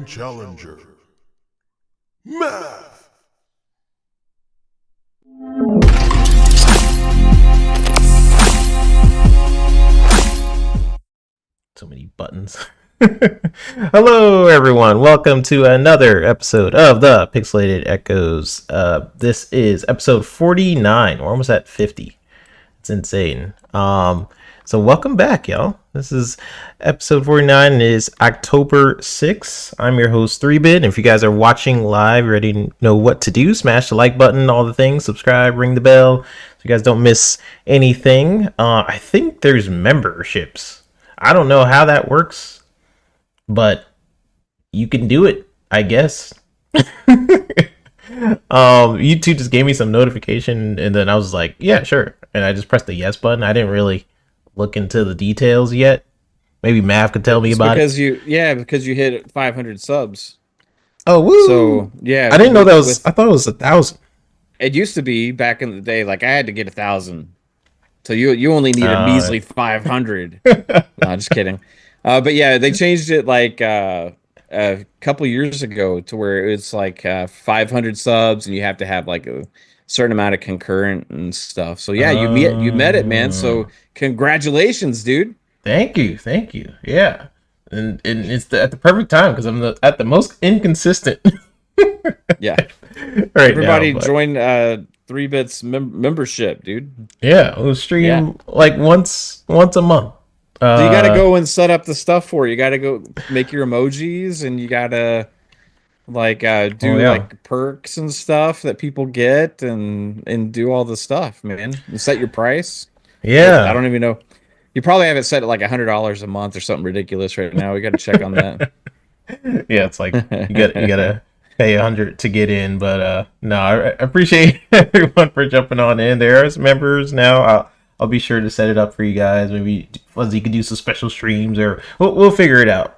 challenger, Math. So many buttons. Hello, everyone. Welcome to another episode of the Pixelated Echoes. This is episode 49. We're almost at 50. It's insane. So welcome back, y'all. This is episode 49. It is October 6th. I'm your host, 3-Bit. If you guys are watching live, you already know what to do. Smash the like button, all the things. Subscribe, ring the bell, so you guys don't miss anything. I think there's memberships. I don't know how that works, but you can do it, I guess. YouTube just gave me some notification, and then I was like, yeah, sure. And I just pressed the yes button. I didn't really look into the details yet. Maybe Mav could tell me about it. Because you hit 500 subs. Oh, woo! So yeah, I didn't know that was. I thought it was 1,000. It used to be back in the day. Like I had to get 1,000. So you only need a measly 500. No, just kidding. But yeah, they changed it like a couple years ago to where it's like 500 subs, and you have to have like a certain amount of concurrent and stuff. So yeah, you met it, man. So congratulations, dude. Thank you. Yeah, and it's at the perfect time because I'm at the most inconsistent. Yeah, right. Everybody now, join 3-Bit's membership, dude. Yeah, we'll stream like once a month. So you got to go and set up the stuff for it. You got to go make your emojis, and you got to like do like perks and stuff that people get, and do all the stuff, man. And set your price. Yeah, I don't even know. You probably have it set at like $100 a month or something ridiculous right now. We got to check on that. Yeah, it's like you gotta pay 100 to get in, but no, I appreciate everyone for jumping on in. There's members now. I'll be sure to set it up for you guys. Maybe Fuzzy could do some special streams, or we'll figure it out.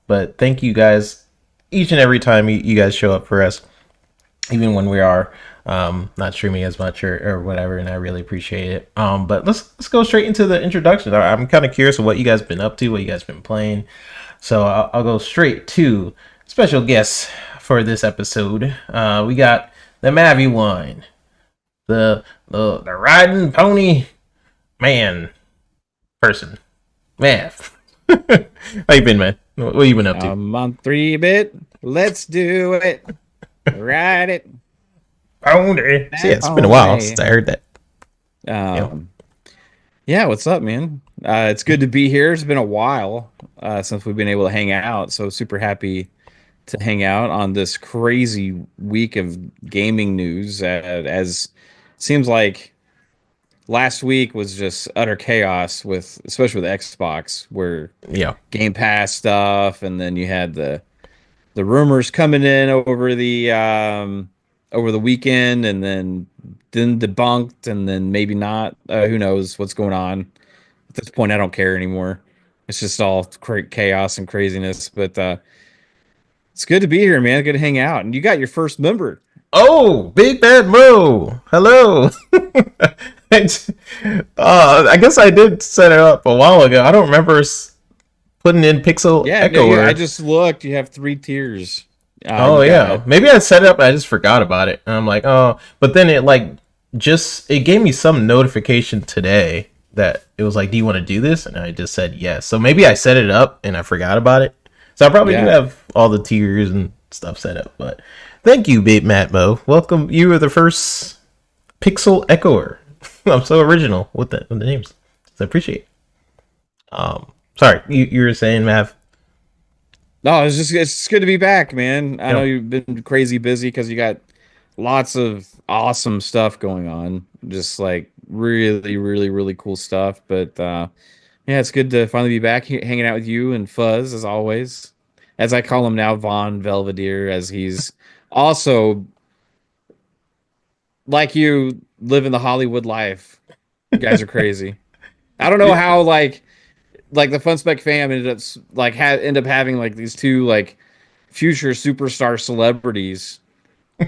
But thank you guys each and every time you guys show up for us, even when we are not streaming as much or whatever, and I really appreciate it. But let's go straight into the introduction. I'm kind of curious of what you guys been up to, what you guys been playing. So I'll go straight to special guests for this episode. We got the Mavi one, the riding pony man person, Mav. How you been, man? What you been up to? I'm on 3-Bit. Let's do it. Ride it. Pony. See, it's been a while since I heard that. Yeah, what's up, man? It's good to be here. It's been a while since we've been able to hang out, so super happy to hang out on this crazy week of gaming news. As it seems like last week was just utter chaos especially with Xbox, where Gamepass stuff, and then you had the rumors coming in over the weekend, and then debunked, and then maybe not. Who knows what's going on at this point? I don't care anymore. It's just all chaos and craziness. But it's good to be here, man. Good to hang out, and you got your first member. Oh, Big Bad Mo. Hello. I guess I did set it up a while ago. I don't remember putting in Pixel Echo. I just looked. You have 3 tiers. Maybe I set it up and I just forgot about it. And I'm like, oh, but then it gave me some notification today that it was like, do you want to do this? And I just said yes. So maybe I set it up and I forgot about it. So I probably do have all the tiers and stuff set up. But thank you, Big Matt Mo. Welcome. You were the first Pixel Echoer. I'm so original with the names. So I appreciate it. Sorry, you were saying, Mav? No, it's good to be back, man. I know you've been crazy busy because you got lots of awesome stuff going on. Just like really, really, really cool stuff. But yeah, it's good to finally be back hanging out with you and Fuzz, as always. As I call him now, Von Belvedere, as he's also, like you, living the Hollywood life. You guys are crazy. I don't know how like the Fun Spec fam ended up having like these 2 like future superstar celebrities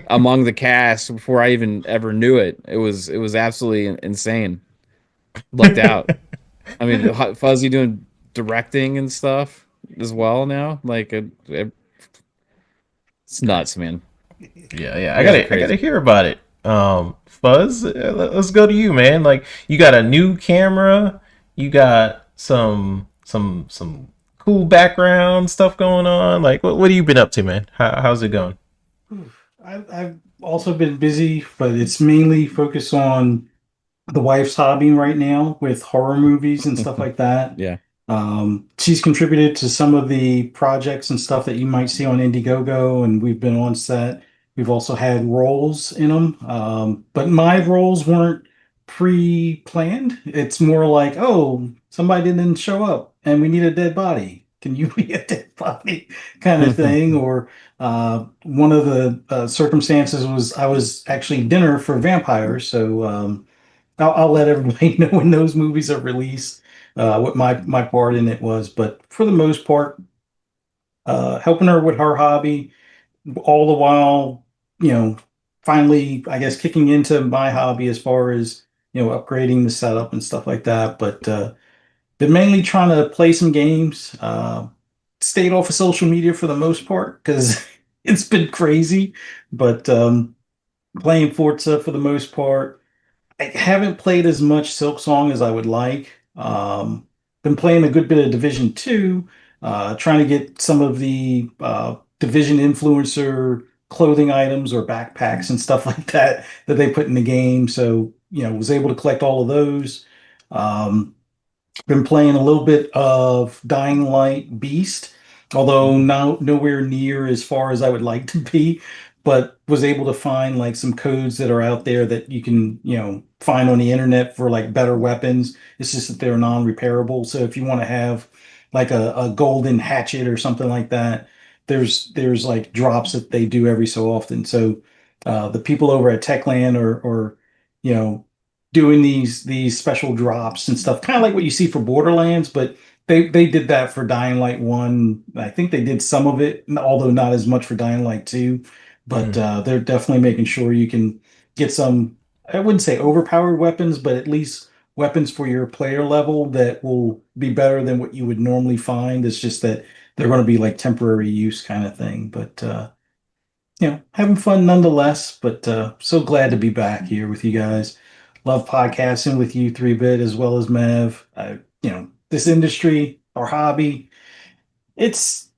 among the cast before I even ever knew it. It was absolutely insane. Lucked out. I mean, Fuzzy doing directing and stuff as well now. Like It's nuts, man. Yeah. You guys are I gotta crazy. hear about it. Fuzz, let's go to you, man. Like, you got a new camera, you got some cool background stuff going on. Like, what have you been up to, man? How's it going? I've also been busy, but it's mainly focused on the wife's hobby right now with horror movies and stuff like that. Yeah. She's contributed to some of the projects and stuff that you might see on Indiegogo, and we've been on set. We've also had roles in them, but my roles weren't pre-planned. It's more like, oh, somebody didn't show up, and we need a dead body. Can you be a dead body, kind of thing? Or one of the circumstances was I was actually dinner for vampires, so I'll let everybody know when those movies are released, what my part in it was. But for the most part, helping her with her hobby, all the while, you know, finally, I guess, kicking into my hobby as far as, upgrading the setup and stuff like that. But been mainly trying to play some games. Stayed off of social media for the most part because it's been crazy. But playing Forza for the most part. I haven't played as much Silk Song as I would like. Been playing a good bit of Division 2, trying to get some of the Division influencer clothing items or backpacks and stuff like that that they put in the game. So, was able to collect all of those. Um, Been playing a little bit of Dying Light Beast, although nowhere near as far as I would like to be, but was able to find like some codes that are out there that you can, find on the internet for like better weapons. It's just that they're non-repairable. So if you want to have like a golden hatchet or something like that, there's like drops that they do every so often. So the people over at Techland are you know doing these special drops and stuff, kind of like what you see for Borderlands, but they did that for Dying Light 1. I think they did some of it, although not as much for Dying Light 2. But Mm. they're definitely making sure you can get some, I wouldn't say overpowered weapons, but at least weapons for your player level that will be better than what you would normally find. It's just that they're going to be like temporary use kind of thing. But having fun nonetheless. But so glad to be back here with you guys. Love podcasting with you, 3-Bit, as well as Mev. This industry, our hobby, it's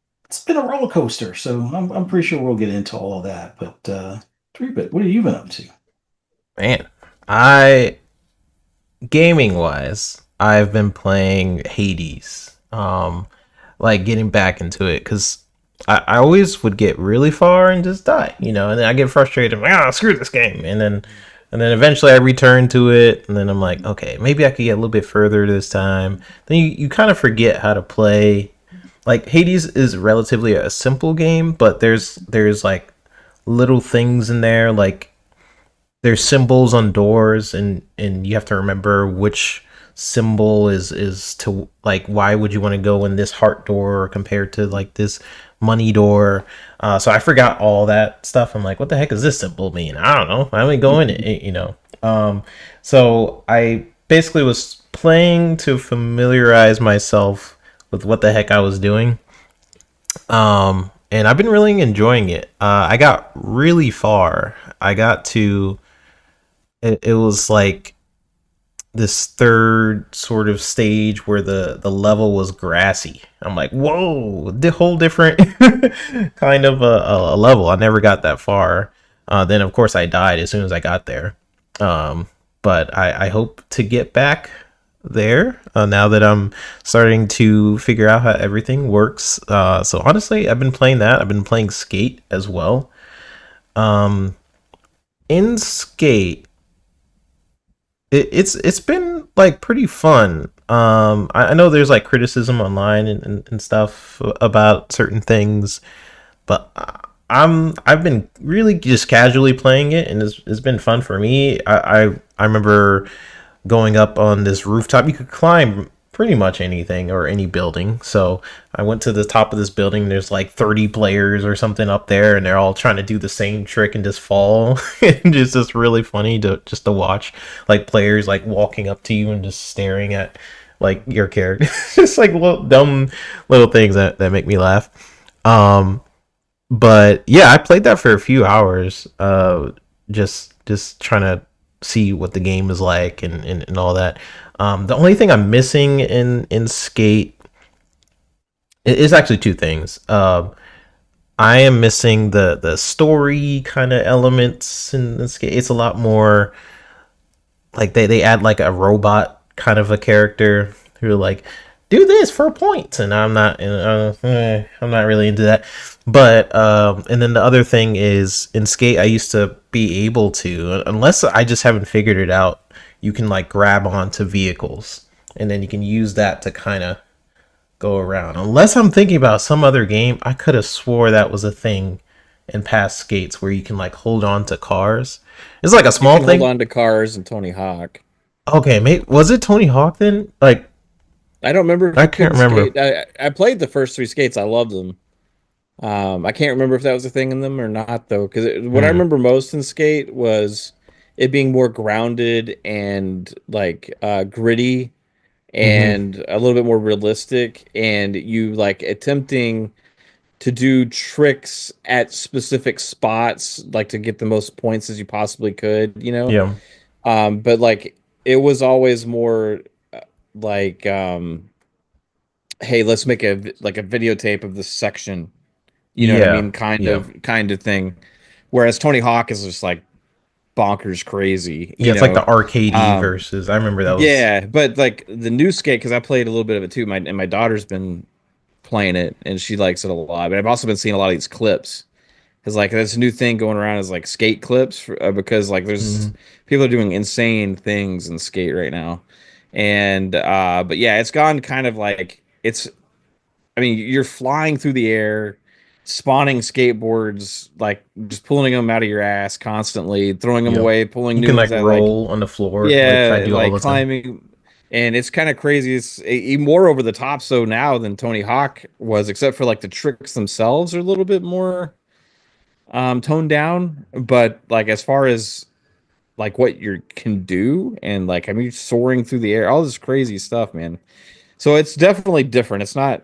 been a roller coaster. So I'm pretty sure we'll get into all of that. But 3-Bit, what have you been up to? Man, I gaming wise, I've been playing Hades. Like getting back into it because I always would get really far and just die, and then I get frustrated. I'm like, screw this game, and then eventually I return to it, and then I'm like, okay, maybe I could get a little bit further this time. Then you kind of forget how to play. Like, Hades is relatively a simple game, but there's like little things in there, like there's symbols on doors, and you have to remember which symbol is to, like, why would you want to go in this heart door compared to like this money door. So I forgot all that stuff. I'm like, what the heck does this symbol mean? I don't know. I only go in it. So I basically was playing to familiarize myself with what the heck I was doing. And I've been really enjoying it. I got really far. I got to it was like this third sort of stage where the level was grassy. I'm like, whoa, the whole different kind of a level. I never got that far. Then of course I died as soon as I got there. But I hope to get back there now that I'm starting to figure out how everything works. So honestly, I've been playing that. I've been playing Skate as well. In Skate, it's been like pretty fun. I know there's like criticism online and stuff about certain things, but I've been really just casually playing it, and it's been fun for me. I remember going up on this rooftop. You could climb pretty much anything or any building. So I went to the top of this building. There's like 30 players or something up there, and they're all trying to do the same trick and just fall. And it's just really funny to watch like players like walking up to you and just staring at like your character. Just like little dumb little things that make me laugh. But yeah, I played that for a few hours. Just trying to see what the game is like and all that. The only thing I'm missing in Skate is actually two things. I am missing the story kind of elements in Skate. It's a lot more like they add like a robot kind of a character who are like do this for points, and I'm not really into that. But and then the other thing is in Skate I used to be able to, unless I just haven't figured it out, you can like grab onto vehicles and then you can use that to kind of go around. Unless I'm thinking about some other game, I could have swore that was a thing in past Skates where you can like hold on to cars. It's like a You small can hold thing. on to cars and Tony Hawk. Okay, mate, was it Tony Hawk then? Like I don't remember if I you can't could remember. skate. I played the first three skates. I loved them. I can't remember if that was a thing in them or not though, because what I Hmm. remember most in Skate was it being more grounded and like gritty Hmm. and a little bit more realistic, and you like attempting to do tricks at specific spots, like to get the most points as you possibly could, you know. Yeah. But like it was always more like, hey, let's make a like a videotape of this section. You know what I Yeah. mean? Kind Yeah. of thing. Whereas Tony Hawk is just like bonkers crazy, Yeah, you it's like the know. arcadey Um, versus. I remember that was. yeah, but like the new skate, because I played a little bit of it too. My daughter's been playing it and she likes it a lot. But I've also been seeing a lot of these clips. Because like there's a new thing going around is like skate clips because like there's Mhm. people are doing insane things in skate right now. And but yeah, it's gone kind of like it's, I mean, you're flying through the air, spawning skateboards, like just pulling them out of your ass constantly, throwing them Yep. away, pulling You new can like ones out, like, roll on the floor, like I yeah, do all like the time. climbing. And it's kind of crazy. It's even more over the top so now than Tony Hawk was, except for like the tricks themselves are a little bit more toned down. But like as far as like what you can do and like I mean soaring through the air, all this crazy stuff, man. So it's definitely different. It's not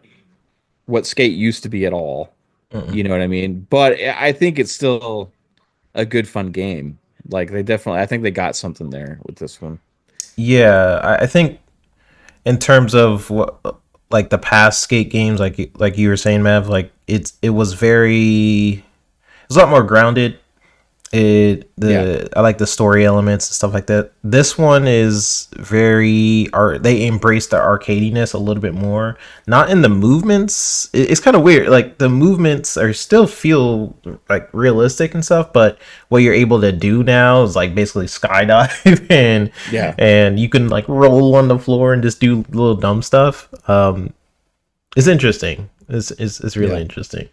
what skate used to be at all. Mm-mm. You know what I mean? But I think it's still a good fun game. Like they definitely, I think they got something there with this one. Yeah, I think in terms of what like the past skate games, like you were saying, Mav, like it was very, it was a lot more grounded. Yeah. I like the story elements and stuff like that. This one is very art. They embrace the arcadiness a little bit more. Not in the movements. It's kind of weird. Like the movements are still feel like realistic and stuff, but what you're able to do now is like basically skydive Yeah. and you can like roll on the floor and just do little dumb stuff. It's interesting. It's really Yeah. interesting.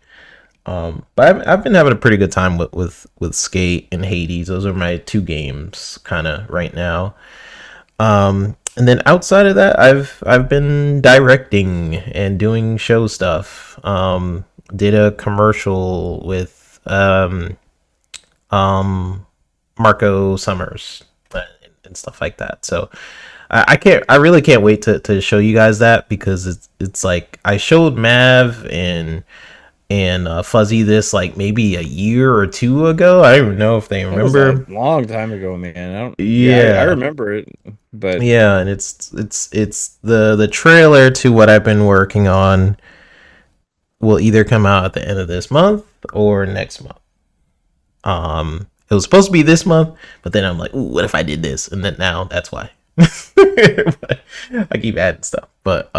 But I've been having a pretty good time with Skate and Hades. Those are my two games kind of right now. And then outside of that, I've been directing and doing show stuff. Did a commercial with um Marco Summers and stuff like that. So I can't, I really can't wait to show you guys that because it's like I showed Mav and Fuzzy this like maybe a year or two ago. I don't even know if they That was a remember. long time ago, man. I don't, yeah, I Yeah, remember it, but yeah, and it's the trailer to what I've been working on will either come out at the end of this month or next month. It was supposed to be this month, but then I'm like, ooh, what if I did this? And then now that's why. But I keep adding stuff, but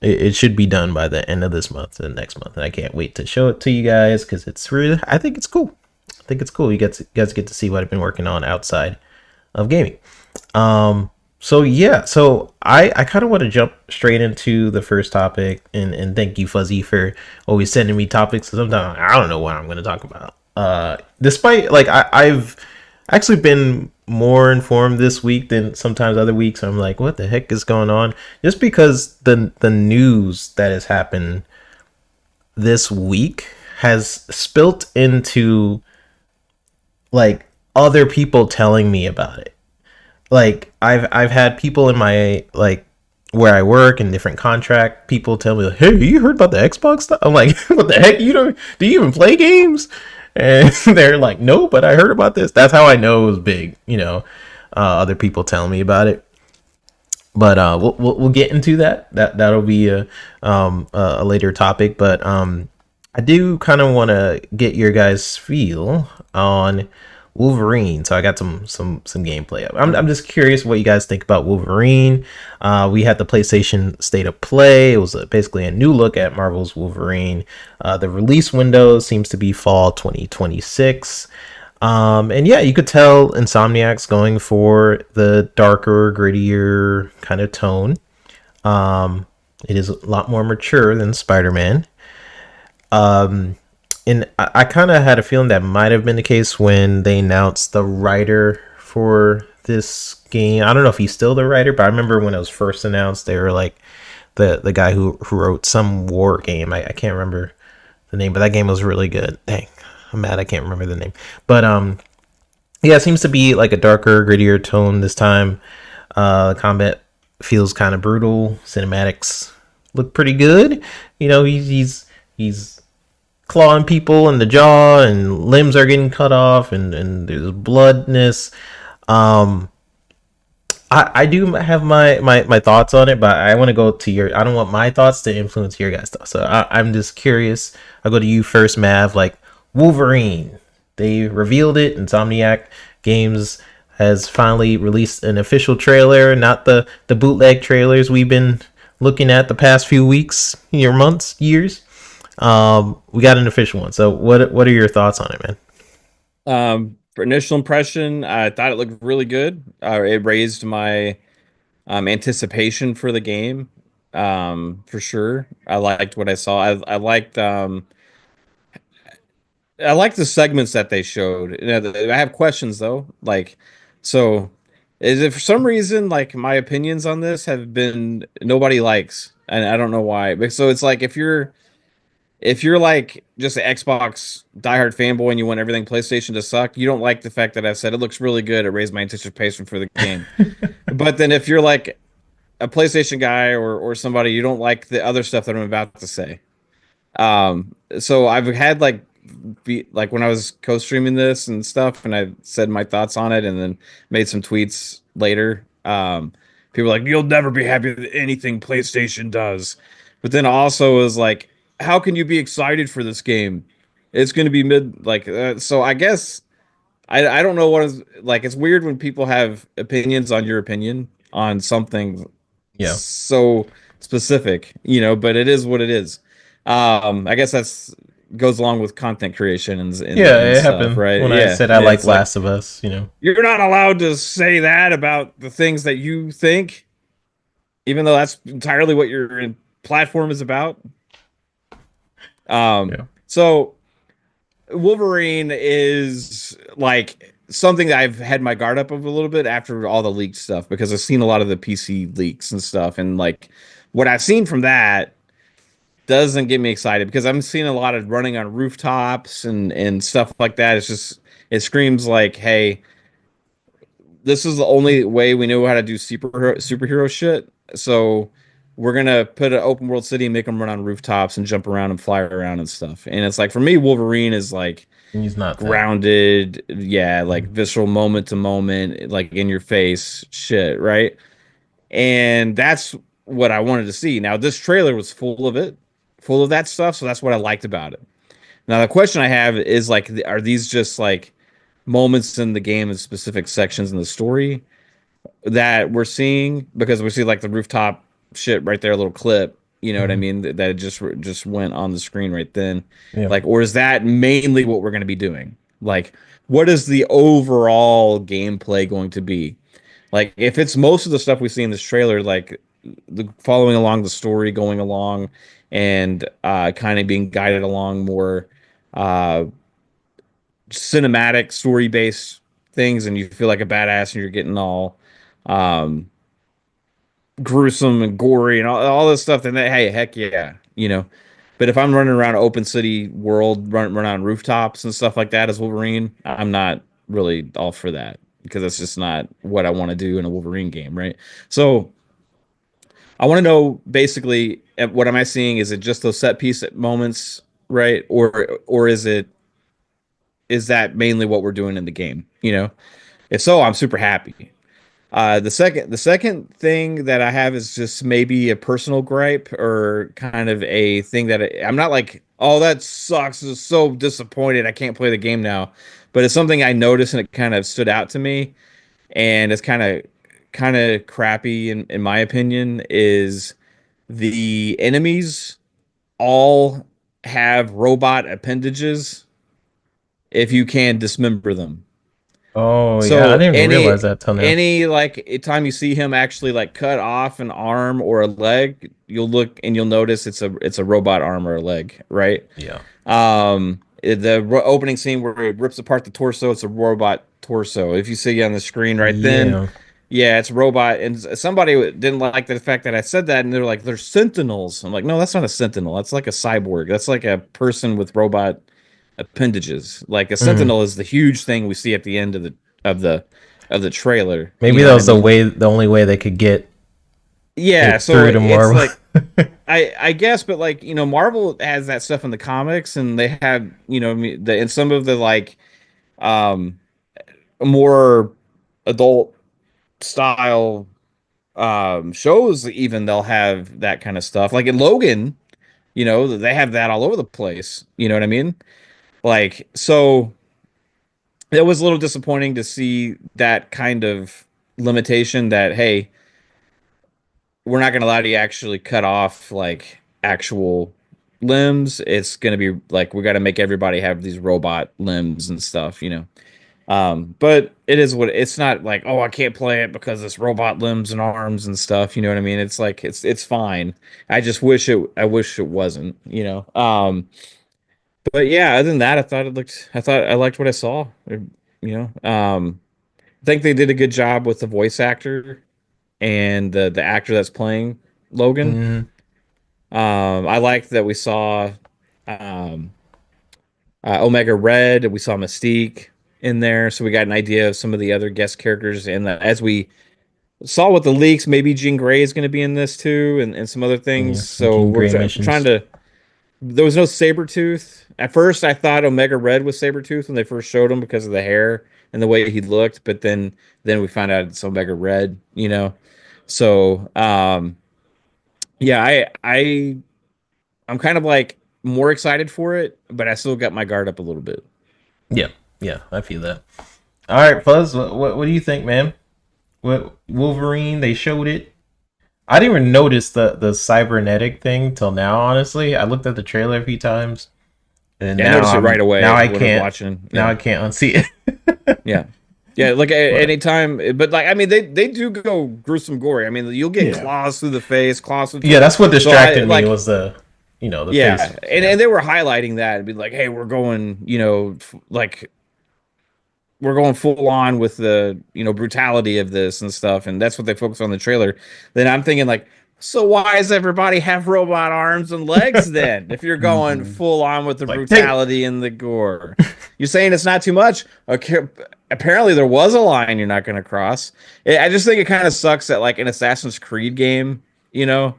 it should be done by the end of this month and next month, and I can't wait to show it to you guys because it's really, I think it's cool. I think it's cool. You guys get to see what I've been working on outside of gaming. So yeah, so I kind of want to jump straight into the first topic, and thank you Fuzzy for always sending me topics. Because sometimes I don't know what I'm going to talk about. Despite like I've actually been more informed this week than sometimes other weeks. I'm like, what the heck is going on? Just because the news that has happened this week has spilt into like other people telling me about it. Like I've had people in my like where I work and different contract people tell me, "Hey, you heard about the Xbox stuff?" I'm like, "What the heck? You don't? Do you even play games?" And they're like, "No, but I heard about this." That's how I know it was big. Other people telling me about it. But we'll get into that. That'll be a later topic. But I do kind of want to get your guys' feel on Wolverine. So I got some gameplay. I'm just curious what you guys think about Wolverine. We had the PlayStation State of Play. It was basically a new look at Marvel's Wolverine. The release window seems to be fall 2026. And yeah, you could tell Insomniac's going for the darker, grittier kind of tone. It is a lot more mature than Spider-Man. And I kind of had a feeling that might have been the case when they announced the writer for this game. I don't know if he's still the writer, but I remember when it was first announced, they were like the guy who wrote some war game. I can't remember the name, but that game was really good. Dang, I'm mad I can't remember the name. But yeah, it seems to be like a darker, grittier tone this time. Combat feels kind of brutal. Cinematics look pretty good. He's clawing people in the jaw, and limbs are getting cut off, and there's bloodness. I do have my thoughts on it, but I want to go to your. I don't want my thoughts to influence your guys' thoughts. So I'm just curious. I'll go to you first, Mav. Like Wolverine, they revealed it. Insomniac Games has finally released an official trailer, not the bootleg trailers we've been looking at the past few weeks, months, years. We got an official one. So what are your thoughts on it, man? For initial impression, I thought it looked really good. It raised my anticipation for the game, for sure. I liked what I saw. I liked the segments that they showed. I have questions though. So is it for some reason like my opinions on this have been nobody likes, and I don't know why. So it's like if you're like just an Xbox diehard fanboy and you want everything PlayStation to suck, you don't like the fact that I said it looks really good. It raised my anticipation for the game. But then if you're like a PlayStation guy or somebody, you don't like the other stuff that I'm about to say. So I've had like when I was co-streaming this and stuff, and I said my thoughts on it, and then made some tweets later. People were like, "You'll never be happy with anything PlayStation does," but then also was like, "How can you be excited for this game? It's going to be mid." So I guess I don't know what is like. It's weird when people have opinions on your opinion on something Yeah. so specific, but it is what it is. I guess that's goes along with content creation Yeah, and it stuff, happened right? when I Yeah, said I yeah. like It's like Last of Us. you're not allowed to say that about the things that you think, even though that's entirely what your platform is about. Yeah. So Wolverine is like something that I've had my guard up of a little bit after all the leaked stuff because I've seen a lot of the PC leaks and stuff, and like what I've seen from that doesn't get me excited because I'm seeing a lot of running on rooftops and stuff like that. It screams like, hey, this is the only way we know how to do superhero shit. So we're gonna put an open world city and make them run on rooftops and jump around and fly around and stuff. And it's like for me, Wolverine is like He's not that. grounded, yeah, like visceral moment to moment, like in your face shit, right? And that's what I wanted to see. Now this trailer was full of it, full of that stuff, so that's what I liked about it. Now the question I have is like, are these just like moments in the game and specific sections in the story that we're seeing because we see like the rooftop shit right there, a little clip, you know what I Mhm. mean? That just went on the screen right then. Yeah. Like, or is that mainly what we're going to be doing? Like, what is the overall gameplay going to be? Like, if it's most of the stuff we see in this trailer, like following along the story, going along, and kind of being guided along more uh, cinematic, story based things, and you feel like a badass, and you're getting all um, gruesome and gory and all this stuff, then hey, heck yeah, you know. But if I'm running around an open city world, run on rooftops and stuff like that as Wolverine, I'm not really all for that because that's just not what I want to do in a Wolverine game, right? So I want to know basically what am I seeing? Is it just those set piece moments, right? Or is that mainly what we're doing in the game? You know, if so, I'm super happy. The second thing that I have is just maybe a personal gripe or kind of a thing that I'm not like, oh, that sucks. I'm so disappointed. I can't play the game now. But it's something I noticed and it kind of stood out to me, and it's kind of crappy in my opinion. Is the enemies all have robot appendages if you can dismember them. Oh yeah, I So didn't even realize that till now. any like time you see him actually like cut off an arm or a leg, you'll look and you'll notice it's a robot arm or a leg, right? Yeah. Opening scene where it rips apart the torso, it's a robot torso. If you see on the screen right then, Yeah. yeah, it's a robot. And somebody didn't like the fact that I said that, and they're like, "They're sentinels." I'm like, "No, that's not a sentinel. That's like a cyborg. That's like a person with robot appendages. Like a Mhm. sentinel is the huge thing we see at the end of the of the trailer. You Maybe know that what I was the mean? way, the only way they could get Yeah. it So through to it's Marvel. like I guess, but like Marvel has that stuff in the comics, and they have in some of the like um more adult style shows, even they'll have that kind of stuff. Like in Logan, they have that all over the place. You know what I mean? Like so. It was a little disappointing to see that kind of limitation that, hey, we're not going to allow you to actually cut off like actual limbs. It's going to be like we got to make everybody have these robot limbs and stuff. But it is what it's not like, oh, I can't play it because it's robot limbs and arms and stuff. You know what I mean? It's like it's fine. I wish it wasn't. But yeah, other than that, I thought I liked what I saw. You I think they did a good job with the voice actor and the actor that's playing Logan. Mhm. I liked that we saw um, Omega Red, and we saw Mystique in there, so we got an idea of some of the other guest characters. And as we saw with the leaks, maybe Jean Grey is going to be in this too, and some other things. Yeah, some So Jean we're Grey trying missions. to. There was no Sabretooth. At first, I thought Omega Red was Sabretooth when they first showed him because of the hair and the way he looked, but then we found out it's Omega Red. So, yeah, I'm kind of like more excited for it, but I still got my guard up a little bit. Yeah, yeah, I feel that. All right, Fuzz, what do you think, man? What Wolverine? They showed it. I didn't even notice the cybernetic thing till now. Honestly, I looked at the trailer a few times, and Yeah, I noticed it right now away I when I was can't watching. now Yeah, I can't unsee it. yeah, yeah. Like But anytime, but like I mean, they do go gruesome, gory. I mean, you'll get Yeah. claws through the face, claws through. yeah, that's what So I distracted me like was the face. yeah, and Yeah, and they were highlighting that and be like, hey, we're going, like we're going full on with the brutality of this and stuff, and that's what they focus on in the trailer. Then I'm thinking like, so why does everybody have robot arms and legs then? If you're going Hmm. full on with the like take. brutality and the gore, you're saying it's not too much. Okay, apparently there was a line you're not going to cross. I just think it kind of sucks that like an Assassin's Creed game, you know,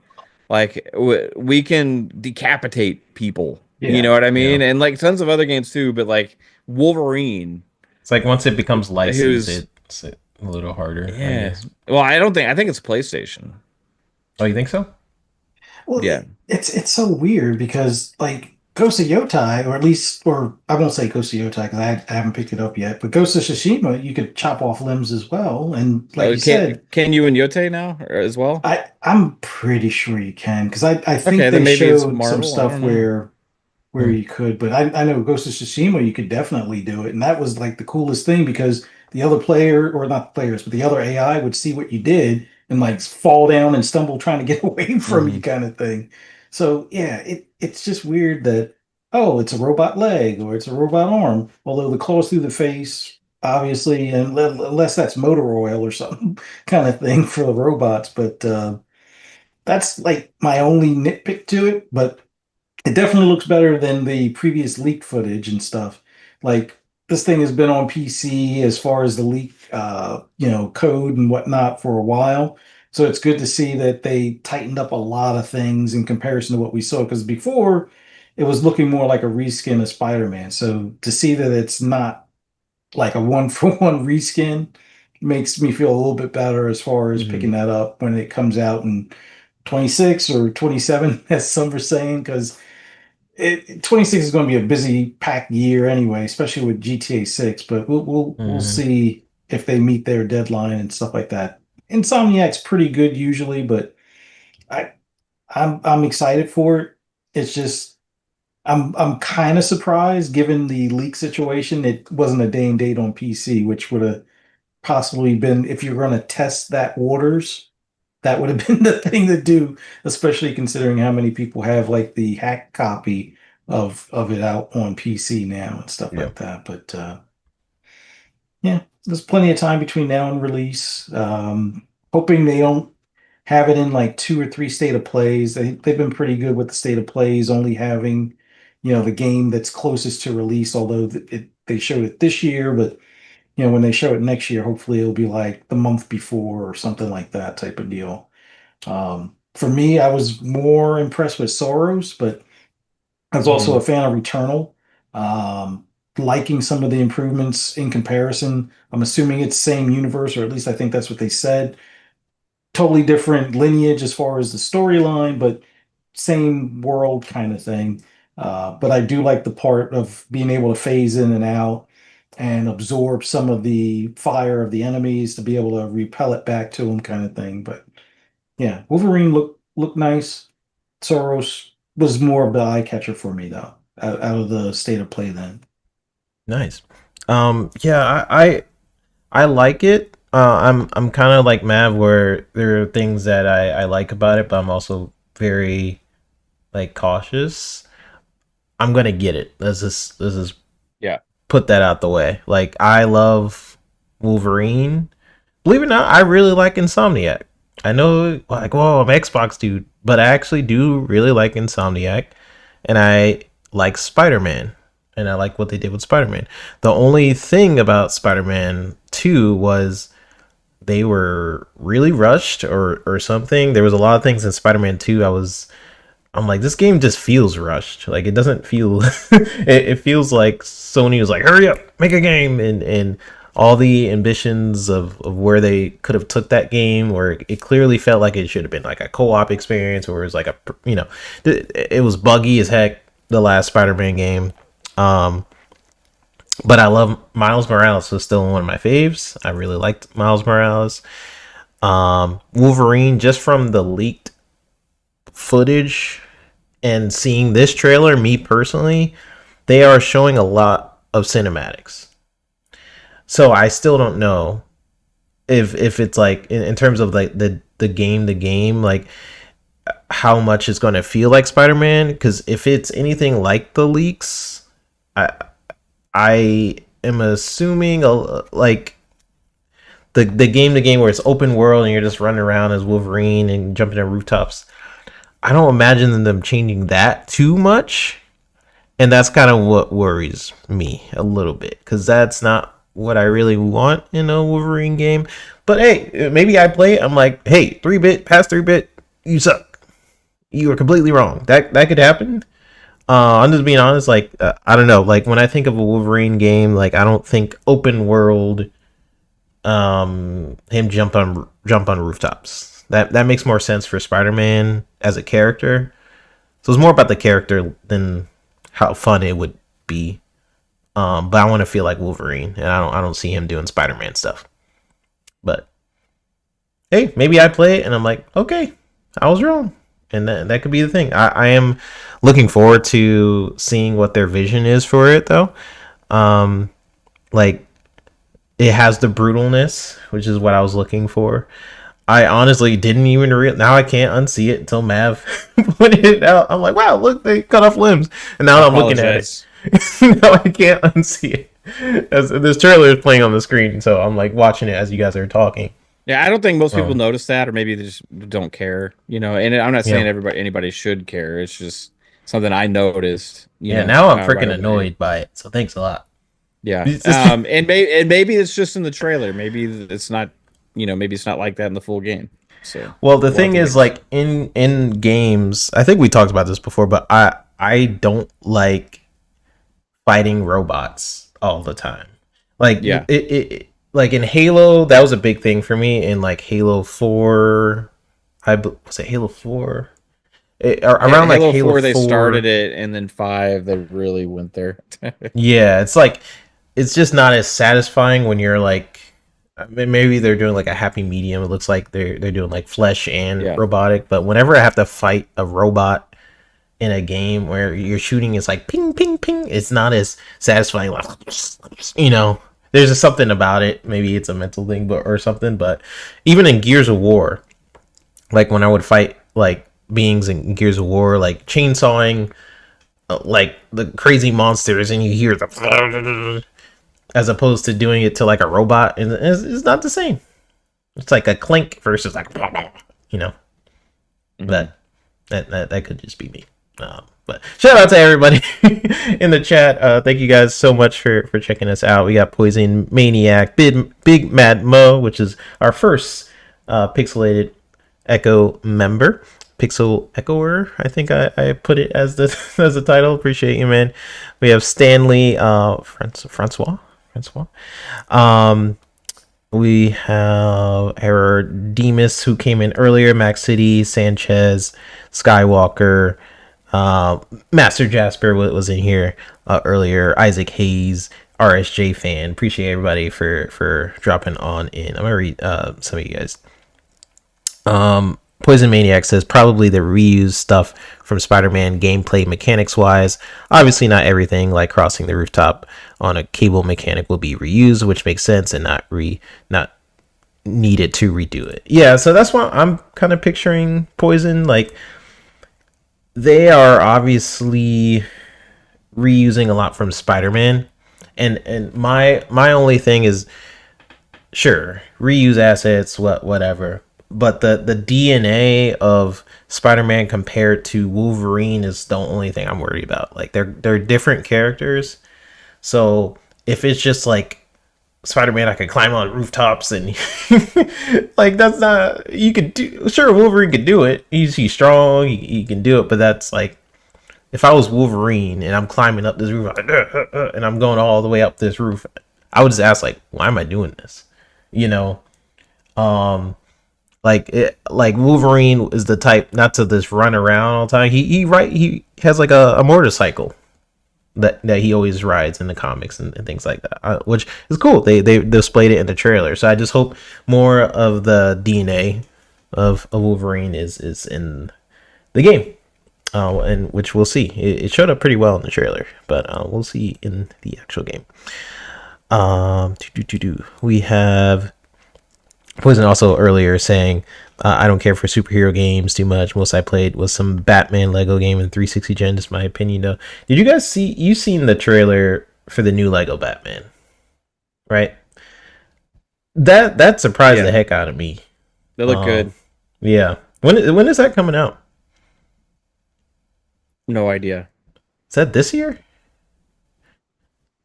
like we can decapitate people. You know Yeah. what I Yeah, mean? And like tons of other games too, but like Wolverine it's like once it becomes licensed, who's it's a little harder, I yeah. guess. Well, I think it's PlayStation. Oh, you think so? Well, Yeah. it's so weird because like Ghost of Yotei, or at least, or I won't say Ghost of Yotei because I haven't picked it up yet, but Ghost of Tsushima, you could chop off limbs as well. And like you said, Can you and Yote now as well? I'm pretty sure you can because I think Okay, then they maybe it's showed some Marvel. I stuff don't know. where Hmm. you could, but I know Ghost of Tsushima you could definitely do it, and that was like the coolest thing because the other player, or not the players, but the other AI would see what you did and like fall down and stumble trying to get away from you, Hmm. kind of thing. So yeah, it's just weird that oh, it's a robot leg or it's a robot arm, although the claws through the face, obviously, and unless that's motor oil or something kind of thing for the robots, but that's like my only nitpick to it, but. It definitely looks better than the previous leaked footage and stuff. Like this thing has been on PC as far as the leak, code and whatnot for a while. So it's good to see that they tightened up a lot of things in comparison to what we saw. Because before, it was looking more like a reskin of Spider-Man. So to see that it's not like a one for one reskin makes me feel a little bit better as far as Hmm. picking that up when it comes out in 26 or 27, as some are saying, because 26 is going to be a busy packed year anyway, especially with GTA 6, but we'll Hmm. see if they meet their deadline and stuff like that. Insomniac's pretty good usually, but I I'm excited for it. It's just I'm kind of surprised given the leak situation. It wasn't a day and date on PC, which would have possibly been if you're going to test that waters, that would have been the thing to do, especially considering how many people have like the hack copy of it out on PC now and stuff Yeah. like that. But yeah, there's plenty of time between now and release. Hoping they don't have it in like 2 or 3 state of plays. They've been pretty good with the state of plays, only having, the game that's closest to release, although they showed it this year, but when they show it next year, hopefully it'll be like the month before or something like that type of deal. For me, I was more impressed with Soros, but I was also a Hmm. fan of Returnal. Liking some of the improvements in comparison. I'm assuming it's same universe, or at least I think that's what they said. Totally different lineage as far as the storyline, but same world kind of thing. But I do like the part of being able to phase in and out and absorb some of the fire of the enemies to be able to repel it back to them, kind of thing. But yeah, Wolverine looked nice. Soros was more of the eye catcher for me though, out of the state of play then. Nice. Yeah, I like it. I'm kind of like Mav, where there are things that I like about it, but I'm also very like cautious. I'm gonna get it. Let's just Yeah. put that out the way. Like I love Wolverine. Believe it or not, I really like Insomniac. I know, like, whoa, I'm an Xbox dude, but I actually do really like Insomniac, and I like Spider Man, and I like what they did with Spider Man. The only thing about Spider Man 2 was they were really rushed or something. There was a lot of things in Spider Man 2 I'm like, this game just feels rushed. Like it doesn't feel it feels like Sony was like, hurry up, make a game, and all the ambitions of where they could have took that game, where it clearly felt like it should have been like a co-op experience, or it was like it was buggy as heck, the last Spider-Man game. Um but I love Miles Morales, was still one of my faves. I really liked Miles Morales. Wolverine, just from the leaked footage and seeing this trailer, me personally, they are showing a lot of cinematics. So I still don't know if it's like in terms of like the game, like how much it's going to feel like Spider-Man, because if it's anything like the leaks, I am assuming like the game where it's open world and you're just running around as Wolverine and jumping on rooftops. I don't imagine them changing that too much, and that's kind of what worries me a little bit, because that's not what I really want in a Wolverine game. But hey, maybe I play it, I'm like, hey, 3-bit past 3-bit, you suck, you are completely wrong. That could happen. I'm just being honest. Like I don't know. Like when I think of a Wolverine game, like I don't think open world. Him jump on rooftops. That makes more sense for Spider-Man as a character. So it's more about the character than how fun it would be. But I want to feel like Wolverine, and I don't see him doing Spider-Man stuff. But hey, maybe I play it and I'm like, okay, I was wrong, and that could be the thing. I am looking forward to seeing what their vision is for it, though. Like it has the brutalness, which is what I was looking for. I honestly didn't even now I can't unsee it until Mav put it out. I'm like, wow, look, they cut off limbs, and I now I'm looking at it. apologize. No, I can't unsee it. As this trailer is playing on the screen, so I'm like watching it as you guys are talking. Yeah, I don't think most people Um, notice that, or maybe they just don't care, And I'm not yeah, saying anybody should care. It's just something I noticed, yeah. Now I'm right freaking away. annoyed by it. So thanks a lot. Yeah. It's just- And maybe it's just in the trailer. Maybe it's not, maybe it's not like that in the full game. So Well, the we'll have thing to wait is, and see. like in games, I think we talked about this before, but I don't like fighting robots all the time. Like Yeah. like in Halo, that was a big thing for me. In like Halo 4, was it Halo 4? Around like Halo Halo 4 they started 4. it, and then 5 they really went there. Yeah, it's like it's just not as satisfying when you're like maybe they're doing like a happy medium. It looks like they're doing like flesh and Yeah. robotic, but whenever I have to fight a robot in a game where you're shooting is like ping ping ping, it's not as satisfying. Like, there's just something about it. Maybe it's a mental thing, but or something. But even in Gears of War, like when I would fight like beings in Gears of War, like chainsawing like the crazy monsters, and you hear the as opposed to doing it to like a robot, and it's not the same. It's like a clink versus like you know. Mhm. That could just be me. But shout out to everybody in the chat. Thank you guys so much for checking us out. We got Poison Maniac, Big Mad Mo, which is our first Pixelated Echo member. Pixel Echoer, I think I put it as the as the title. Appreciate you, man. We have Stanley Francois. We have Error Demus, who came in earlier, Max City, Sanchez, Skywalker, Master Jasper was in here earlier, Isaac Hayes, RSJ fan. Appreciate everybody for dropping on in. I'm gonna read some of you guys. Poison Maniac says probably the reused stuff from Spider-Man gameplay mechanics wise. Obviously not everything like crossing the rooftop on a cable mechanic will be reused, which makes sense and not needed to redo it. Yeah, so that's why I'm kind of picturing Poison. Like they are obviously reusing a lot from Spider-Man. And my only thing is sure, reuse assets, whatever. But the DNA of Spider-Man compared to Wolverine is the only thing I'm worried about. Like they're different characters. So if it's just like Spider-Man, I could climb on rooftops and like that's not you could do. Sure, Wolverine could do it. He's strong. He can do it. But that's like if I was Wolverine and I'm climbing up this roof and I'm going all the way up this roof, I would just ask like, why am I doing this? You know, like Wolverine is the type not to just run around all the time. He has like a motorcycle that he always rides in the comics and things like that, which is cool. They displayed it in the trailer, so I just hope more of the DNA of Wolverine is in the game, and which we'll see. It showed up pretty well in the trailer, but we'll see in the actual game. We have Poison also earlier saying, I don't care for superhero games too much. Most I played was some Batman Lego game in 360 gen. Just my opinion, though. Did you guys see? You seen the trailer for the new Lego Batman, right? That surprised the heck out of me. They look good. Yeah. When is that coming out? No idea. Is that this year?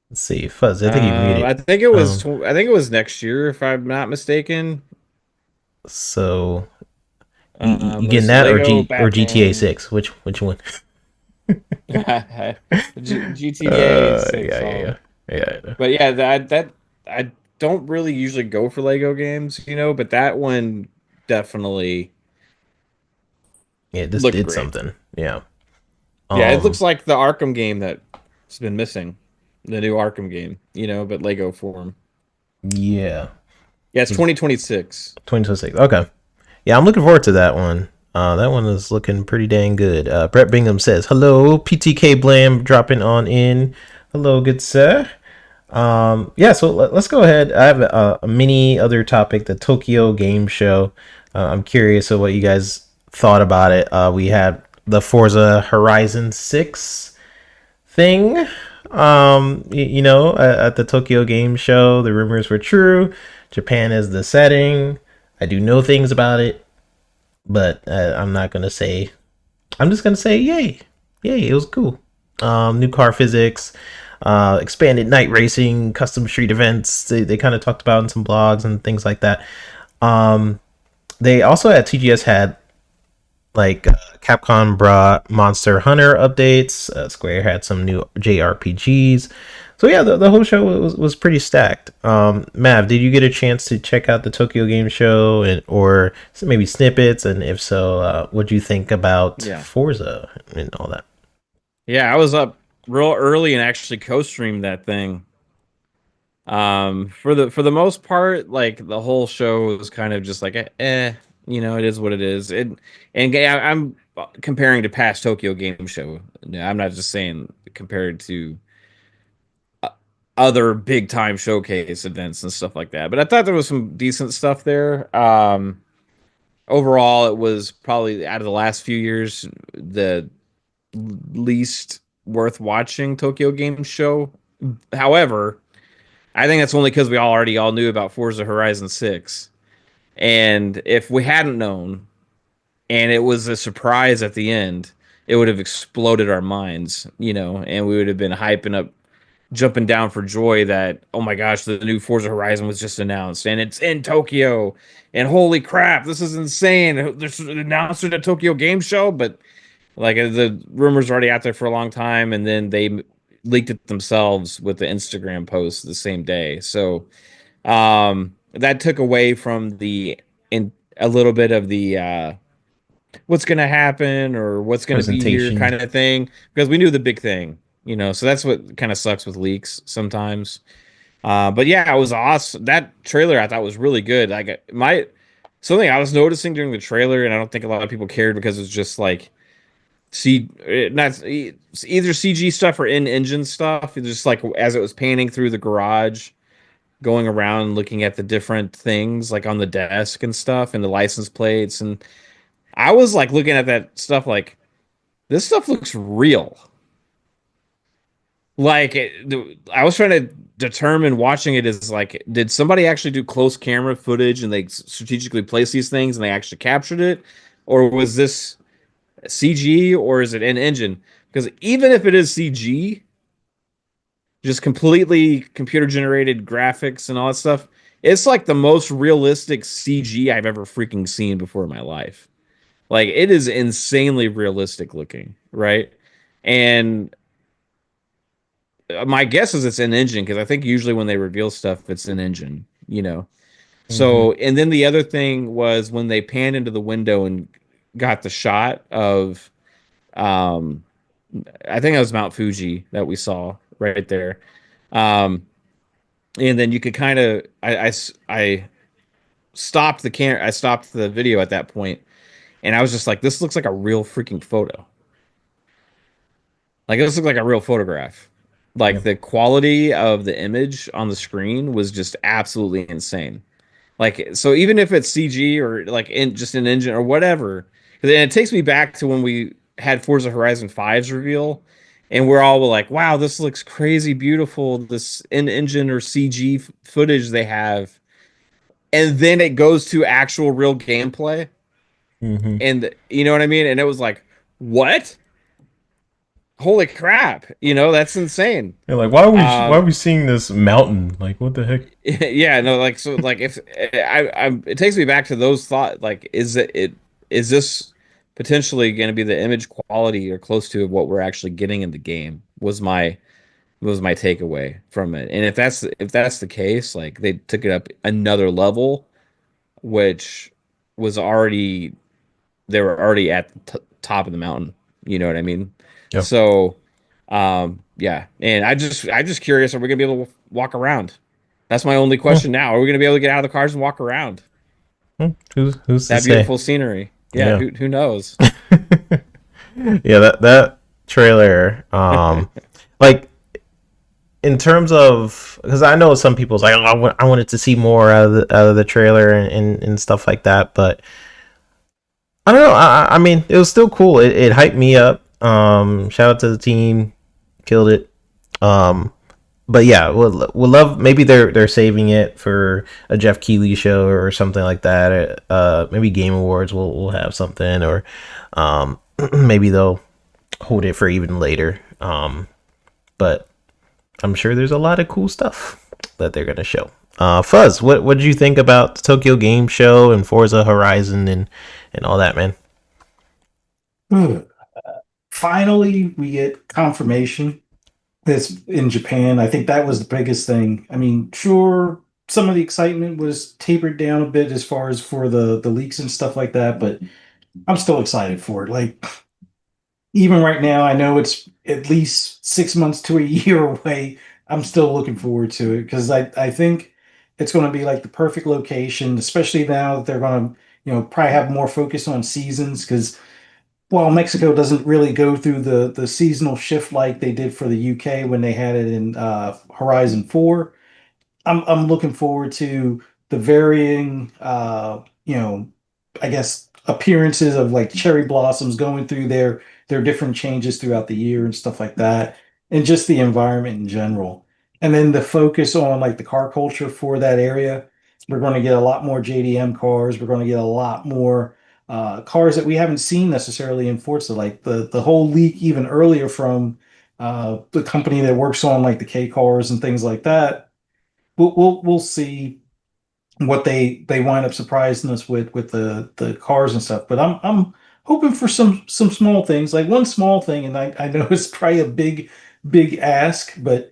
Let's see. Fuzz, I think you muted. I think it was. I think it was next year, if I'm not mistaken. So you getting that or GTA 6? Which one? GTA 6. Yeah. But yeah, that I don't really usually go for Lego games, but that one definitely this looked did great. Something. Yeah. Yeah, it looks like the Arkham game that's been missing. The new Arkham game, but Lego form. Yeah. Yeah, it's 2026. 2026. Okay. Yeah, I'm looking forward to that one. That one is looking pretty dang good. Brett Bingham says, hello, PTK Blam dropping on in. Hello, good sir. Yeah, so let's go ahead. I have a mini other topic, the Tokyo Game Show. I'm curious of what you guys thought about it. We had the Forza Horizon 6 thing. At the Tokyo Game Show, the rumors were true. Japan is the setting. I do know things about it, but I'm not gonna say. I'm just gonna say, yay! It was cool. New car physics, expanded night racing, custom street events. They kind of talked about in some blogs and things like that. they also at TGS had like Capcom brought Monster Hunter updates. Square had some new JRPGs. So yeah, the whole show was pretty stacked. Mav, did you get a chance to check out the Tokyo Game Show or maybe snippets? And if so, what do you think about Yeah. Forza and all that? Yeah, I was up real early and actually co-streamed that thing. For the most part, like the whole show was kind of just like it is what it is. I'm comparing to past Tokyo Game Show. I'm not just saying compared to other big time showcase events and stuff like that. But I thought there was some decent stuff there. Overall, it was probably out of the last few years the least worth watching Tokyo Game Show. However, I think that's only because we already all knew about Forza Horizon 6. And if we hadn't known and it was a surprise at the end, it would have exploded our minds, and we would have been hyping up, jumping down for joy that, oh my gosh, the new Forza Horizon was just announced and it's in Tokyo. And holy crap, this is insane. There's an announcement at Tokyo Game Show, but like the rumors are already out there for a long time, and then they leaked it themselves with the Instagram post the same day. So that took away from the in a little bit of the what's going to happen or what's going to be here Presentation. kind of thing, because we knew the big thing, so that's what kind of sucks with leaks sometimes. But yeah, it was awesome. That trailer I thought was really good. Like something I was noticing during the trailer, and I don't think a lot of people cared because it's just like not it's either CG stuff or in-engine stuff. It's just like as it was panning through the garage, going around looking at the different things like on the desk and stuff and the license plates, and I was like looking at that stuff like this stuff looks real. Like I was trying to determine watching it is like, did somebody actually do close camera footage and they strategically place these things and they actually captured it, or was this CG, or is it an engine? Because even if it is CG, just completely computer generated graphics and all that stuff, it's like the most realistic CG I've ever freaking seen before in my life. Like it is insanely realistic looking, right? And my guess is it's an engine, because I think usually when they reveal stuff, it's an engine. Mm-hmm. So, and then the other thing was when they panned into the window and got the shot of, um, I think it was Mount Fuji that we saw right there. Um, and then you could kind of, I stopped the I stopped the video at that point, and I was just like, this looks like a real freaking photo. Like this looked like a real photograph. Yeah. Like the quality of the image on the screen was just absolutely insane. Like so, even if it's CG or like in just an engine or whatever, and it takes me back to when we had Forza Horizon 5's reveal, and we're all like, "Wow, this looks crazy beautiful." This in-engine or CG footage they have, and then it goes to actual real gameplay, Mm-hmm. and you know what I mean? And it was like, "What? Holy crap!" That's insane. Yeah, like why are Um, we seeing this mountain? Like what the heck? yeah, no, like so, like if it takes me back to those thoughts. Like, is this potentially going to be the image quality or close to what we're actually getting in the game? Was my takeaway from it. And if that's the case, like they took it up another level, which was already they were already at the top of the mountain. You know what I mean? Yep. So, yeah. And I just curious, are we gonna be able to walk around? That's my only Hmm. question now. Are we gonna be able to get out of the cars and walk around Who's to that say? beautiful scenery? Yeah, Yeah. who knows? Yeah, that trailer, like in terms of, because I know some people's like, oh, I wanted to see more out of the trailer and stuff like that, but I don't know. I mean, it was still cool. It hyped me up. Shout out to the team, killed it. Um, but yeah, we'll love. Maybe they're saving it for a Jeff Keighley show or something like that. Maybe Game Awards will have something, or maybe they'll hold it for even later. But I'm sure there's a lot of cool stuff that they're gonna show. Fuzz, what did you think about the Tokyo Game Show and Forza Horizon and all that, man? Finally, we get confirmation this in Japan. I think that was the biggest thing. I mean, sure, some of the excitement was tapered down a bit as far as for the leaks and stuff like that, but I'm still excited for it. Like even right now, I know it's at least 6 months to a year away. I'm still looking forward to it because I think it's going to be like the perfect location, especially now that they're going to, probably have more focus on seasons because while Mexico doesn't really go through the seasonal shift like they did for the UK when they had it in Horizon 4, I'm looking forward to the varying I guess appearances of like cherry blossoms going through their different changes throughout the year and stuff like that, and just the environment in general. And then the focus on like the car culture for that area. We're going to get a lot more JDM cars. We're going to get a lot more cars that we haven't seen necessarily in Forza, like the whole leak even earlier from the company that works on like the K cars and things like that. We'll see what they wind up surprising us with the cars and stuff. But I'm hoping for some small things, like one small thing, and I know it's probably a big ask, but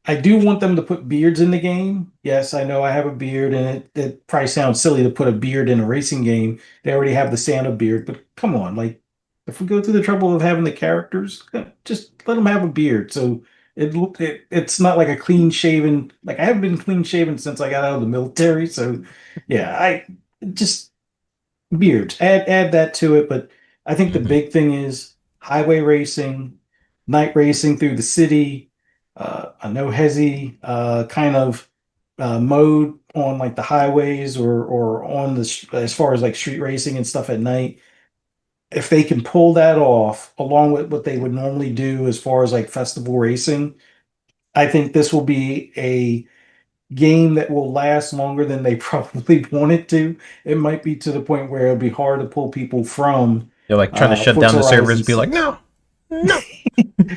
I do want them to put beards in the game. Yes, I know I have a beard, and it probably sounds silly to put a beard in a racing game. They already have the Santa beard, but come on, like if we go through the trouble of having the characters, just let them have a beard. So it's not like a clean shaven. Like I haven't been clean shaven since I got out of the military. So yeah, I just beards. Add that to it. But I think the Mhm. big thing is highway racing, night racing through the city, a no hesi kind of mode on like the highways or on as far as like street racing and stuff at night. If they can pull that off, along with what they would normally do as far as like festival racing, I think this will be a game that will last longer than they probably want it to. It might be to the point where it'll be hard to pull people from They're like trying to shut down Forza the servers, Horizon be like, 6. no, no.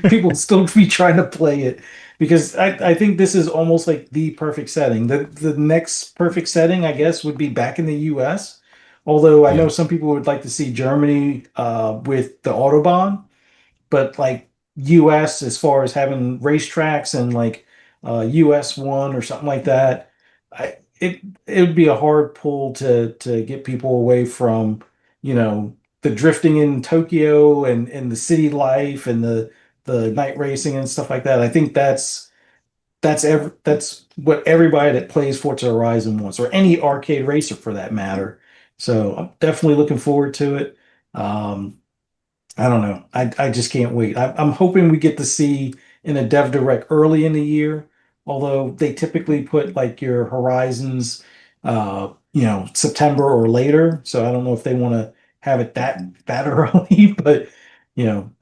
People will still be trying to play it because I think this is almost like the perfect setting. The next perfect setting, I guess, would be back in the US. Although I know Yeah. some people would like to see Germany with the Autobahn, but like US as far as having racetracks and like US one or something like that, it would be a hard pull to get people away from, you know, the drifting in Tokyo and the city life and the night racing and stuff like that. I think that's what everybody that plays Forza Horizon wants, or any arcade racer for that matter. So I'm definitely looking forward to it. Um, I don't know. I just can't wait. I'm hoping we get to see in a dev direct early in the year, although they typically put like your Horizons, September or later. So I don't know if they want to have it that early, but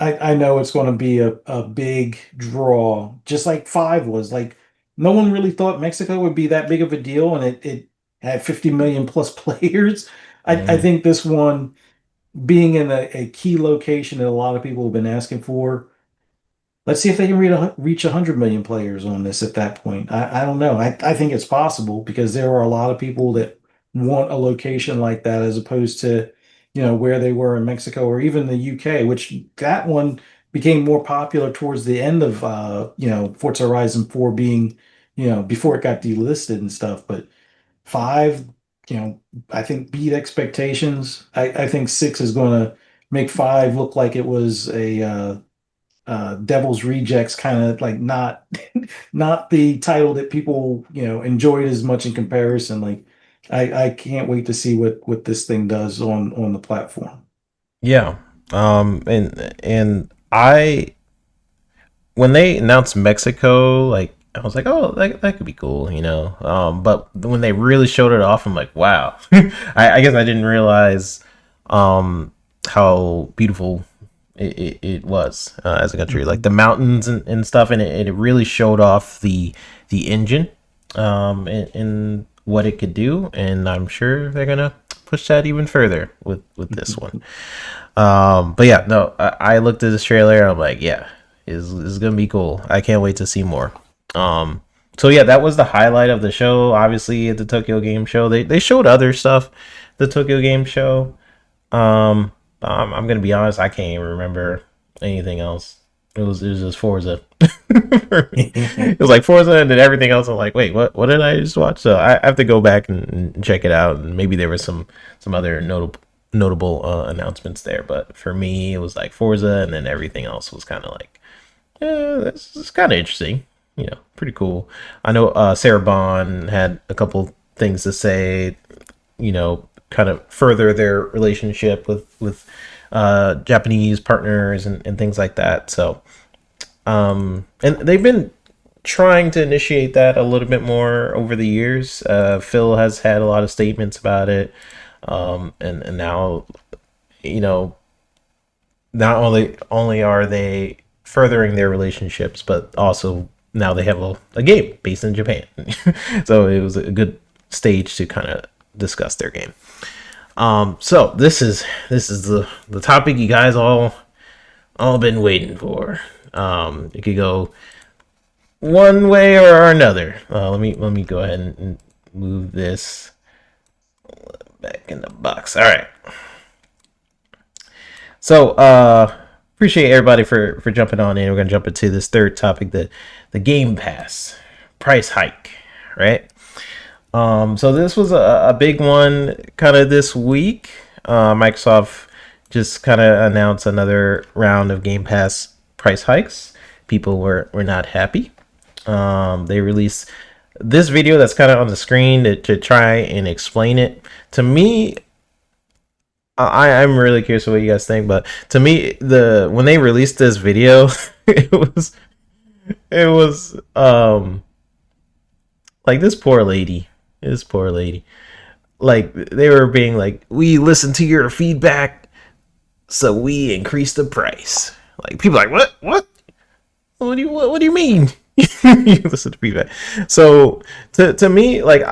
I know it's going to be a big draw, just like five was. Like no one really thought Mexico would be that big of a deal, and it had 50 million plus players. I Mhm. think this one being in a key location that a lot of people have been asking for. Let's see if they can reach 100 million players on this at that point. I don't know. I think it's possible because there are a lot of people that want a location like that as opposed to, where they were in Mexico or even the UK, which that one became more popular towards the end of, Forza Horizon 4 being, before it got delisted and stuff. But five, I think beat expectations. I think six is going to make five look like it was a Devil's Rejects kind of like not the title that people enjoyed as much in comparison. Like I can't wait to see what this thing does on the platform. Yeah. And I when they announced Mexico, like I was like, oh, that could be cool, you know. But when they really showed it off, I'm like, wow. I guess I didn't realize how beautiful it was as a country, like the mountains and stuff, and it really showed off the engine, and what it could do, and I'm sure they're gonna push that even further with this one. But yeah, no, I looked at this trailer. I'm like, yeah, is gonna be cool. I can't wait to see more. Um, So yeah, that was the highlight of the show. Obviously, at the Tokyo Game Show, they showed other stuff. The Tokyo Game Show. I'm gonna be honest, I can't even remember anything else. It was just Forza for me. It was like Forza, and then everything else. I'm like, wait, what did I just watch? So I have to go back and check it out, and maybe there was some other notable announcements there. But for me, it was like Forza, and then everything else was kind of like, yeah, this is kind of interesting. Pretty cool. I know Sarah Bond had a couple things to say. Kind of further their relationship with Japanese partners and things like that. So, and they've been trying to initiate that a little bit more over the years. Phil has had a lot of statements about it, and now, not only are they furthering their relationships, but also now they have a game based in Japan. So it was a good stage to kind of discuss their game. So this is the topic you guys all been waiting for. It could go one way or another. Let me go ahead and move this back in the box. All right. So appreciate everybody for jumping on in. We're gonna jump into this third topic, the Gamepass price hike, right? So this was a big one kind of this week. Microsoft just kind of announced another round of Game Pass price hikes. People were not happy. They released this video that's kind of on the screen to try and explain it. To me, I'm really curious what you guys think, but to me, when they released this video, it was like this poor lady. Like, they were being like, we listened to your feedback, so we increased the price. Like, people are like, what do you mean? You listen to feedback. So to me, like,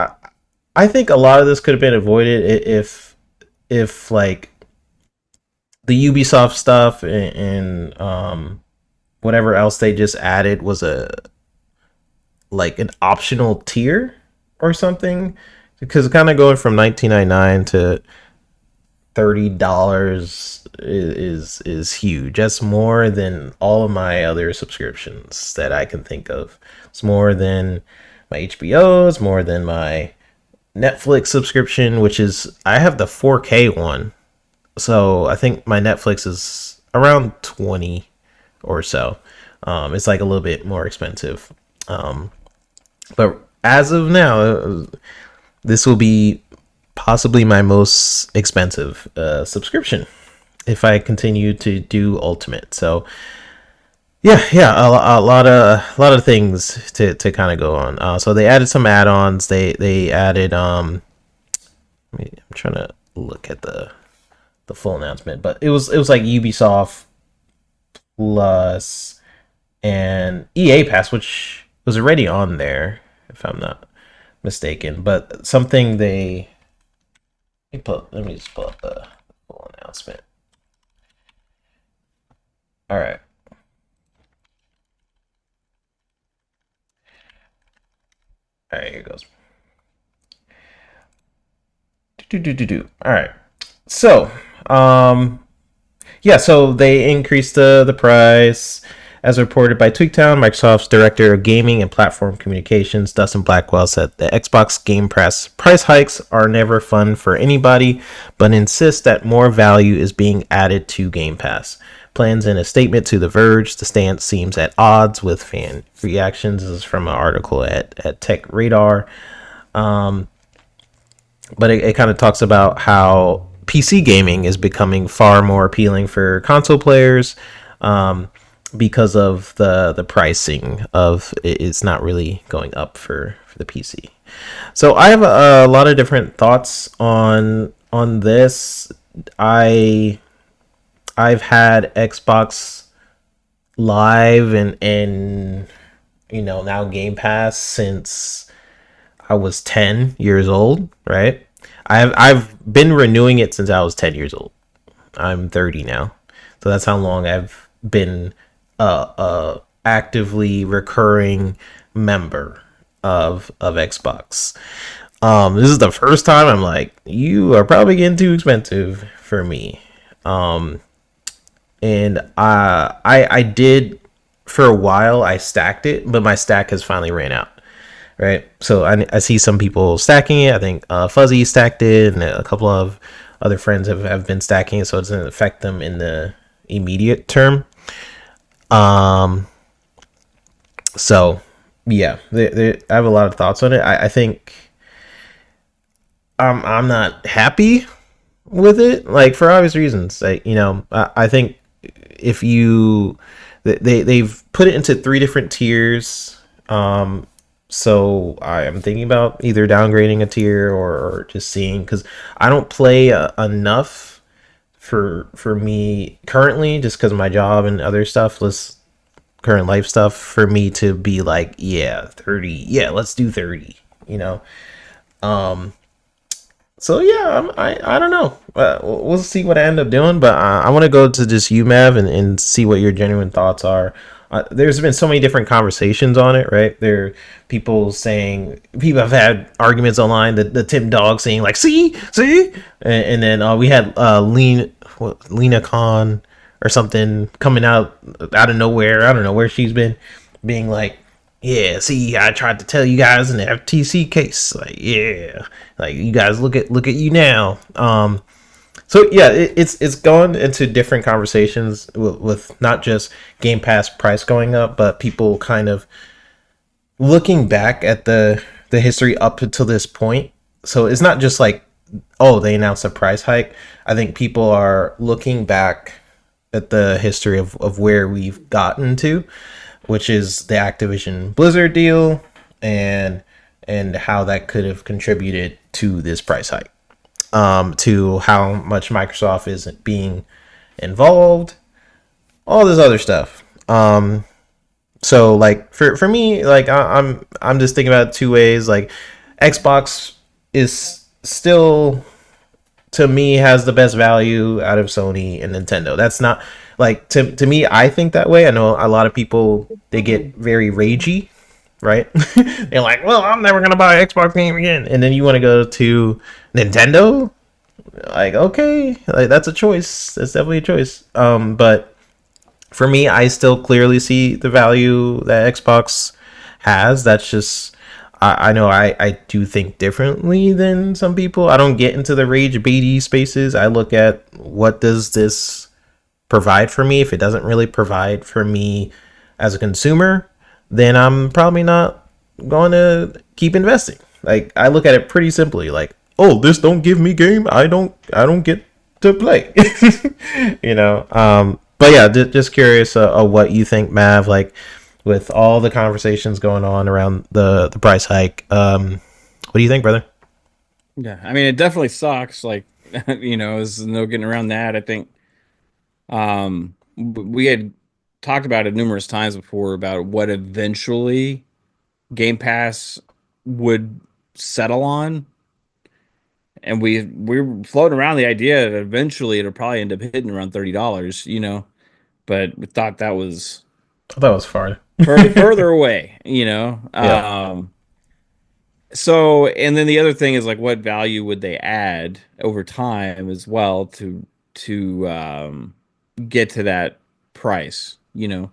I think a lot of this could have been avoided if like the Ubisoft stuff and whatever else they just added was an optional tier or something, because kind of going from $19.99 to $30 is huge. That's more than all of my other subscriptions that I can think of. It's more than my HBO. It's more than my Netflix subscription, which is, I have the 4K one. So I think my Netflix is around 20 or so. It's like a little bit more expensive. But as of now, this will be possibly my most expensive subscription if I continue to do Ultimate. So yeah, a lot of things to kind of go on. So they added some add-ons. They added I'm trying to look at the full announcement, but it was like Ubisoft Plus and EA Pass, which was already on there, if I'm not mistaken. But something let me just pull up the full announcement. All right. All right, here goes. All right. So, yeah, so they increased the price. As reported by Tweaktown, Microsoft's Director of Gaming and Platform Communications, Dustin Blackwell, said the Xbox Game Pass price hikes are never fun for anybody, but insists that more value is being added to Game Pass. Plans in a statement to The Verge, the stance seems at odds with fan reactions. This is from an article at Tech Radar. But it kind of talks about how PC gaming is becoming far more appealing for console players. Because of the pricing of it's not really going up for the PC. So I have a lot of different thoughts on this. I've had Xbox Live and now Game Pass since I was 10 years old, right? I've been renewing it since I was 10 years old. I'm 30 now. So that's how long I've been actively recurring member. of Xbox. This is the first time I'm like, you are probably getting too expensive for me. And I did for a while. I stacked it, but my stack has finally ran out. Right, so I see some people stacking it. I think Fuzzy stacked it, and a couple of other friends have been stacking it, so it doesn't affect them in the immediate term. Um, so yeah, I have a lot of thoughts on it. I think I'm not happy with it, like for obvious reasons. Like, I think if you they've put it into 3 different tiers. So I am thinking about either downgrading a tier or just seeing, because I don't play enough for me currently, just because of my job and other stuff, current life stuff, for me to be like, yeah, 30, yeah, let's do 30, um so yeah, I don't know. We'll see what I end up doing, but I want to go to just you, Mav, and see what your genuine thoughts are. There's been so many different conversations on it, right? There are people have had arguments online. The Tim Dog saying like, see, and then we had Lena Khan or something coming out of nowhere. I don't know where she's been, being like, yeah, see, I tried to tell you guys in the FTC case, like, yeah, like, you guys look at you now. So yeah, it's gone into different conversations with not just Game Pass price going up, but people kind of looking back at the history up until this point. So it's not just like, oh, they announced a price hike. I think people are looking back at the history of where we've gotten to, which is the Activision Blizzard deal, and how that could have contributed to this price hike, to how much Microsoft is being involved, all this other stuff. So like for me, like I'm just thinking about it 2 ways. Like, Xbox is still, to me, has the best value out of Sony and Nintendo. That's not like, to me, I think that way. I know a lot of people, they get very ragey, right? They're like, well, I'm never gonna buy an Xbox game again. And then you want to go to Nintendo, like, okay, like, that's a choice. That's definitely a choice. But for me, I still clearly see the value that Xbox has. That's just, I know I do think differently than some people. I don't get into the rage baity spaces. I look at, what does this provide for me? If it doesn't really provide for me as a consumer, then I'm probably not going to keep investing. Like, I look at it pretty simply, like, oh, this don't give me game, I don't get to play. But yeah, just curious what you think, Mav, like, with all the conversations going on around the price hike. What do you think, brother? Yeah, I mean, it definitely sucks. Like, there's no getting around that. I think we had talked about it numerous times before about what eventually Game Pass would settle on, and we were floating around the idea that eventually it'll probably end up hitting around $30, but we thought that was I thought it was far. further away, Yeah. So, and then the other thing is, like, what value would they add over time as well to get to that price, Now,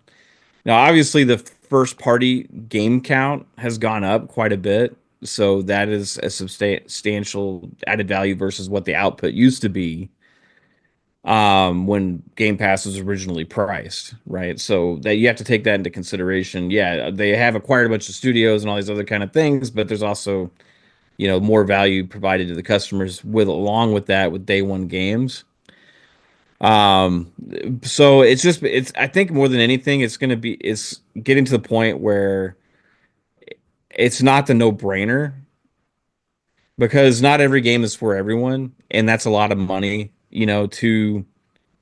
obviously, the first party game count has gone up quite a bit, so that is a substantial added value versus what the output used to be, when Game Pass was originally priced, right? So that you have to take that into consideration. Yeah, they have acquired a bunch of studios and all these other kind of things, but there's also, more value provided to the customers along with that, with day one games. Um, so it's I think more than anything, it's getting to the point where it's not the no-brainer, because not every game is for everyone, and that's a lot of money, to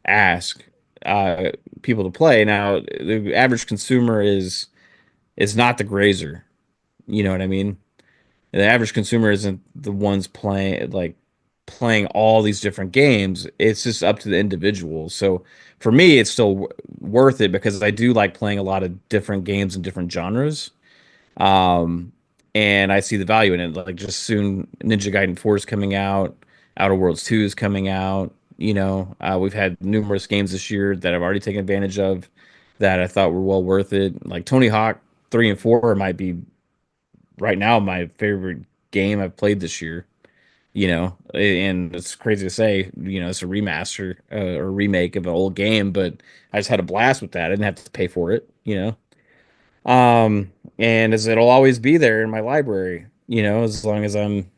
ask uh people to play. Now, the average consumer is not the grazer, you know what I mean? The average consumer isn't the ones playing all these different games. It's just up to the individual. So for me, it's still worth it, because I do like playing a lot of different games and different genres. Um, and I see the value in it. Like just soon, Ninja Gaiden 4 is coming out, Outer Worlds 2 is coming out. We've had numerous games this year that I've already taken advantage of that I thought were well worth it. Like Tony Hawk 3 and 4 might be right now my favorite game I've played this year. And it's crazy to say, it's a remaster or remake of an old game, but I just had a blast with that. I didn't have to pay for it. And as it'll always be there in my library, as long as I'm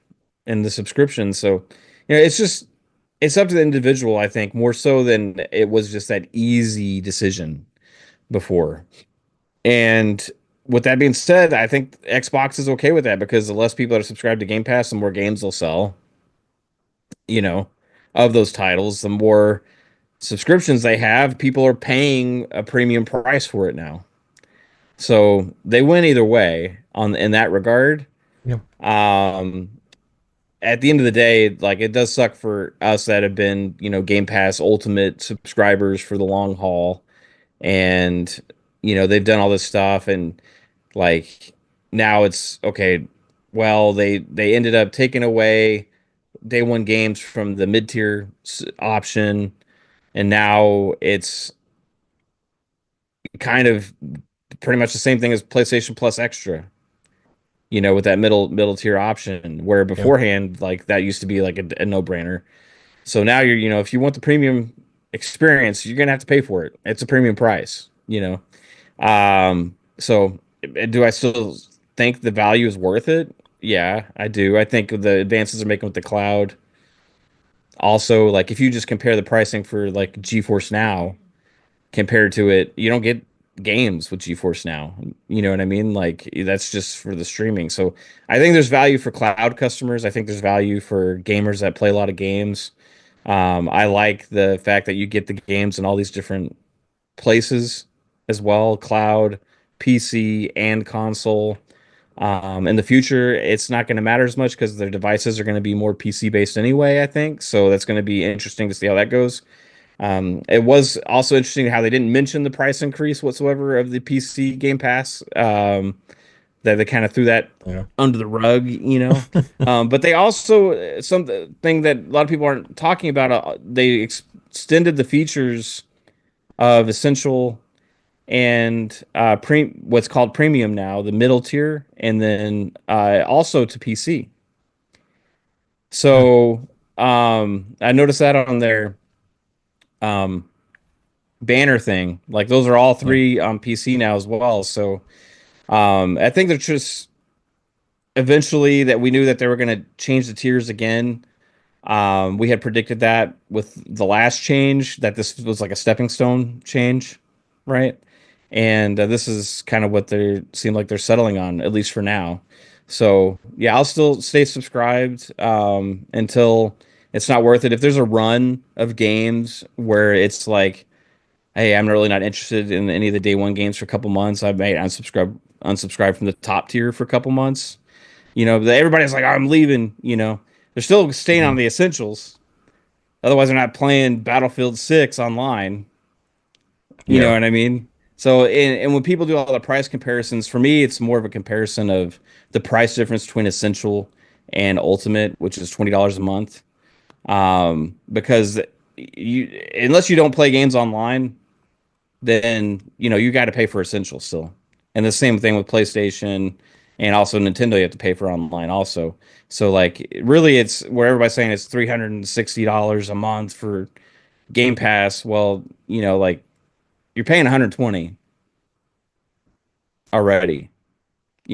in the subscription. So, it's up to the individual, I think, more so than it was just that easy decision before. And with that being said, I think Xbox is okay with that because the less people that are subscribed to Game Pass, the more games they'll sell, you know, of those titles, the more subscriptions they have, people are paying a premium price for it now. So they win either way on in that regard. Yeah. Um, at the end of the day, like it does suck for us that have been, Game Pass Ultimate subscribers for the long haul, and they've done all this stuff, and like now it's okay. Well, they ended up taking away day one games from the mid tier option, and now it's kind of pretty much the same thing as PlayStation Plus Extra. With that middle tier option, where Yeah. beforehand, like that used to be like a no brainer. So now if you want the premium experience, you're gonna have to pay for it. It's a premium price. So do I still think the value is worth it? Yeah, I do. I think the advances they're making with the cloud. Also, like if you just compare the pricing for like GeForce Now compared to it, you don't get games with GeForce Now. You know what I mean? Like that's just for the streaming. So I think there's value for cloud customers. I think there's value for gamers that play a lot of games. I like the fact that you get the games in all these different places as well, cloud, PC, and console. In the future, it's not going to matter as much because their devices are going to be more PC based anyway, I think. So that's going to be interesting to see how that goes. It was also interesting how they didn't mention the price increase whatsoever of the PC Game Pass. That they kind of threw that Yeah. under the rug. But they also something that a lot of people aren't talking about. They extended the features of Essential and what's called Premium now, the middle tier, and then also to PC. Hmm. So I noticed that on their um, banner thing. Like those are all Yeah. three on PC now as well. So I think they're just eventually that we knew that they were going to change the tiers again. We had predicted that with the last change that this was like a stepping stone change, right? And this is kind of what they seem like they're settling on, at least for now. So yeah, I'll still stay subscribed until it's not worth it. If there's a run of games where it's like, hey, I'm really not interested in any of the day one games for a couple months, I may unsubscribe from the top tier for a couple months. Everybody's like, I'm leaving. They're still staying on Mhm. the essentials. Otherwise, they're not playing Battlefield 6 online. You know Yeah. what I mean? So, and when people do all the price comparisons, for me, it's more of a comparison of the price difference between Essential and Ultimate, which is $20 a month. Because unless you don't play games online, then you got to pay for Essential still. And the same thing with PlayStation and also Nintendo, you have to pay for online also. So like really it's where everybody's saying it's $360 a month for Game Pass. Well, like you're paying 120 already.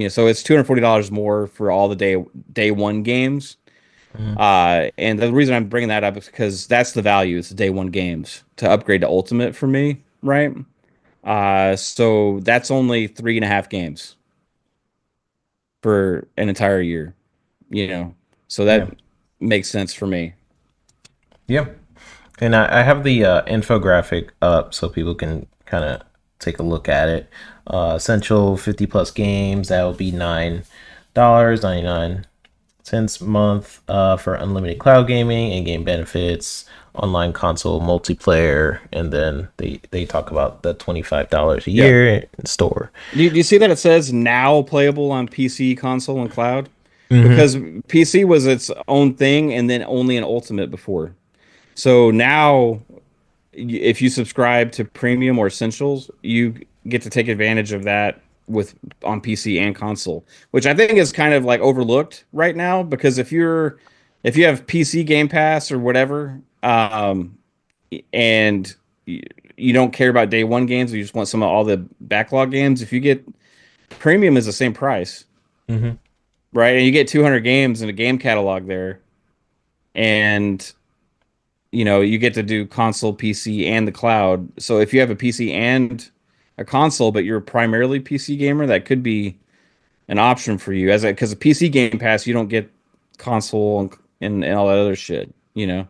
So it's $240 more for all the day one games. Mhm. And the reason I'm bringing that up is because that's the value. It's the day one games to upgrade to Ultimate for me, right? So that's only 3.5 games for an entire year, you know. So that Yeah. makes sense for me. Yeah. And I have the infographic up so people can kind of take a look at it. Essential 50 plus games, that would be $9.99. cents a month for unlimited cloud gaming and game benefits, online console multiplayer, and then they talk about the $25 a Yeah. year in store. Do you see that it says now playable on PC, console, and cloud? Mm-hmm. Because PC was its own thing and then only an Ultimate before. So now, if you subscribe to Premium or Essentials, you get to take advantage of that with on PC and console, which I think is kind of like overlooked right now. Because if you have PC Game Pass or whatever, and you don't care about day one games, you just want some of all the backlog games. If you get Premium, is the same price, Mm-hmm. right? And you get 200 games in a game catalog there, and you get to do console, PC, and the cloud. So if you have a PC and a console, but you're a primarily PC gamer, that could be an option for you as because a PC Game Pass, you don't get console and all that other shit, you know.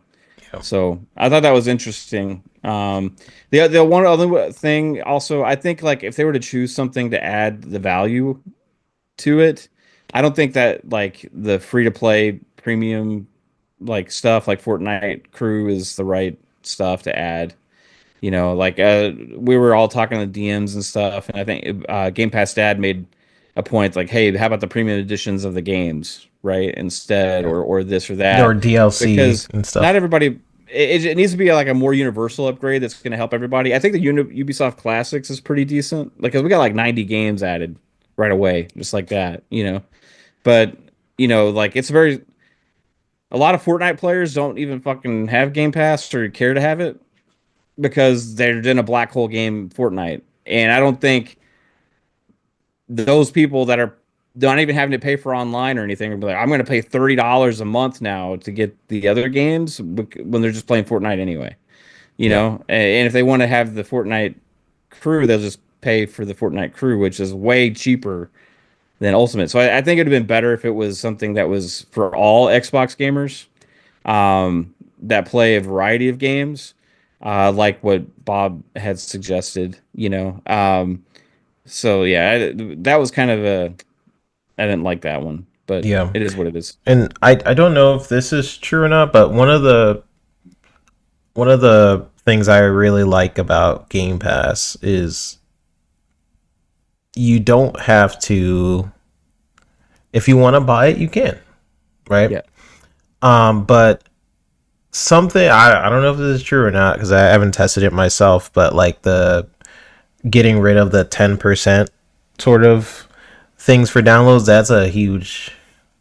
Yeah. So I thought that was interesting. The one other thing also, I think like if they were to choose something to add the value to it, I don't think that like the free to play premium like stuff like Fortnite crew is the right stuff to add. Like we were all talking to the DMs and stuff, and I think Game Pass Dad made a point like, hey, how about the premium editions of the games, right? Instead, Yeah. or this or Or that, DLC because and not stuff. everybody. It needs to be like a more universal upgrade that's going to help everybody. I think the Ubisoft Classics is pretty decent, like 'cause we got like 90 games added right away, just like that. But like it's very a lot of Fortnite players don't even fucking have Game Pass or care to have it because they're in a black hole game Fortnite. And I don't think those people that are not even having to pay for online or anything are like, I'm going to pay $30 a month now to get the other games when they're just playing Fortnite anyway. Yeah. And if they want to have the Fortnite crew, they'll just pay for the Fortnite crew, which is way cheaper than Ultimate. So I think it'd have been better if it was something that was for all Xbox gamers that play a variety of games, like what Bob had suggested. So yeah, that was kind of I didn't like that one, but Yeah. it is what it is. And I don't know if this is true or not, but one of the things I really like about Game Pass is you don't have to, if you want to buy it, you can, right? Yeah, But something I don't know if this is true or not because I haven't tested it myself, but like the getting rid of the 10% sort of things for downloads, that's a huge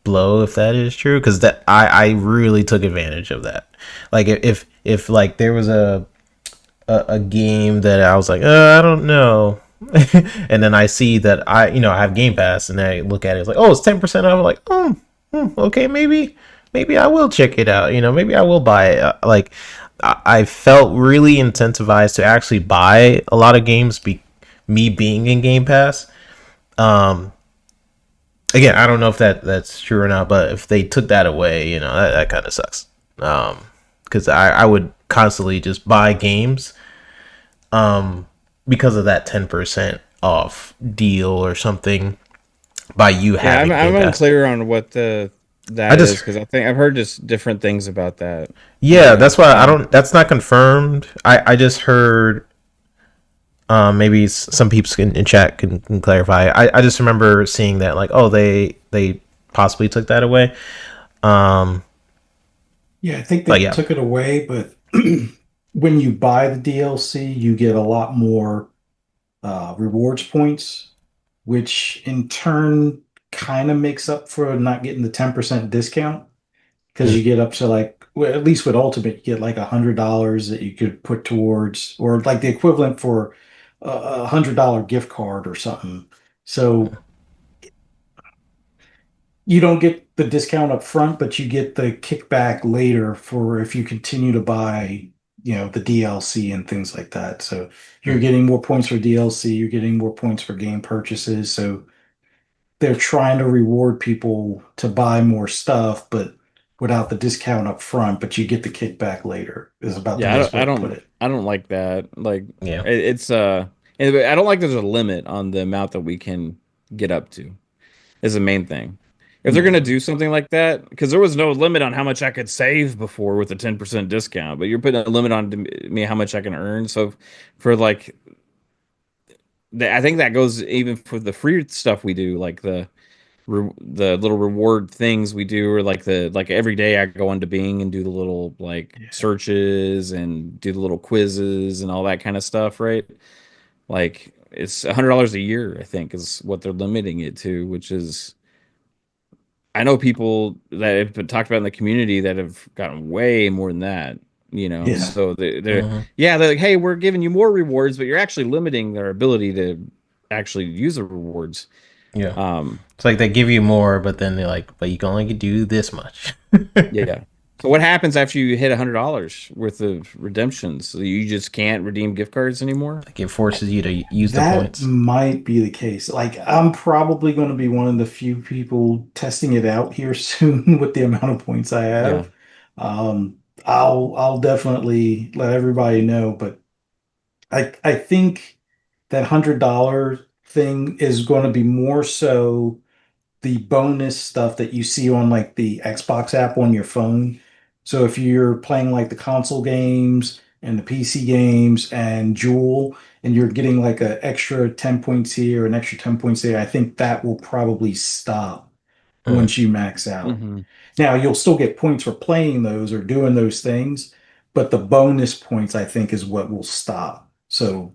blow if that is true because that I really took advantage of that. Like if like there was a game that I was like, I don't know. And then I see that I have Game Pass and I look at it, it's like, oh, it's 10% off. I'm like, okay, maybe I will check it out. Maybe I will buy it. Like I felt really incentivized to actually buy a lot of games. Me being in Game Pass. Um, Again, I don't know if that's true or not, but if they took that away, that kind of sucks. Because I would constantly just buy games because of that 10% off deal or something by you yeah. I'm having I'm Game Pass. unclear on what I that is just because I think I've heard just different things about that. Yeah, that's why I don't. That's not confirmed. I just heard. Maybe some people in chat can clarify. I just remember seeing that like, oh, they possibly took that away. Um, Yeah, I think but they yeah, took it away, but when you buy the DLC, you get a lot more rewards points, which in turn kind of makes up for not getting the 10% discount because mm, you get up to like, well, at least with Ultimate, you get like $100 that you could put towards, or like the equivalent for a $100 gift card or something. So you don't get the discount up front, but you get the kickback later for if you continue to buy, the DLC and things like that. So you're mm, getting more points for DLC, you're getting more points for game purchases. So they're trying to reward people to buy more stuff, but without the discount up front, but you get the kickback later, is about the Yeah, best way to put it. I don't like that. Like yeah, it's I don't like there's a limit on the amount that we can get up to. Is the main thing. If they're gonna Yeah. do something like that, because there was no limit on how much I could save before with a 10% discount, but you're putting a limit on me how much I can earn. So for like, I think that goes even for the free stuff we do, like the little reward things we do, or like every day I go into Bing and do the little like Yeah. searches and do the little quizzes and all that kind of stuff, right? Like it's $100 a year, I think, is what they're limiting it to, which is I know people that have been talked about in the community that have gotten way more than that, you know. Yeah. So they're Hmm. yeah, they're like, hey, we're giving you more rewards, but you're actually limiting their ability to actually use the rewards. Yeah. Um, It's like they give you more, but then they're like, but you can only do this much. yeah. So what happens after you hit $100 worth of redemptions? So you just can't redeem gift cards anymore? Like it forces you to use the That points. might be the case. Like, I'm probably going to be one of the few people testing it out here soon with the amount of points I Yeah. have. I'll definitely let everybody know, but I think that $100 thing is going to be more so the bonus stuff that you see on like the Xbox app on your phone. So if you're playing like the console games and the PC games and Jewel, and you're getting like an extra 10 points here, an extra 10 points there, I think that will probably stop Mm. once you max out. Hmm. Now, you'll still get points for playing those or doing those things, but the bonus points, I think, is what will stop. So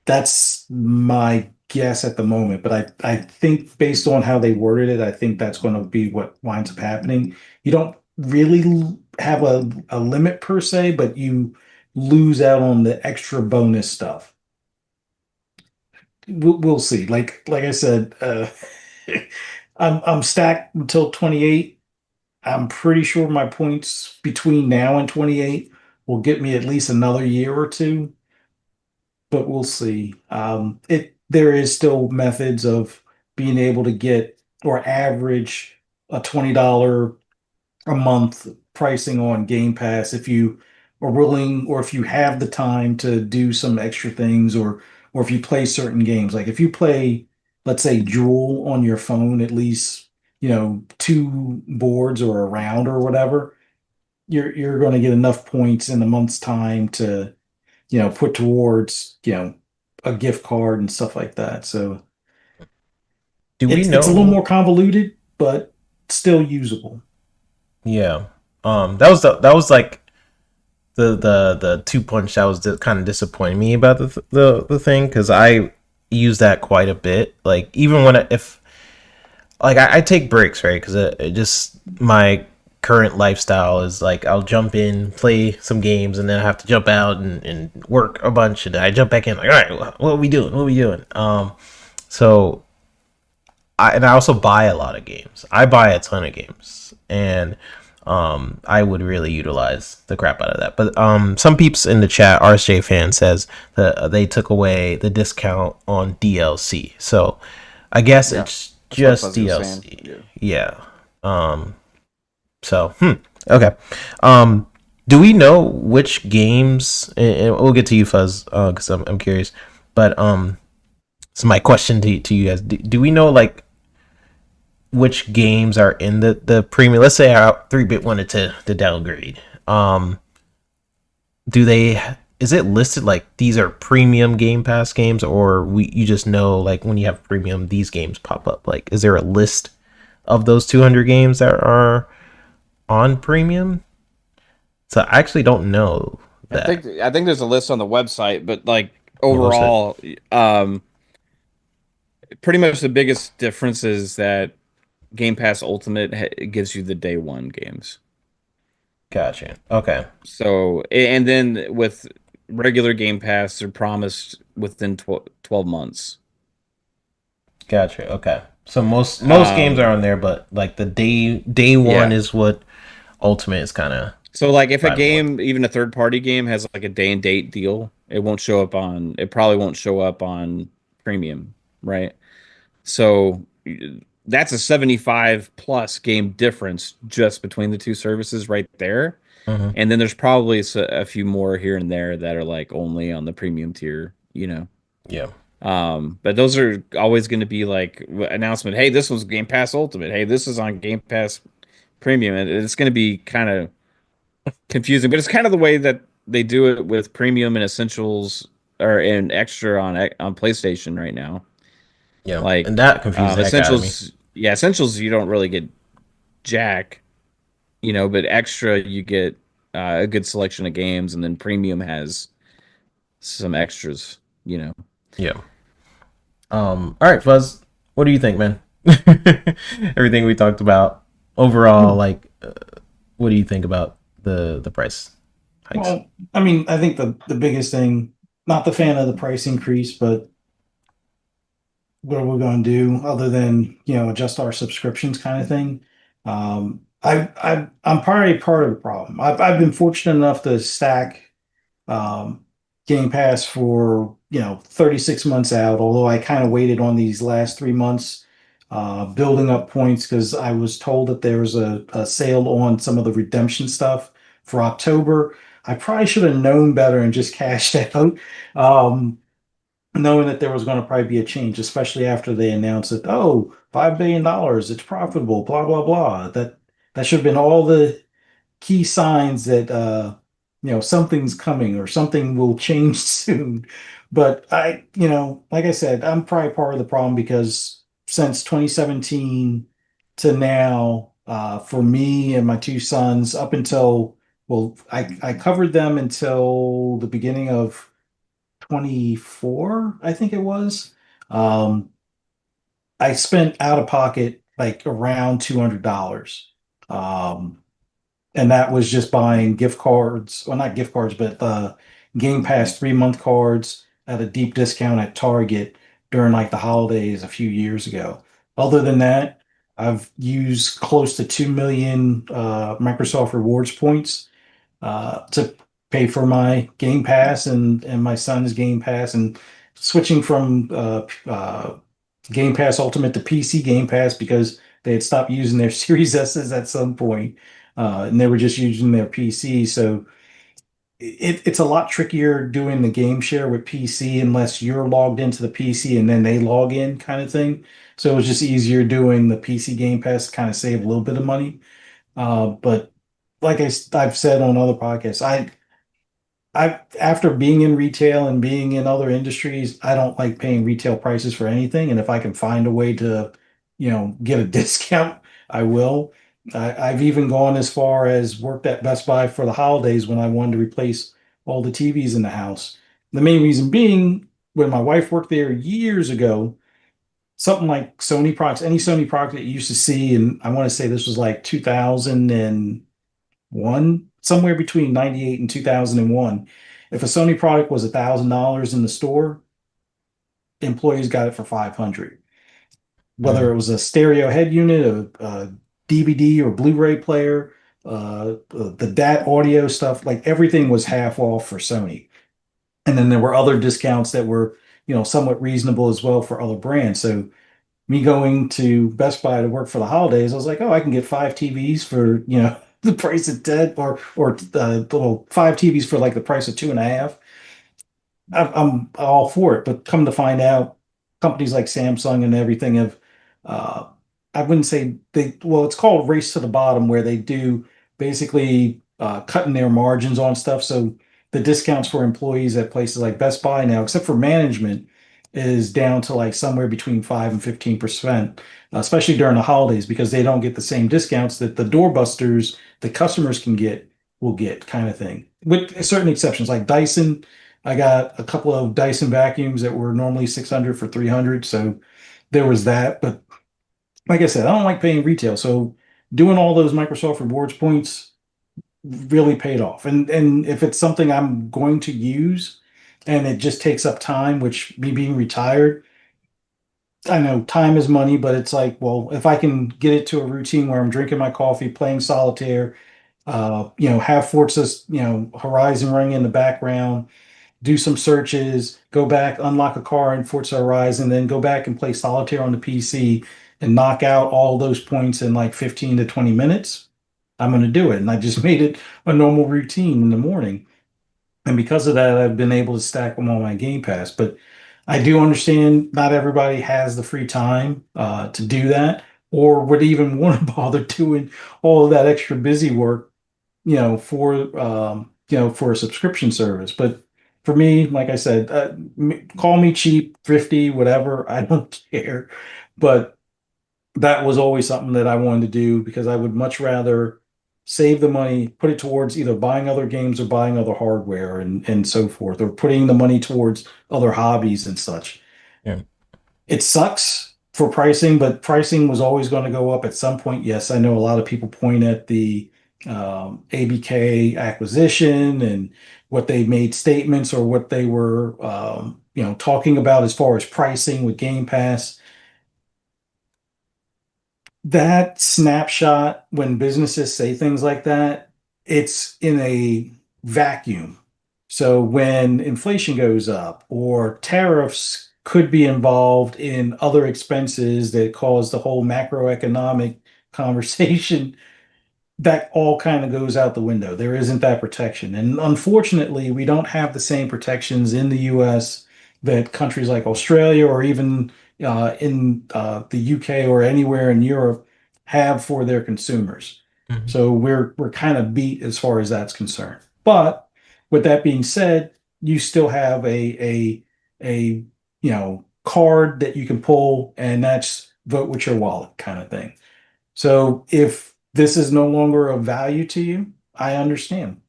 that's my guess at the moment, but I think based on how they worded it, I think that's going to be what winds up happening. You don't really have a limit per se, but you lose out on the extra bonus stuff. We'll see. Like I said, I'm stacked until 28. I'm pretty sure my points between now and 28 will get me at least another year or two, but we'll see. There is still methods of being able to get or average a $20 a month pricing on Game Pass if you are willing or if you have the time to do some extra things or if you play certain games. Like if you play, let's say, Jewel on your phone, at least, two boards or a round or whatever, you're going to get enough points in a month's time to put towards, a gift card and stuff like that. So Do we it's a little know? more convoluted, but still usable. Yeah. That was like the two punch that was kind of disappointing me about the thing because I use that quite a bit. Like even when if like I take breaks, right? Because it just my current lifestyle is like I'll jump in, play some games, and then I have to jump out and work a bunch, and I jump back in. Like, all right, what are we doing? What are we doing? So I also buy a lot of games. I buy a ton of games, and I would really utilize the crap out of that. But some peeps in the chat, RSJ fan says that they took away the discount on DLC. So I guess Yeah. it's That's what just Fuzzy was saying. DLC. Yeah. Yeah. Um. So okay. Um. Do we know which games? And we'll get to you, Fuzz, because I'm curious. But so my question to you guys: do we know like which games are in the premium? Let's say our 3-bit wanted to downgrade. Do they is it listed like these are premium Game Pass games, or you just know like when you have premium these games pop up? Like, is there a list of those 200 games that are on premium? So I actually don't know that. I think there's a list on the website, but like On the website. overall, pretty much the biggest difference is that Game Pass Ultimate gives you the day one games. Gotcha. Okay. So, and then with regular Game Pass, they're promised within 12 months. Gotcha. Okay. So most games are Um, on there, but like the day one yeah. is what Ultimate is kind of So like if a vibing with. game, even a third party game has like a day and date deal, it probably won't show up on premium, right? So that's a 75 plus game difference just between the two services right there. Hmm. And then there's probably a few more here and there that are like only on the premium tier, you know. Yeah. But those are always going to be like announcement. Hey, this was Game Pass Ultimate. Hey, this is on Game Pass Premium, and it's going to be kind of confusing. But it's kind of the way that they do it with Premium and Essentials or and Extra on PlayStation right now. Yeah, Like and that confused the heck out of me. Essentials, yeah, Essentials you don't really get jack, but Extra you get a good selection of games, and then Premium has some extras. Yeah. All right, Fuzz. What do you think, man? Everything we talked about overall, Hmm. like, what do you think about the price hikes? Well, I mean, I think the biggest thing, not the fan of the price increase, but what are we going to do other than, adjust our subscriptions kind of thing? I'm probably part of the problem. I've been fortunate enough to stack um, Game Pass for 36 months out. Although I kind of waited on these last 3 months, building up points because I was told that there was a sale on some of the redemption stuff for October. I probably should have known better and just cashed out. Um, Knowing that there was going to probably be a change, especially after they announced that, oh, $5 billion, it's profitable, blah, blah, blah. That should have been all the key signs that something's coming or something will change soon. But like I said, I'm probably part of the problem because since 2017 to now, for me and my two sons, up until I covered them until the beginning of 24, I think it was. Um, I spent out of pocket like around $200. Um, and that was just buying gift cards, well, not gift cards, but Game Pass 3 month cards at a deep discount at Target during like the holidays a few years ago. Other than that, I've used close to 2 million Microsoft Rewards points to pay for my Game Pass and my son's Game Pass, and switching from Game Pass Ultimate to PC Game Pass because they had stopped using their Series S's at some point, and they were just using their PC. So it's a lot trickier doing the game share with PC unless you're logged into the PC and then they log in kind of thing. So it was just easier doing the PC Game Pass to kind of save a little bit of money. But like I've said on other podcasts, I after being in retail and being in other industries, I don't like paying retail prices for anything. And if I can find a way to, get a discount, I will. I've even gone as far as worked at Best Buy for the holidays when I wanted to replace all the TVs in the house. The main reason being, when my wife worked there years ago, something like Sony products, any Sony product that you used to see, and I want to say this was like 2001, somewhere between 98 and 2001. If a Sony product was $1,000 in the store, employees got it for 500. Whether Mm, it was a stereo head unit, a DVD or Blu-ray player, the DAT audio stuff, like everything was half off for Sony. And then there were other discounts that were, somewhat reasonable as well for other brands. So me going to Best Buy to work for the holidays, I was like, oh, I can get five TVs for, the price of 10, or well, five TVs for like the price of two and a half. I'm all for it, but come to find out, companies like Samsung and everything have, uh, I wouldn't say well, it's called race to the bottom, where they do basically cutting their margins on stuff. So the discounts for employees at places like Best Buy now, except for management, is down to like somewhere between 5 and 15%, especially during the holidays, because they don't get the same discounts that the doorbusters, the customers will get, kind of thing. With certain exceptions, like Dyson. I got a couple of Dyson vacuums that were normally 600 for 300, so there was that. But like I said, I don't like paying retail, so doing all those Microsoft Rewards points really paid off. And if it's something I'm going to use and it just takes up time, which me being retired, I know time is money, but it's like, well, if I can get it to a routine where I'm drinking my coffee, playing solitaire, have Forza, Horizon running in the background, do some searches, go back, unlock a car in Forza Horizon, then go back and play solitaire on the PC and knock out all those points in like 15 to 20 minutes, I'm going to do it. And I just made it a normal routine in the morning. And because of that, I've been able to stack them on my Game Pass. But I do understand not everybody has the free time to do that or would even want to bother doing all of that extra busy work, for a subscription service. But for me, like I said, call me cheap, thrifty, whatever. I don't care. But that was always something that I wanted to do because I would much rather save the money, put it towards either buying other games or buying other hardware and so forth, or putting the money towards other hobbies and such. Yeah. It sucks for pricing, but pricing was always going to go up at some point. Yes, I know a lot of people point at the ABK acquisition and what they made statements or what they were, talking about as far as pricing with Game Pass. That snapshot, when businesses say things like that, it's in a vacuum. So when inflation goes up or tariffs could be involved in other expenses that cause the whole macroeconomic conversation, that all kind of goes out the window. There isn't that protection. And unfortunately, we don't have the same protections in the US that countries like Australia or even in the UK or anywhere in Europe have for their consumers. Mhm. So we're kind of beat as far as that's concerned. But with that being said, you still have a card that you can pull, and that's vote with your wallet kind of thing. So if this is no longer of value to you, I understand.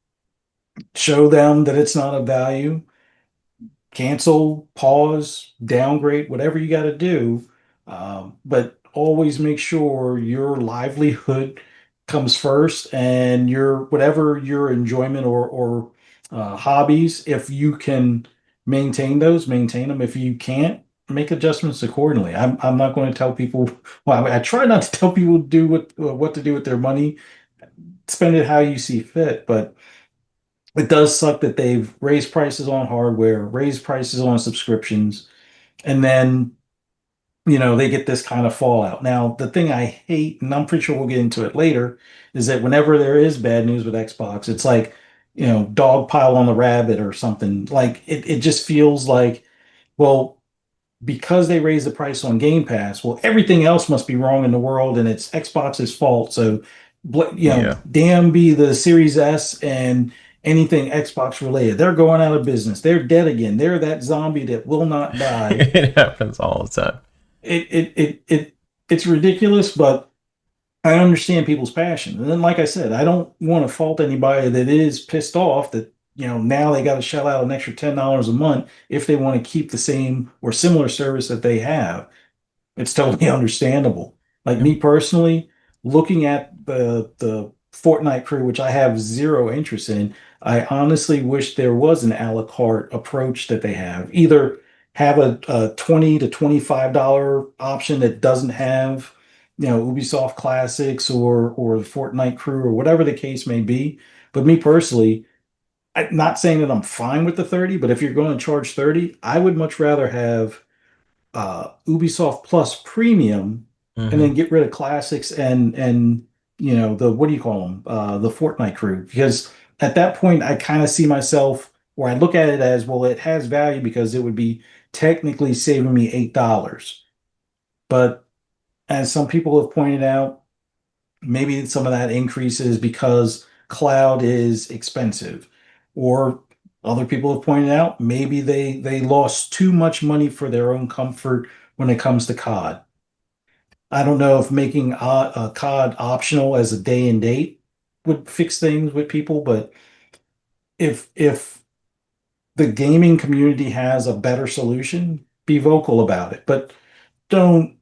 Show them that it's not of value, cancel, pause, downgrade, whatever you got to do. But always make sure your livelihood comes first and your whatever your enjoyment or hobbies, if you can maintain those, maintain them. If you can't, make adjustments accordingly. I'm not going to tell people. Well, I try not to tell people do what to do with their money. Spend it how you see fit, but it does suck that they've raised prices on hardware, raised prices on subscriptions, and then they get this kind of fallout. Now, the thing I hate, and I'm pretty sure we'll get into it later, is that whenever there is bad news with Xbox, it's like, dog pile on the rabbit or something. Like it just feels like, well, because they raised the price on Game Pass, well, everything else must be wrong in the world and it's Xbox's fault. So, Yeah. damn be the Series S and anything Xbox related. They're going out of business. They're dead again. They're that zombie that will not die. It happens all the time. It's ridiculous, but I understand people's passion. And then, like I said, I don't want to fault anybody that is pissed off that, now they got to shell out an extra $10 a month if they want to keep the same or similar service that they have. It's totally understandable. Like Yeah. me personally, looking at the Fortnite crew, which I have zero interest in, I honestly wish there was an a la carte approach that they have. Either have a $20 to $25 option that doesn't have, Ubisoft Classics or the Fortnite crew or whatever the case may be. But me personally, I'm not saying that I'm fine with the 30, but if you're going to charge 30, I would much rather have Ubisoft Plus Premium and Hmm. then get rid of classics and the what do you call them, the Fortnite crew, because at that point I kind of see myself, or I look at it as, well, it has value because it would be technically saving me $8. But as some people have pointed out, maybe some of that increases because cloud is expensive, or other people have pointed out maybe they lost too much money for their own comfort when it comes to COD. I don't know if making COD optional as a day and date would fix things with people, but if the gaming community has a better solution, be vocal about it. But don't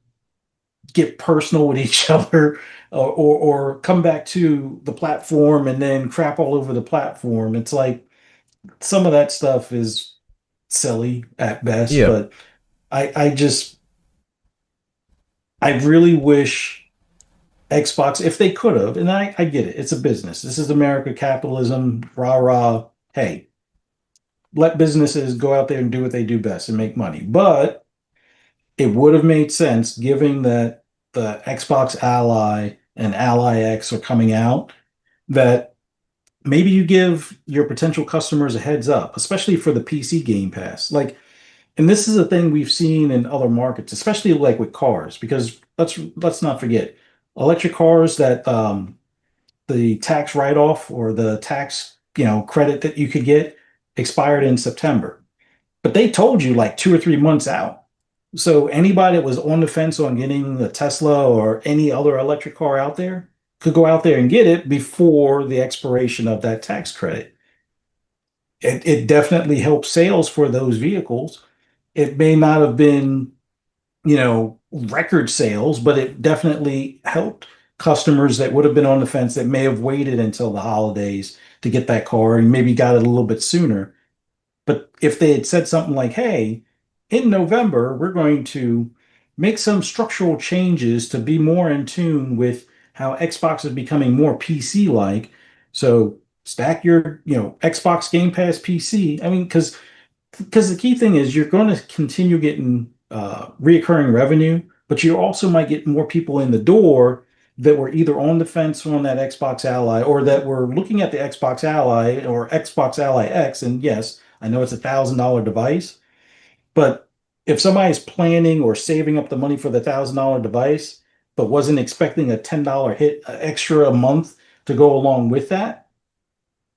get personal with each other, or come back to the platform and then crap all over the platform. It's like some of that stuff is silly at best, Yeah. but I really wish Xbox, if they could have, and I get it, it's a business. This is America, capitalism, rah rah. Hey, let businesses go out there and do what they do best and make money. But it would have made sense, given that the Xbox Ally and Ally X are coming out, that maybe you give your potential customers a heads up, especially for the PC Game Pass. Like, and this is a thing we've seen in other markets, especially like with cars, because let's not forget electric cars that the tax write-off or the tax, credit that you could get expired in September. But they told you like 2 or 3 months out. So anybody that was on the fence on getting a Tesla or any other electric car out there could go out there and get it before the expiration of that tax credit. It definitely helps sales for those vehicles. It may not have been, record sales, but it definitely helped customers that would have been on the fence that may have waited until the holidays to get that car and maybe got it a little bit sooner. But if they had said something like, hey, in November, we're going to make some structural changes to be more in tune with how Xbox is becoming more PC like. So stack your, Xbox Game Pass PC. I mean, because the key thing is you're going to continue getting reoccurring revenue, but you also might get more people in the door that were either on the fence on that Xbox Ally or that were looking at the Xbox Ally or Xbox Ally X. And yes, I know it's $1,000 device, but if somebody's planning or saving up the money for the $1,000 device, but wasn't expecting a $10 hit extra a month to go along with that,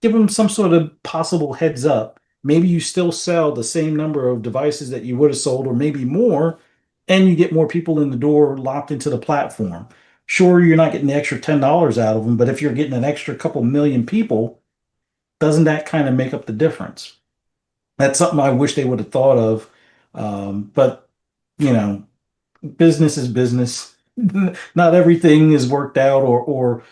give them some sort of possible heads up. Maybe you still sell the same number of devices that you would have sold, or maybe more, and you get more people in the door locked into the platform. Sure, you're not getting the extra $10 out of them, but if you're getting an extra couple million people, doesn't that kind of make up the difference? That's something I wish they would have thought of. But, you know, business is business. Not everything is worked out or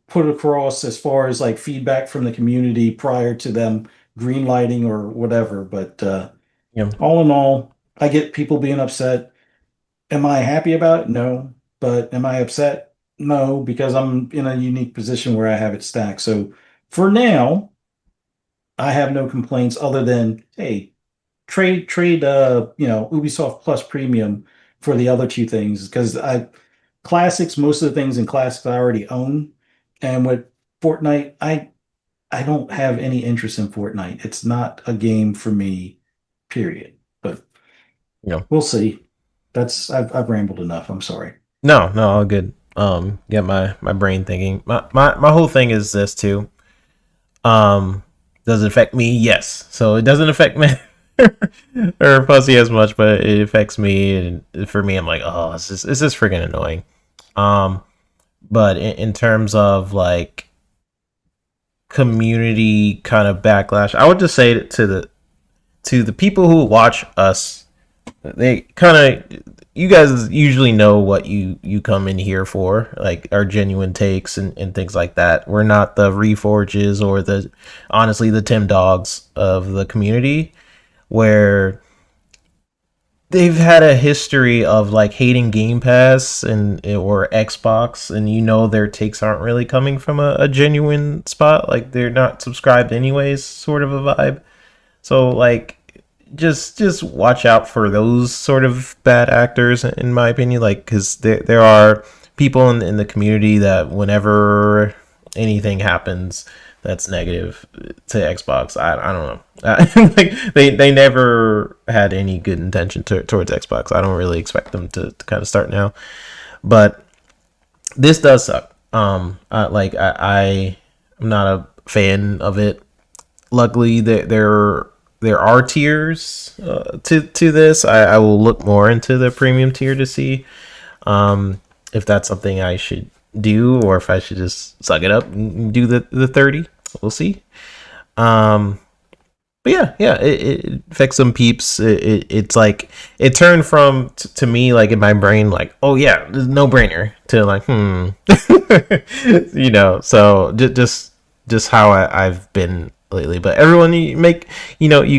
put across as far as like feedback from the community prior to them green lighting or whatever. But Yeah. all in all, I get people being upset. Am I happy about it? No. But am I upset? No, because I'm in a unique position where I have it stacked. So for now, I have no complaints other than, hey, trade Ubisoft Plus Premium for the other two things because I classics, most of the things in classics I already own. And with Fortnite, I don't have any interest in Fortnite. It's not a game for me, period. But Yeah. we'll see. I've rambled enough. I'm sorry. No, all good. Get my brain thinking. My whole thing is this too. Does it affect me? Yes. So it doesn't affect me or Fuzzy as much, but it affects me. And for me, I'm like, oh, this is freaking annoying. But in terms of like community kind of backlash, I would just say to the people who watch us, they kind of, you guys usually know what you come in here for, like our genuine takes and things like that. We're not the Reforges or honestly the Tim Dogs of the community, where they've had a history of like hating Game Pass or Xbox, and their takes aren't really coming from a genuine spot, like they're not subscribed anyways, sort of a vibe. So like just watch out for those sort of bad actors, in my opinion, like because there are people in the community that whenever anything happens that's negative to Xbox, I don't know. Like they never had any good intention towards Xbox. I don't really expect them to kind of start now, but this does suck. I'm not a fan of it. Luckily, there are tiers to this. I will look more into the premium tier to see if that's something I should do or if I should just suck it up and do the 30. We'll see. But yeah, it affects some peeps. It's like it turned from to me, like in my brain, like, oh yeah, there's no brainer, to like So just how I've been lately. But everyone, you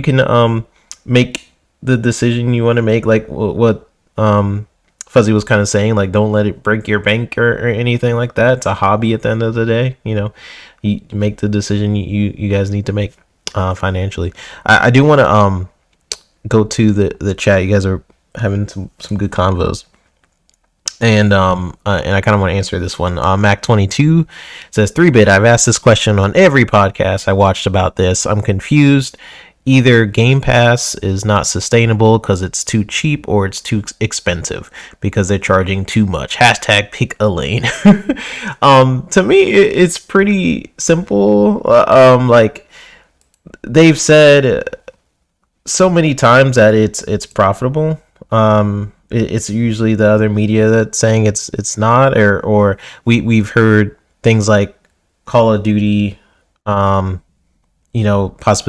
can make the decision you want to make, like what Fuzzy was kind of saying, like don't let it break your bank or anything like that. It's a hobby at the end of the day. You make the decision you guys need to make financially. I do want to go to the chat. You guys are having some good convos. And I kind of want to answer this one. Mac22 says, 3-bit, I've asked this question on every podcast I watched about this. I'm confused. either Game Pass is not sustainable because it's too cheap or it's too expensive because they're charging too much. Hashtag pick a lane. To me, it's pretty simple. Like they've said so many times that it's profitable. It's usually the other media that's saying it's not, or we've heard things like Call of Duty, possibly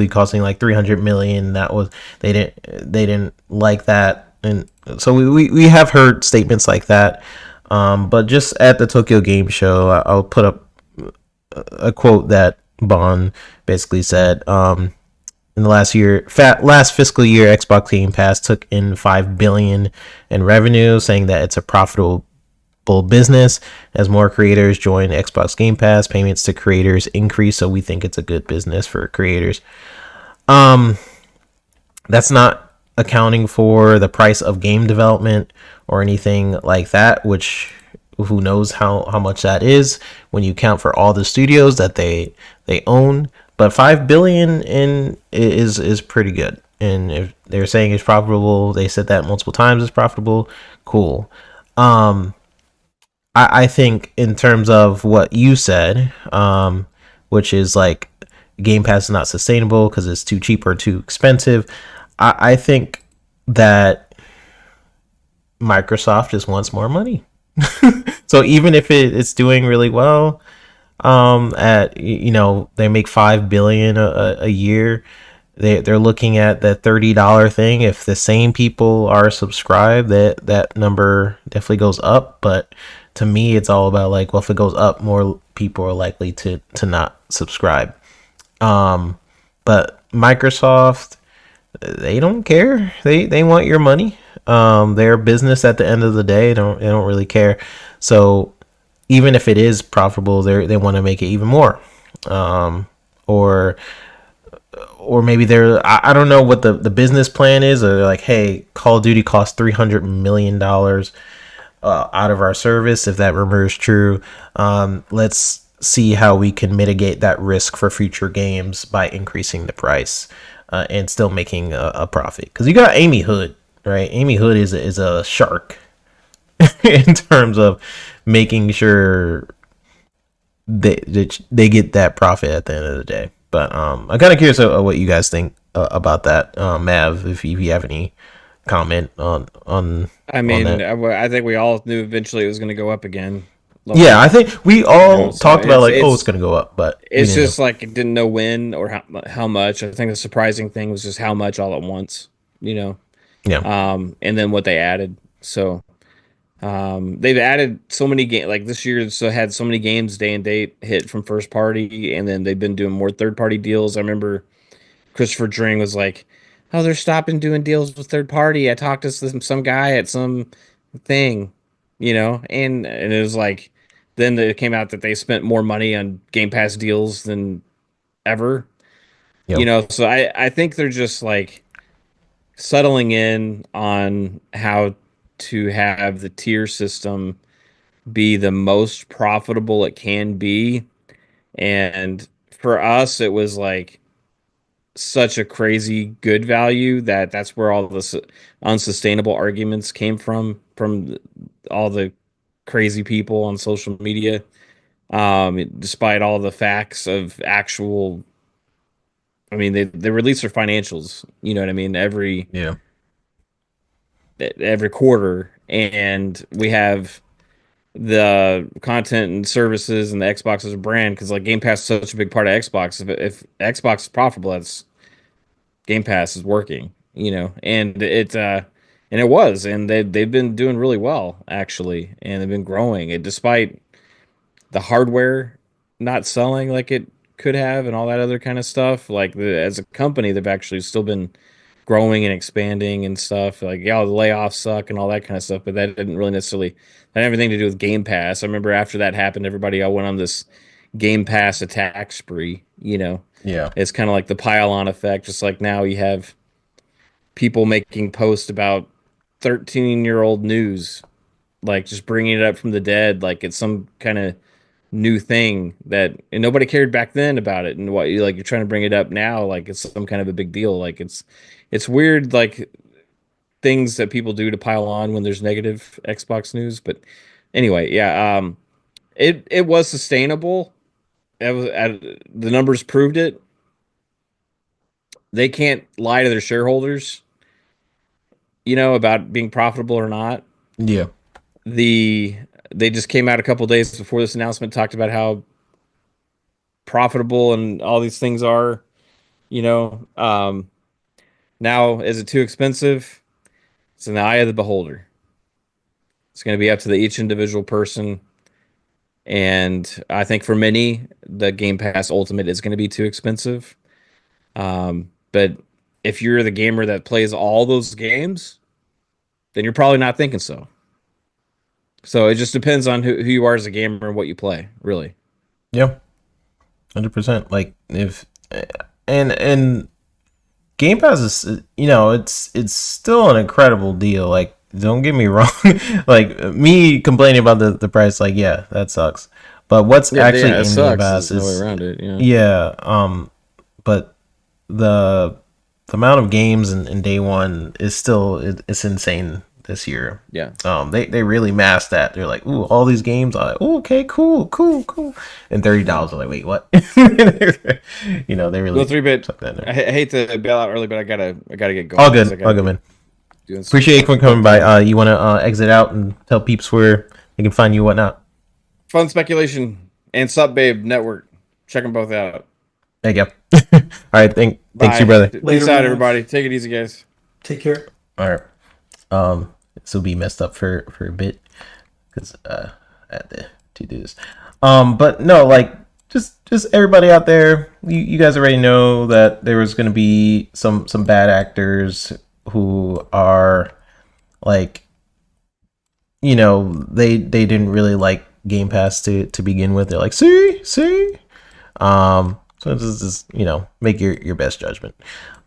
costing like 300 million. That was they didn't like that, and so we have heard statements like that. But just at the Tokyo Game Show, I'll put up a quote that Bond basically said. In the last fiscal year, Xbox Game Pass took in 5 billion in revenue, saying that it's a profitable business. As more creators join Xbox Game Pass, payments to creators increase, so we think it's a good business for creators. That's not accounting for the price of game development or anything like that, which who knows how much that is when you count for all the studios that they own. But 5 billion in is pretty good. And if they're saying it's profitable, they said that multiple times, it's profitable. Cool. I think in terms of what you said, which is like Game Pass is not sustainable because it's too cheap or too expensive. I think that Microsoft just wants more money. So even if it's doing really well, they make 5 billion a year. They're looking at the $30 thing. If the same people are subscribed, that number definitely goes up. But to me, it's all about like, well, if it goes up, more people are likely to not subscribe. But Microsoft, they don't care. They want your money. Their business at the end of the day, they don't really care. So even if it is profitable, they want to make it even more. Or maybe I don't know what the business plan is. Or they're like, hey, Call of Duty costs $300 million out of our service. If that rumor is true, let's see how we can mitigate that risk for future games by increasing the price and still making a profit. Because you got Amy Hood, right? Amy Hood is a shark in terms of making sure they get that profit at the end of the day. But I'm kind of curious what you guys think about that, Mav. If you have any comment on I mean, I think we all knew eventually it was going to go up again. Yeah, I think we all So talked about like, oh, it's going to go up, but it's just like it didn't know when or how much. I think the surprising thing was just how much all at once, Yeah. And then what they added. So they've added so many games like this year. So had so many games day and date hit from first party, and then they've been doing more third party deals. I remember Christopher Dring was like, "Oh, they're stopping doing deals with third party." I talked to some guy at some thing, and it was like, then it came out that they spent more money on Game Pass deals than ever, Yep. So I think they're just like settling in on how to have the tier system be the most profitable it can be. And for us, it was like such a crazy good value that's where all this unsustainable arguments came from all the crazy people on social media. Despite all the facts of actual, I mean, they release their financials, you know what I mean, Yeah. every quarter, and we have the content and services and the Xbox as a brand because like Game Pass is such a big part of Xbox. If Xbox is profitable, that's Game Pass is working, and it was, and they've been doing really well actually, and they've been growing it despite the hardware not selling like it could have and all that other kind of stuff. Like as a company, they've actually still been growing and expanding and stuff. Like, yeah, the layoffs suck and all that kind of stuff, but that didn't really necessarily that had everything to do with Game Pass. I remember after that happened, everybody all went on this Game Pass attack spree. Yeah. It's kind of like the pile-on effect. Just like now you have people making posts about 13-year-old news, like just bringing it up from the dead, like it's some kind of new thing that and nobody cared back then about it, and what you like you're trying to bring it up now like it's some kind of a big deal. Like it's weird, like things that people do to pile on when there's negative Xbox news. But anyway, yeah, it was sustainable. That was the numbers proved it. They can't lie to their shareholders, about being profitable or not. Yeah. They just came out a couple days before this announcement, talked about how profitable and all these things are. You know, now is it too expensive? It's in the eye of the beholder. It's going to be up to each individual person. And I think for many, the Game Pass Ultimate is going to be too expensive. But if you're the gamer that plays all those games, then you're probably not thinking so. So it just depends on who you are as a gamer and what you play, really. Yeah. 100%. Like if and Game Pass is, it's still an incredible deal. Like, don't get me wrong. Like me complaining about the price, like, yeah, that sucks. But what's actually in Game Pass is no way around it. but the amount of games in day one is still it's insane this year. Yeah. They really masked that. They're like, ooh, all these games. I'm like, ooh, okay, cool. And $30. I'm like, wait, what? They really Go 3-bit. I hate to bail out early, but I gotta get going. All good, man. Appreciate you for coming by. You want to exit out and tell peeps where they can find you, whatnot. Fun Speculation and Sup Babe Network. Check them both out. There you go. All right, thanks you, brother. Peace out, everybody. Take it easy, guys. Take care. All right. This will be messed up for a bit because I had to do this. But no, like just everybody out there, you guys already know that there was going to be some bad actors who are like, they didn't really like Game Pass to begin with. They're like, see. So just make your best judgment.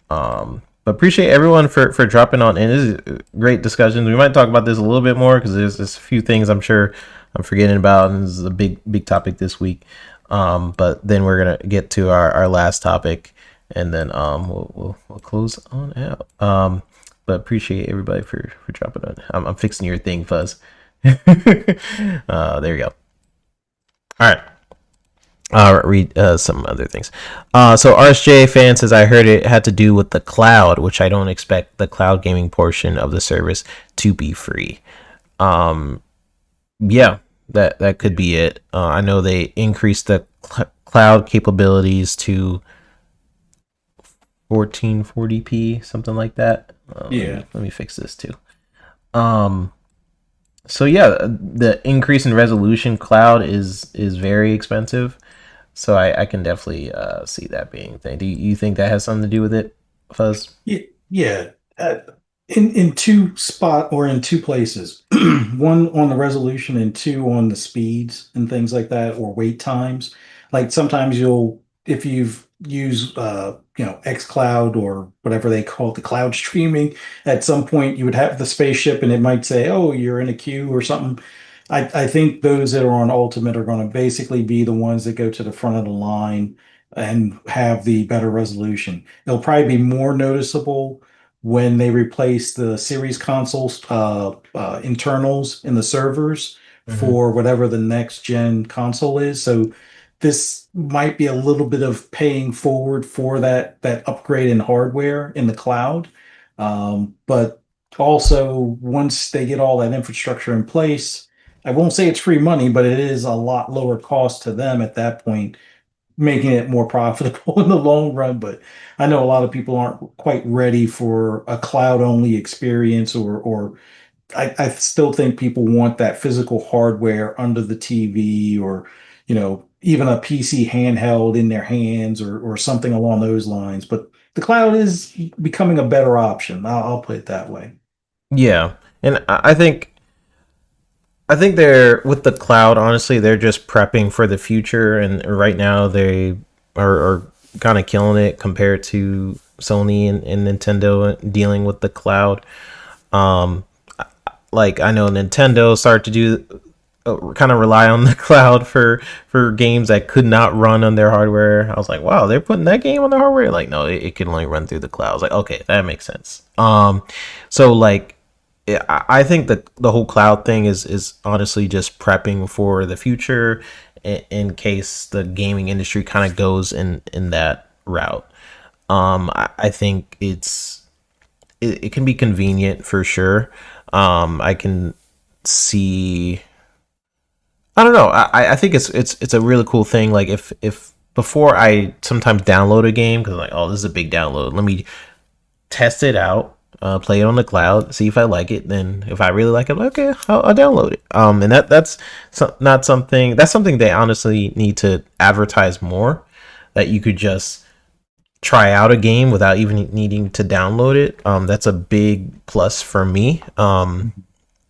But appreciate everyone for dropping on in. This is great discussions. We might talk about this a little bit more because there's a few things I'm sure I'm forgetting about, and this is a big topic this week. But then we're gonna get to our last topic, and then we'll close on out. But appreciate everybody for dropping on. I'm fixing your thing, Fuzz. There you go. All right. Read some other things. So RSJ fan says, I heard it had to do with the cloud, which I don't expect the cloud gaming portion of the service to be free. Yeah, that could be it. I know they increased the cloud capabilities to 1440p, something like that. Let me fix this too. So yeah, the increase in resolution cloud is very expensive. So I can definitely see that being a thing. Do you think that has something to do with it, Fuzz? Yeah. In two places. One on the resolution and two on the speeds and things like that, or wait times. Like sometimes if you've used xCloud or whatever they call it, the cloud streaming, at some point you would have the spaceship and it might say, oh, you're in a queue or something. I think those that are on Ultimate are going to basically be the ones that go to the front of the line and have the better resolution. It'll probably be more noticeable when they replace the series consoles internals in the servers for whatever the next gen console is. So this might be a little bit of paying forward for that upgrade in hardware in the cloud. But also once they get all that infrastructure in place, I won't say it's free money, but it is a lot lower cost to them at that point, making it more profitable in the long run. But I know a lot of people aren't quite ready for a cloud only experience, or I still think people want that physical hardware under the TV, or even a PC handheld in their hands, or something along those lines. But the cloud is becoming a better option. I'll put it that way. Yeah, and I think they're with the cloud. Honestly, they're just prepping for the future, and right now they are kind of killing it compared to Sony and Nintendo dealing with the cloud. Like I know Nintendo started to do kind of rely on the cloud for games that could not run on their hardware. I was like, wow, they're putting that game on their hardware. Like, no, it can only run through the cloud. I was like, okay, that makes sense. So like, I think that the whole cloud thing is honestly just prepping for the future in case the gaming industry kind of goes in that route. I think it can be convenient for sure. I can see. I don't know. I think it's a really cool thing. Like if before I sometimes download a game because like, oh, this is a big download. Let me test it out, play it on the cloud, see if I like it. Then if I really like it, okay, I'll download it. And that's not something that's something they honestly need to advertise more. That you could just try out a game without even needing to download it. That's a big plus for me.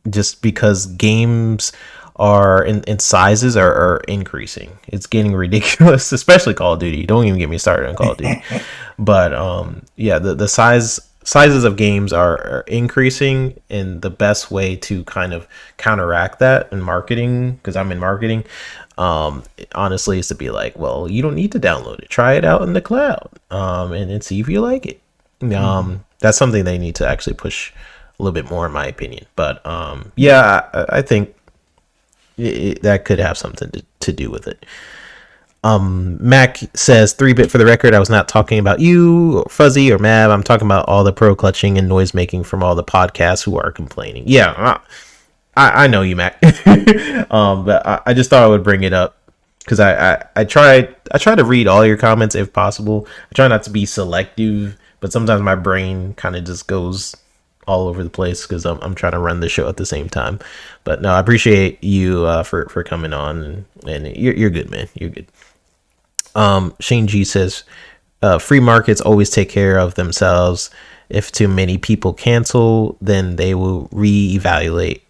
Just because games are in sizes are increasing. It's getting ridiculous, especially Call of Duty. Don't even get me started on Call of Duty. But yeah, the sizes of games are increasing, and the best way to kind of counteract that in marketing, because I'm in marketing, honestly, is to be like, well, you don't need to download it. Try it out in the cloud, and see if you like it. That's something they need to actually push a little bit more, in my opinion. But yeah, I think that could have something to do with it. Mac says 3-bit for the record. I was not talking about you or Fuzzy or Mav. I'm talking about all the pro clutching and noise making from all the podcasts who are complaining. Yeah, I know you, Mac. But I just thought I would bring it up because I try to read all your comments if possible. I try not to be selective, but sometimes my brain kind of just goes all over the place because I'm trying to run the show at the same time. But no, I appreciate you for coming on, and you're good, man. You're good. Shane G says free markets always take care of themselves. If too many people cancel, then they will reevaluate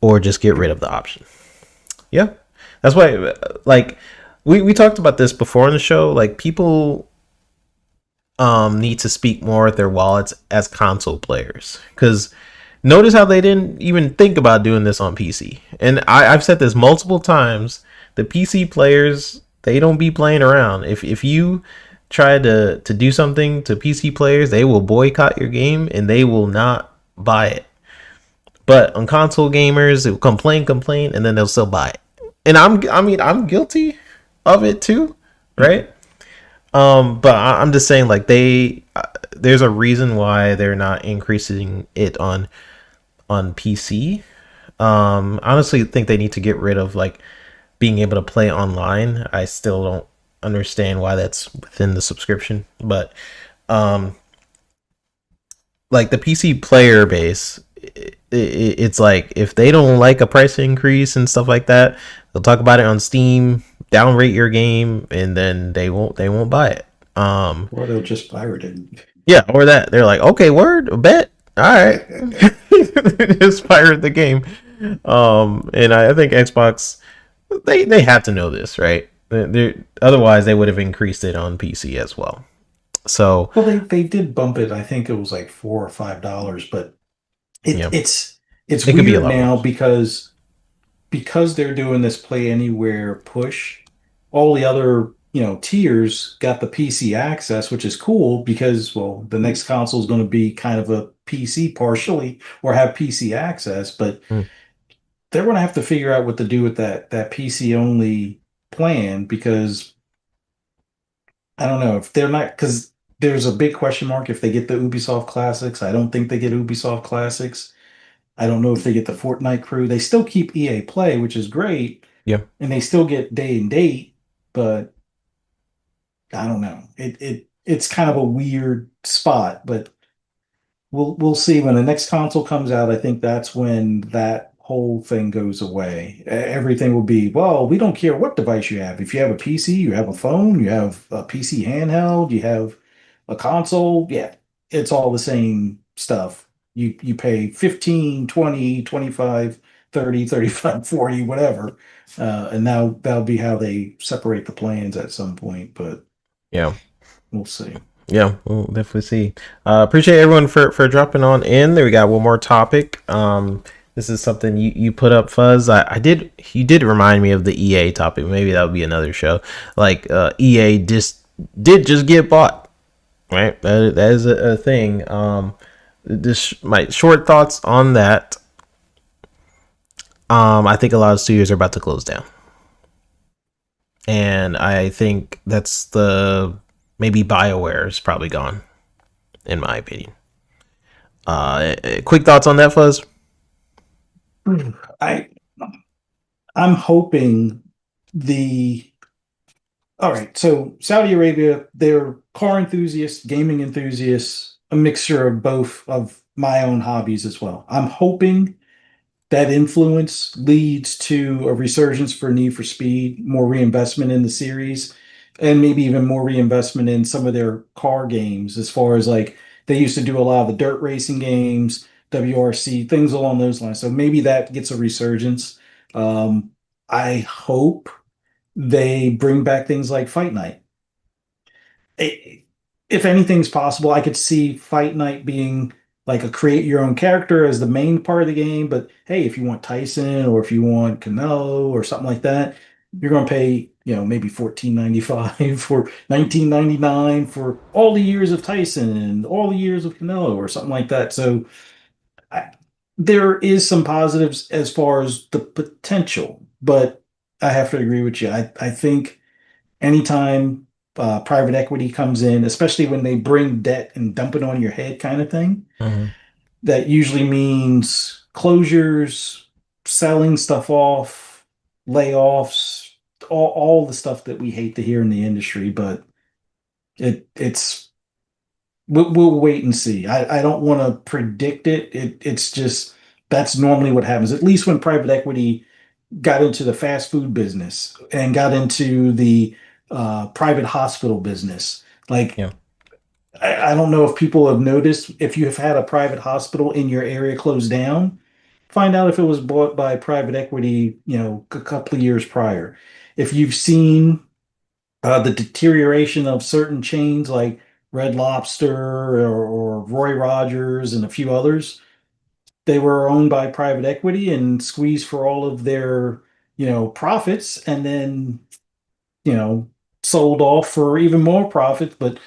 or just get rid of the option. Yeah, that's why, like, we talked about this before in the show. Like, people need to speak more with their wallets as console players, because notice how they didn't even think about doing this on PC. And I've said this multiple times. The PC players, they don't be playing around. If you try to do something to PC players, they will boycott your game and they will not buy it. But on console gamers, they will complain, and then they'll still buy it. And I'm guilty of it too, right? But I'm just saying, like, there's a reason why they're not increasing it on PC. Honestly, think they need to get rid of like being able to play online. I still don't understand why that's within the subscription, but like the PC player base, it's like if they don't like a price increase and stuff like that, they'll talk about it on Steam, downrate your game, and then they won't buy it. Or they'll just pirate it. Yeah, or that they're like, okay, word, bet, all right, just pirate the game. And I think Xbox, they have to know this, right? Otherwise they would have increased it on PC as well. So well, they did bump it. I think it was like $4 or $5, but it's weird now because they're doing this play anywhere push. All the other tiers got the PC access, which is cool because, well, the next console is going to be kind of a PC partially or have PC access, but they're going to have to figure out what to do with that PC only plan, because I don't know if they're not, because there's a big question mark if they get the Ubisoft Classics. I don't think they get Ubisoft Classics. I don't know if they get the Fortnite crew. They still keep EA Play, which is great. Yeah. And they still get day and date, but I don't know. It's kind of a weird spot, but we'll see when the next console comes out. I think that's when that whole thing goes away. Everything will be, well, we don't care what device you have. If you have a PC, you have a phone, you have a PC handheld, you have a console, yeah, it's all the same stuff. You pay 15, 20, 25, 30, 35, 40, whatever. And now that'll be how they separate the plans at some point, but yeah, we'll see. Yeah, we'll definitely see. Appreciate everyone for dropping on in. There we got one more topic. this is something you put up, Fuzz. I did. You did remind me of the EA topic. Maybe that would be another show. Like EA just get bought, right? That is a thing. This my short thoughts on that. I think a lot of studios are about to close down, and I think that's the maybe BioWare is probably gone, in my opinion. Quick thoughts on that, Fuzz? I I'm hoping the all right. So Saudi Arabia, they're car enthusiasts, gaming enthusiasts, a mixture of both of my own hobbies as well. I'm hoping that influence leads to a resurgence for Need for Speed, more reinvestment in the series, and maybe even more reinvestment in some of their car games, as far as like they used to do a lot of the dirt racing games, WRC, things along those lines. So maybe that gets a resurgence. I hope they bring back things like Fight Night. I- if anything's possible, I could see Fight Night being like a create your own character as the main part of the game. But hey, if you want Tyson or if you want Canelo or something like that, you're going to pay, maybe 14.95 or 19.99 for all the years of Tyson and all the years of Canelo or something like that. So I, there is some positives as far as the potential, but I have to agree with you. I think anytime private equity comes in, especially when they bring debt and dump it on your head kind of thing, Mm-hmm. that usually means closures, selling stuff off, layoffs, all the stuff that we hate to hear in the industry. But it's we'll wait and see. I don't want to predict it. It's just that's normally what happens. At least when private equity got into the fast food business and got into the private hospital business. Like, Yeah. I don't know if people have noticed if you have had a private hospital in your area close down, find out if it was bought by private equity, a couple of years prior. If you've seen the deterioration of certain chains like Red Lobster or Roy Rogers and a few others, they were owned by private equity and squeezed for all of their, profits, and then, you know, sold off for even more profits. But,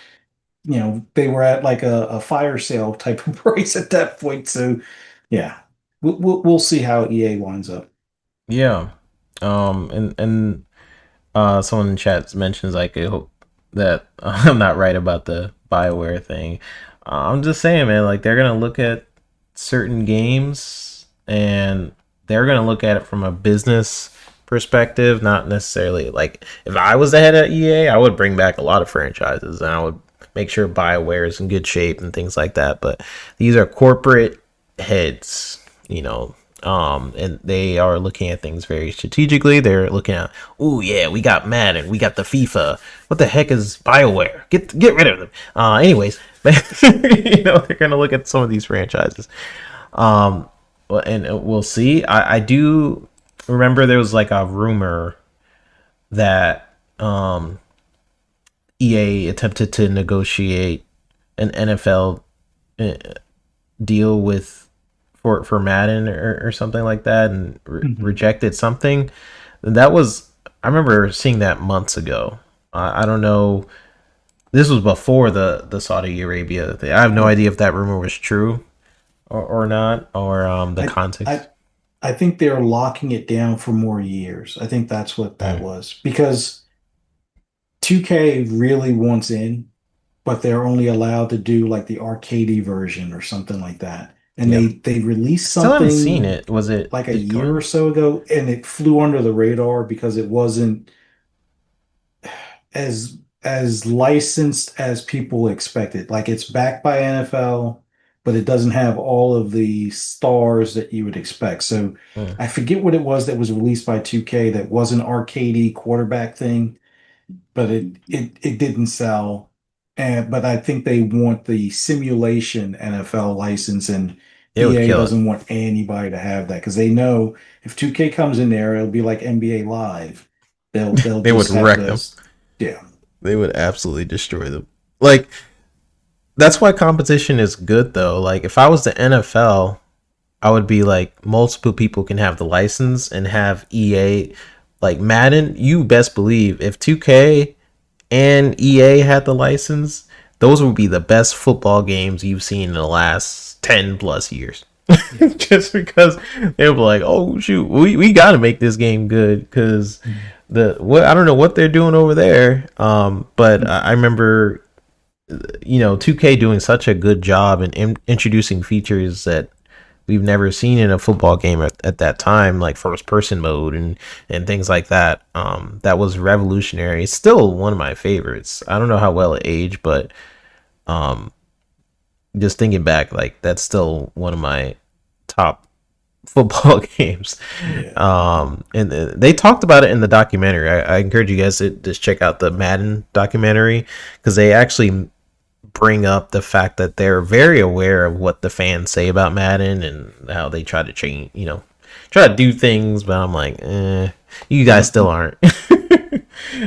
they were at like a fire sale type of price at that point. So, yeah, we'll see how EA winds up. Yeah. And someone in chat mentions like I hope that I'm not right about the BioWare thing. I'm just saying, man, like they're gonna look at certain games and they're gonna look at it from a business perspective, not necessarily like if I was the head at EA, I would bring back a lot of franchises and I would make sure BioWare is in good shape and things like that. But these are corporate heads, and they are looking at things very strategically. They're looking at, oh yeah, we got Madden, we got the FIFA. What the heck is BioWare? Get rid of them. Anyways, they're gonna look at some of these franchises. And we'll see. I do remember there was like a rumor that EA attempted to negotiate an NFL deal with for Madden or something like that and rejected something. That was I remember seeing that months ago. I don't know. This was before the Saudi Arabia thing. I have no idea if that rumor was true or not or the I, context. I think they're locking it down for more years. I think that's what that Mm. was because 2K really wants in, but they're only allowed to do like the arcadey version or something like that. And Yeah. they released Still haven't seen something it. Was it like a it year or coming? so ago, and it flew under the radar because it wasn't as licensed as people expected. Like it's backed by NFL, but it doesn't have all of the stars that you would expect. So Mm. I forget what it was that was released by 2K that was an arcadey quarterback thing, but it didn't sell. And but I think they want the simulation NFL license, and It would EA kill it. doesn't want anybody to have that because they know if 2K comes in there, it'll be like NBA Live. They'll They would just have wreck to, them. yeah. They would absolutely destroy them. Like that's why competition is good though. Like if I was the NFL, I would be like, multiple people can have the license and have EA, like Madden. You best believe if 2K and EA had the license, those would be the best football games you've seen in the last 10 plus years. Yeah. Just because they'll be like, oh shoot, we got to make this game good because I don't know what they're doing over there. But I remember, 2K doing such a good job in introducing features that we've never seen in a football game at that time, like first person mode and things like that. That was revolutionary. It's still one of my favorites. I don't know how well it aged, but just thinking back, like that's still one of my top football games. Yeah. And they talked about it in the documentary. I encourage you guys to just check out the Madden documentary because they actually bring up the fact that they're very aware of what the fans say about Madden and how they try to change, try to do things. But I'm like, you guys still aren't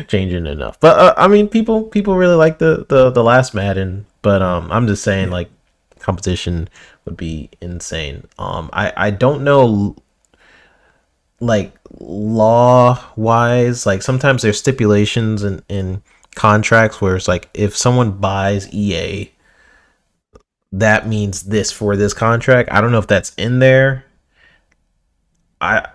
changing enough. But I mean, people really like the last Madden. But I'm just saying, like, competition would be insane. I don't know, like, law wise, like sometimes there's stipulations in contracts where it's like if someone buys EA, that means this for this contract. I don't know if that's in there. I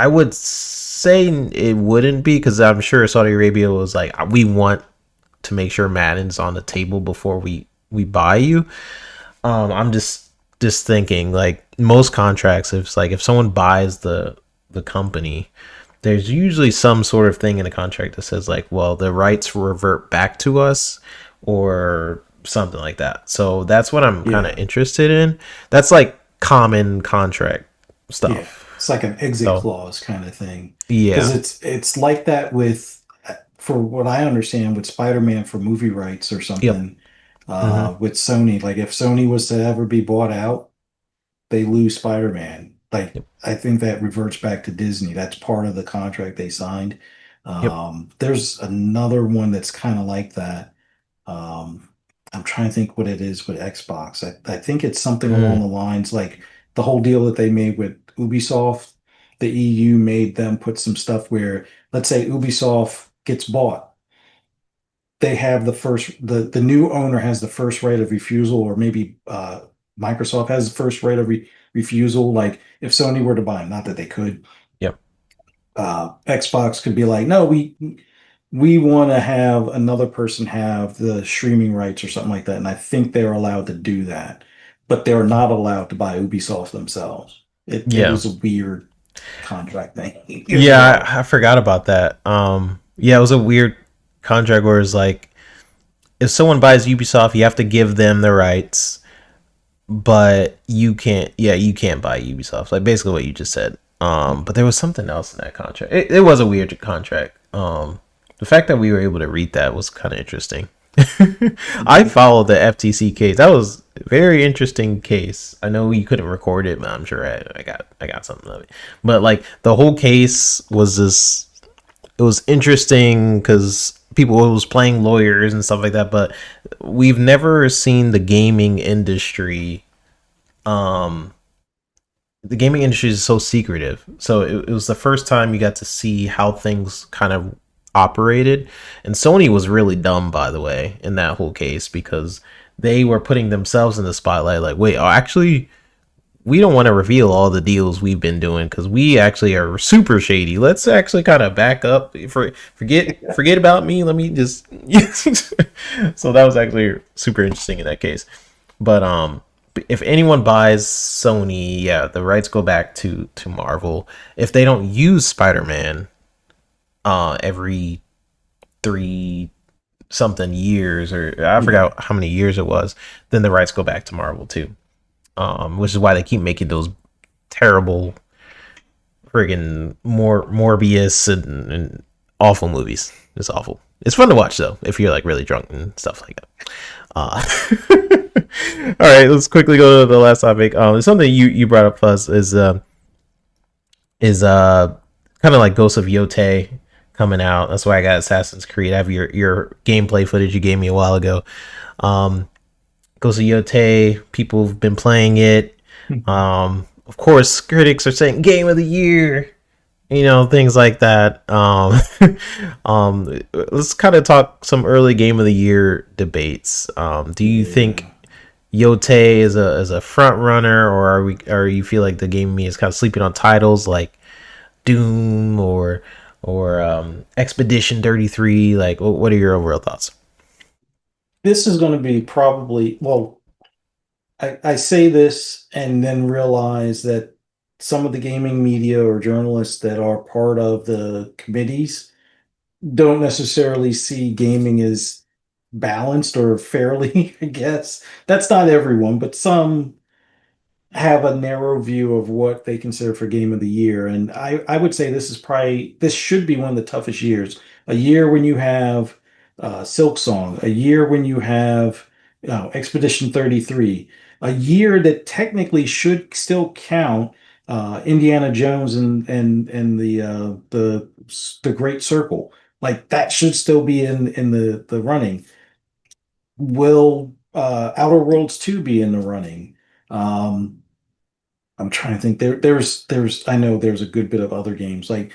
would say it wouldn't be because I'm sure Saudi Arabia was like, we want to make sure Madden's on the table before we buy you. I'm just thinking, like, most contracts, if it's like if someone buys the company, there's usually some sort of thing in the contract that says like, well, the rights revert back to us or something like that. So that's what I'm kind of interested in. That's like common contract stuff. Yeah. It's like an exit clause kind of thing. Yeah. Because it's like that with, for what I understand, with Spider-Man for movie rights or something. With Sony, like if Sony was to ever be bought out, they lose Spider-Man. Like I think that reverts back to Disney. That's part of the contract they signed. There's another one that's kind of like that. I'm trying to think what it is with Xbox. I think it's something along the lines like the whole deal that they made with Ubisoft. The EU made them put some stuff where, let's say Ubisoft gets bought, they have the new owner has the first right of refusal, or maybe Microsoft has the first right of refusal. Like if Sony were to buy them, not that they could. Xbox could be like, no, we want to have another person have the streaming rights or something like that, and I think they're allowed to do that, but they're not allowed to buy Ubisoft themselves. It was a weird contract thing. I forgot about that. It was a weird contract where it's like if someone buys Ubisoft, you have to give them the rights, but you can't buy Ubisoft, like basically what you just said. But there was something else in that contract. It was a weird contract. The fact that we were able to read that was kind of interesting. I followed the FTC case. That was a very interesting case. I know you couldn't record it, but I'm sure I got something of it. But like the whole case was it was interesting because people was playing lawyers and stuff like that, but we've never seen the gaming industry. The gaming industry is so secretive. So it was the first time you got to see how things kind of operated. And Sony was really dumb, by the way, in that whole case, because they were putting themselves in the spotlight like, wait, actually, we don't want to reveal all the deals we've been doing because we actually are super shady. Let's actually kind of back up. Forget about me. Let me just. So that was actually super interesting in that case. But if anyone buys Sony, the rights go back to Marvel. If they don't use Spider-Man every 3 something years, or I forgot how many years it was, then the rights go back to Marvel too. Which is why they keep making those terrible friggin' Morbius and awful movies. It's awful. It's fun to watch though if you're like really drunk and stuff like that. All right, let's quickly go to the last topic. Something you brought up, Fuzz, is kind of like Ghost of Yotei coming out. That's why I got Assassin's Creed. I have your gameplay footage you gave me a while ago. Ghost of Yotei, people have been playing it. of course, critics are saying game of the year, things like that. Let's kind of talk some early game of the year debates. Do you think Yeah. Yotei is a front runner, or are you feel like the game me is kind of sleeping on titles like Doom or Expedition 33? Like, what are your overall thoughts? This is going to be probably, well, I say this and then realize that some of the gaming media or journalists that are part of the committees don't necessarily see gaming as balanced or fairly, I guess. That's not everyone, but some have a narrow view of what they consider for game of the year. And I would say this should be one of the toughest years. A year when you have Silk Song, a year when you have Expedition 33, a year that technically should still count Indiana Jones and the Great Circle. Like that should still be in the running. Will Outer Worlds 2 be in the running? Um, I'm trying to think. There's I know there's a good bit of other games like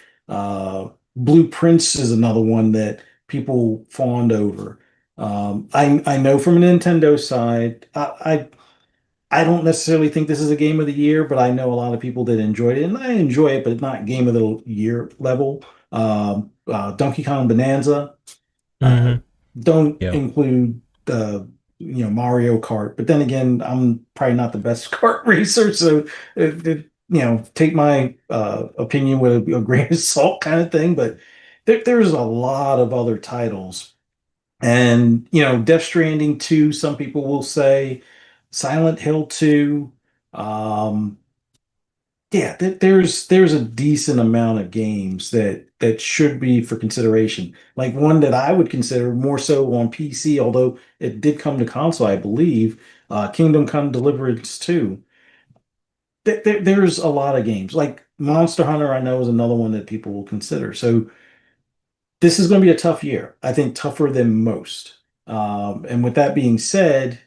Blueprints is another one that people fawned over. I know from a Nintendo side, I don't necessarily think this is a game of the year, but I know a lot of people that enjoyed it, and I enjoy it, but it's not game of the year level. Donkey Kong Bonanza. Uh, Mm-hmm. don't Yeah. include Mario Kart, but then again, I'm probably not the best kart racer, so take my opinion with a grain of salt, kind of thing. But there's a lot of other titles, and Death Stranding 2, some people will say, Silent Hill 2. Um, yeah, there's a decent amount of games that should be for consideration. Like one that I would consider more so on PC, although it did come to console, I believe, Kingdom Come Deliverance 2. There's a lot of games. Like Monster Hunter, I know is another one that people will consider. So this is going to be a tough year. I think tougher than most. And with that being said,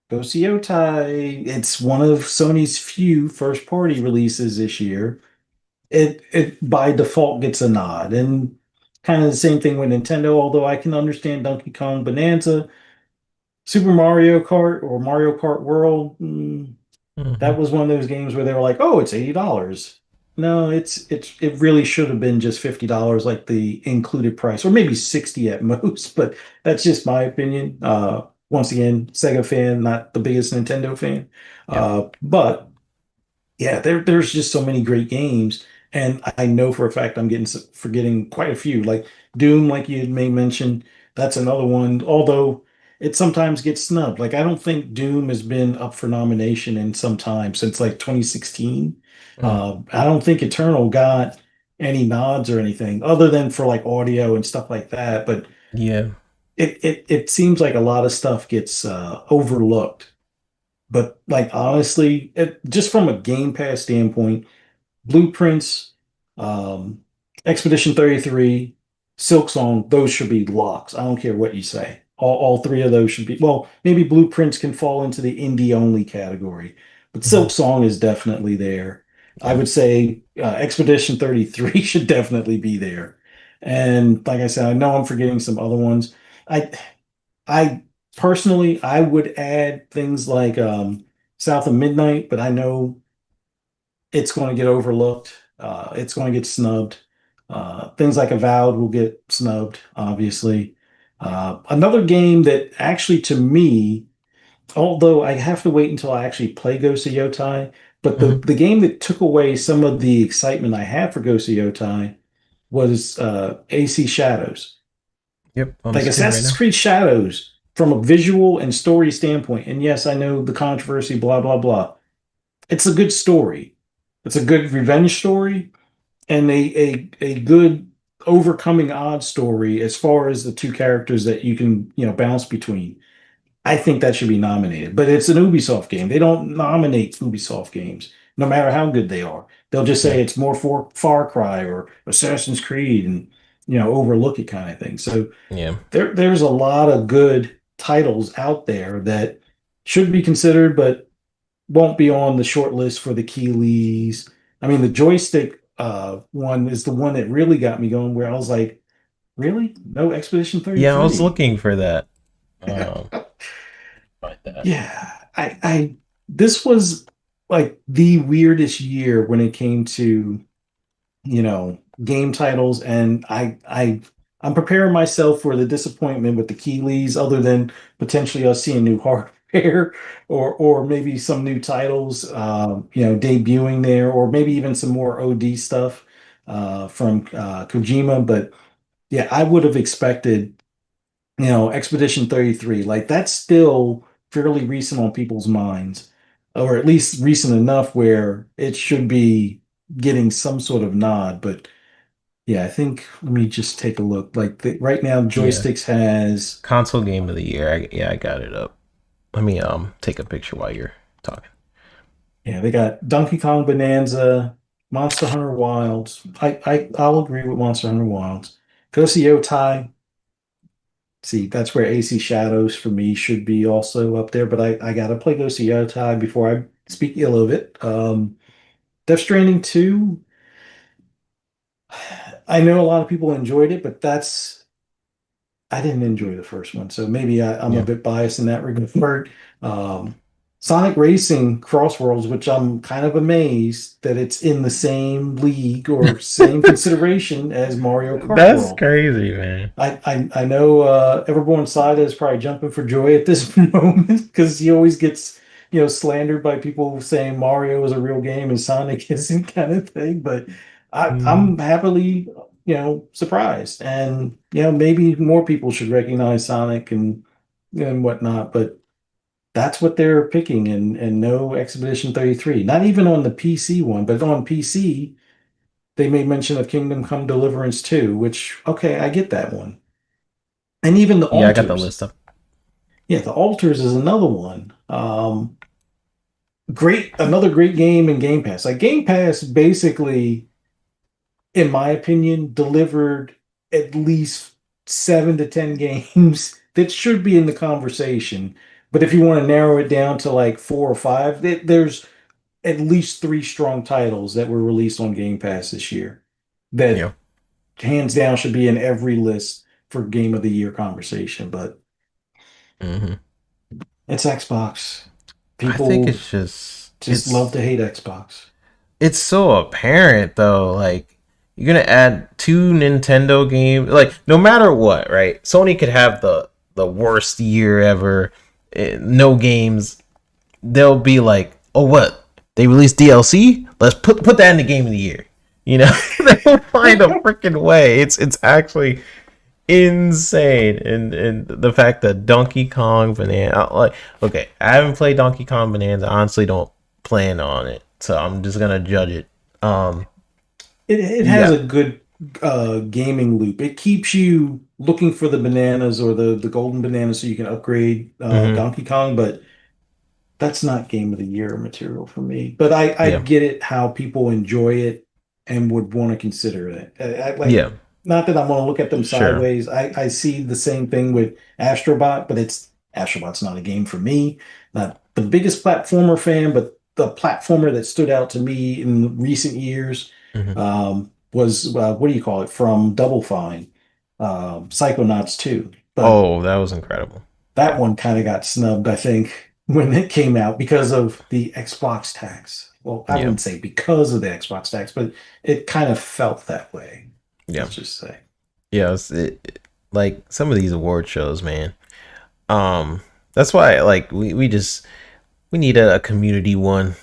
Ghost of Yotei, it's one of Sony's few first party releases this year. It by default gets a nod. And kind of the same thing with Nintendo, although I can understand Donkey Kong Bonanza, Super Mario Kart or Mario Kart World. Mm-hmm. That was one of those games where they were like, "Oh, it's $80." No, it really should have been just $50 like the included price, or maybe 60 at most, but that's just my opinion. Once again, Sega fan, not the biggest Nintendo fan. Yeah. But yeah, there's just so many great games, and I know for a fact I'm forgetting quite a few. Like Doom, like you may mention, that's another one. Although it sometimes gets snubbed. Like I don't think Doom has been up for nomination in some time since like 2016. Mm. I don't think Eternal got any nods or anything other than for like audio and stuff like that. But Yeah. it seems like a lot of stuff gets overlooked. But like honestly, just from a Game Pass standpoint, Blueprints, um, Expedition 33, Silk Song, those should be locks. I don't care what you say. All three of those should be, well, maybe Blueprints can fall into the indie only category, but Mm-hmm. Silk Song is definitely there. I Yeah. would say Expedition 33 should definitely be there. And like I said, I know I'm forgetting some other ones. I I personally I would add things like South of Midnight, but I know it's going to get overlooked. It's going to get snubbed. Things like Avowed will get snubbed, obviously. Another game that actually, to me, although I have to wait until I actually play Ghost of Yotei, but the, Mm-hmm. the game that took away some of the excitement I had for Ghost of Yotei was AC Shadows. Yep. On the Like screen right Assassin's now. Creed Shadows, from a visual and story standpoint, and yes, I know the controversy, blah, blah, blah. It's a good story. It's a good revenge story and a good overcoming odds story as far as the two characters that you can, bounce between. I think that should be nominated. But it's an Ubisoft game. They don't nominate Ubisoft games, no matter how good they are. They'll just Yeah. say it's more for Far Cry or Assassin's Creed and overlook it kind of thing. So Yeah. there's a lot of good titles out there that should be considered, but won't be on the short list for the Keeleys. I mean, the joystick one is the one that really got me going, where I was like, really? No Expedition Yeah, I was 33? looking for that. Find that. Yeah, this was like the weirdest year when it came to, game titles, and I'm preparing myself for the disappointment with the Keeleys, other than potentially us seeing new hardware or maybe some new titles, debuting there, or maybe even some more OD stuff from Kojima. But yeah, I would have expected, Expedition 33, like that's still fairly recent on people's minds, or at least recent enough where it should be getting some sort of nod. But yeah, I think let me just take a look. Like right now, Yeah, Joysticks has, console game of the year. I got it up. Let me take a picture while you're talking. yeah, they got Donkey Kong Bonanza, Monster Hunter Wilds. I'll agree with Monster Hunter Wilds. Ghost of Yotei. See, that's where AC Shadows for me should be also up there, but I gotta play Ghost of Yotei before I speak ill of it. Death Stranding 2, I know a lot of people enjoyed it, but I didn't enjoy the first one, so maybe I'm a Yeah, bit biased in that regard. Um, Sonic Racing Crossworlds, which I'm kind of amazed that it's in the same league or same consideration as Mario Kart that's World. crazy, man. I know Everborn Sada is probably jumping for joy at this moment because he always gets, slandered by people saying Mario is a real game and Sonic isn't, kind of thing. But Mm, I'm happily, surprised, and maybe more people should recognize Sonic and whatnot. But that's what they're picking, and no Expedition 33. Not even on the PC one, but on PC they made mention of Kingdom Come Deliverance 2, which, okay, I get that one. And even the yeah, I got the altars. list up. Yeah, the altars is another one. Another great game in Game Pass. Like Game Pass basically, in my opinion, delivered at least 7 to 10 games that should be in the conversation. But if you want to narrow it down to like 4 or 5, there's at least three strong titles that were released on Game Pass this year that Yeah. hands down should be in every list for Game of the Year conversation. But Hmm. it's Xbox. I think People it's just just love to hate Xbox. it's so apparent though. Like you're gonna add two Nintendo games. Like no matter what, right? Sony could have the worst year ever. No games. They'll be like, oh what? They released DLC. Let's put that in the game of the year. You know, they'll find a freaking way. It's actually insane, and the fact that Donkey Kong Bonanza, like, okay, I haven't played Donkey Kong Bonanza. I honestly don't plan on it, so I'm just gonna judge it. Um, It you has a got good gaming loop. It keeps you looking for the bananas or the golden bananas so you can upgrade hmm Donkey Kong, but that's not game of the year material for me. But I yeah, get it how people enjoy it and would want to consider it. Like, yeah, not that I want to look at them sure, sideways. I see the same thing with Astrobot, but Astrobot's not a game for me. Not the biggest platformer fan, but the platformer that stood out to me in recent years hmm was what do you call it, from Double Fine, Psychonauts 2. But oh, that was incredible. that one kind of got snubbed, I think, when it came out because of the Xbox tax. Well, I Yeah, wouldn't say because of the Xbox tax, but it kind of felt that way. yeah, Let's just say. yeah. Like some of these award shows, man. Um, that's why like we need a community one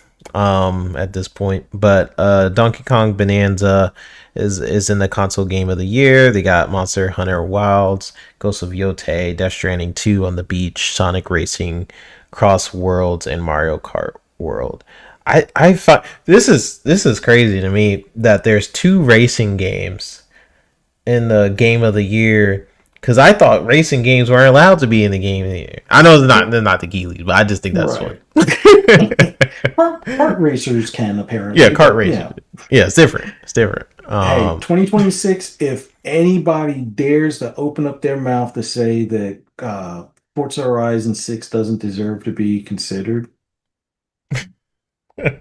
at this point. But Donkey Kong Bonanza is in the console game of the year. They got Monster Hunter Wilds, Ghost of Yotei, Death Stranding 2 on the beach, Sonic Racing, Cross Worlds, and Mario Kart World. I find this is crazy to me that there's two racing games in the game of the year, because I thought racing games weren't allowed to be in the game of the year. I know they're not the Geelys, but I just think that's funny. Right. Kart racers can Yeah, apparently, kart but racing. Yeah, it's different. It's different. hey, 2026, if anybody dares to open up their mouth to say that Forza Horizon 6 doesn't deserve to be considered,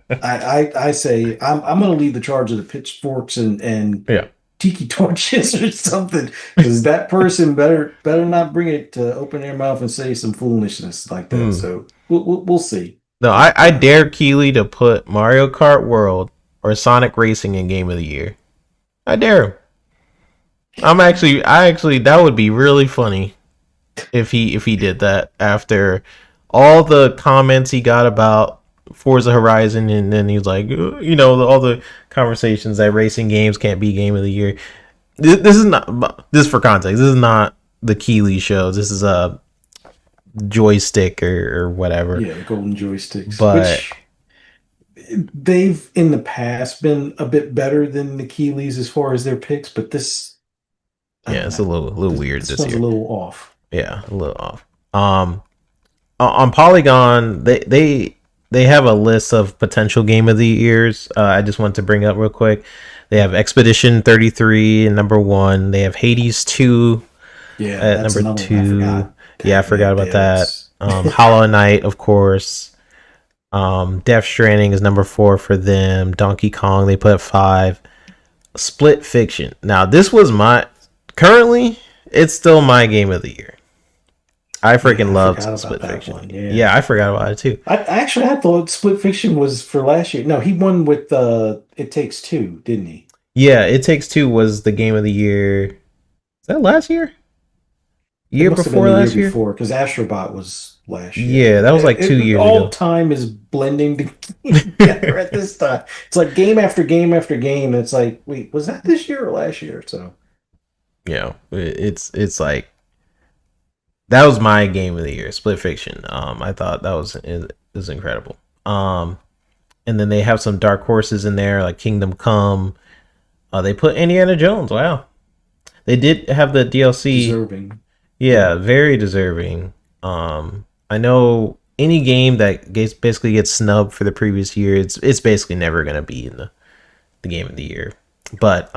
I say I'm going to lead the charge of the pitchforks and Yeah. tiki torches or something, because that person better not bring it to open their mouth and say some foolishness like that. Hmm. So we'll see. No, But I dare Keeley to put Mario Kart World or Sonic Racing in Game of the Year. I dare him. I actually that would be really funny if he did that after all the comments he got about Forza Horizon, and then he's like, all the conversations that racing games can't be Game of the Year. This is not this for context. This is not the Keeley show. This is a joystick or whatever. yeah, the golden joysticks, But which they've in the past been a bit better than the Keeleys as far as their picks, but this, I yeah, don't it's a know. little weird This this one's a year. little off. Yeah, a little off. On Polygon, they have a list of potential Game of the Years. I just want to bring up real quick. They have Expedition 33 and number 1. They have Hades 2 Yeah, at that's number another one I 2. forgot. Yeah, I forgot about that. That's Hollow Knight, of course. Death Stranding is number 4 for them. Donkey Kong they put at 5. Split Fiction. Now this was currently it's still my Game of the Year. I freaking loved Split Fiction. one. Yeah, I forgot about it too. I thought Split Fiction was for last year. No, he won with It Takes Two, didn't he? Yeah, It Takes Two was the Game of the Year. Is that last year? Year before last year? Before, because Astrobot was last year. Yeah, that was like 2 years all ago. Time is blending together at this time. It's like game after game after game. It's like, wait, was that this year or last year? So yeah, it's like that was my Game of the Year, Split Fiction. I thought that was incredible. And then they have some dark horses in there like Kingdom Come. They put Indiana Jones. Wow, they did have the DLC. deserving. Yeah, very deserving. I know any game that basically gets snubbed for the previous year, it's basically never gonna be in the Game of the Year. But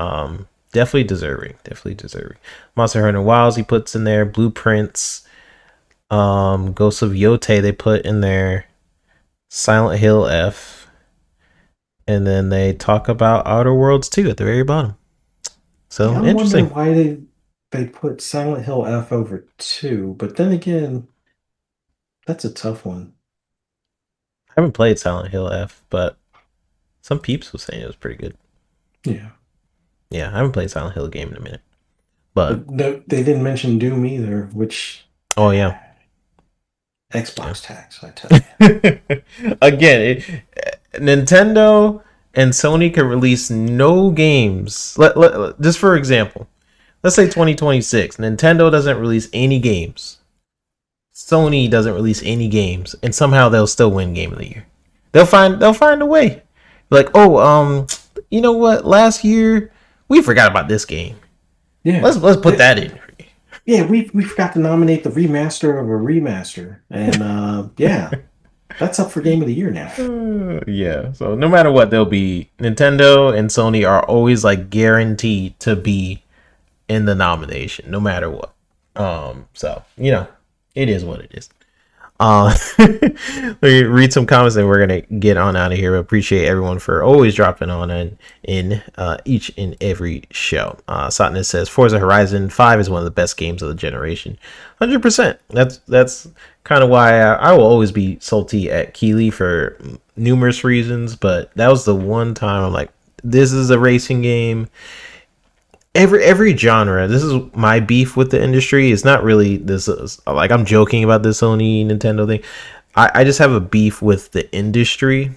definitely deserving. Definitely deserving. Monster Hunter Wilds he puts in there. Blueprints. Ghost of Yotei they put in there. Silent Hill F. And then they talk about Outer Worlds 2 at the very bottom. So I'm interesting. wondering why they put Silent Hill F over 2, but then again, that's a tough one. I haven't played Silent Hill F, but some peeps was saying it was pretty good. Yeah. Yeah, I haven't played Silent Hill game in a minute. But no, they didn't mention Doom either, which oh yeah. Xbox tax, I tell you. Again, Nintendo and Sony can release no games. Just for example, let's say 2026, Nintendo doesn't release any games. Sony doesn't release any games, and somehow they'll still win Game of the Year. They'll find a way. Like, oh, you know what? Last year we forgot about this game. Yeah, let's put that in. Yeah, we forgot to nominate the remaster of a remaster, and yeah, that's up for Game of the Year now. Yeah, so no matter what, they'll be Nintendo and Sony are always like guaranteed to be in the nomination, no matter what. So it is what it is. Let me read some comments and we're gonna get on out of here. I appreciate everyone for always dropping on in each and every show. Satnus says Forza Horizon 5 is one of the best games of the generation. 100%. That's kind of why I will always be salty at Keeley for numerous reasons, but that was the one time I'm like, this is a racing game. Every genre, this is my beef with the industry. It's not really this is, like I'm joking about this Sony Nintendo thing. I just have a beef with the industry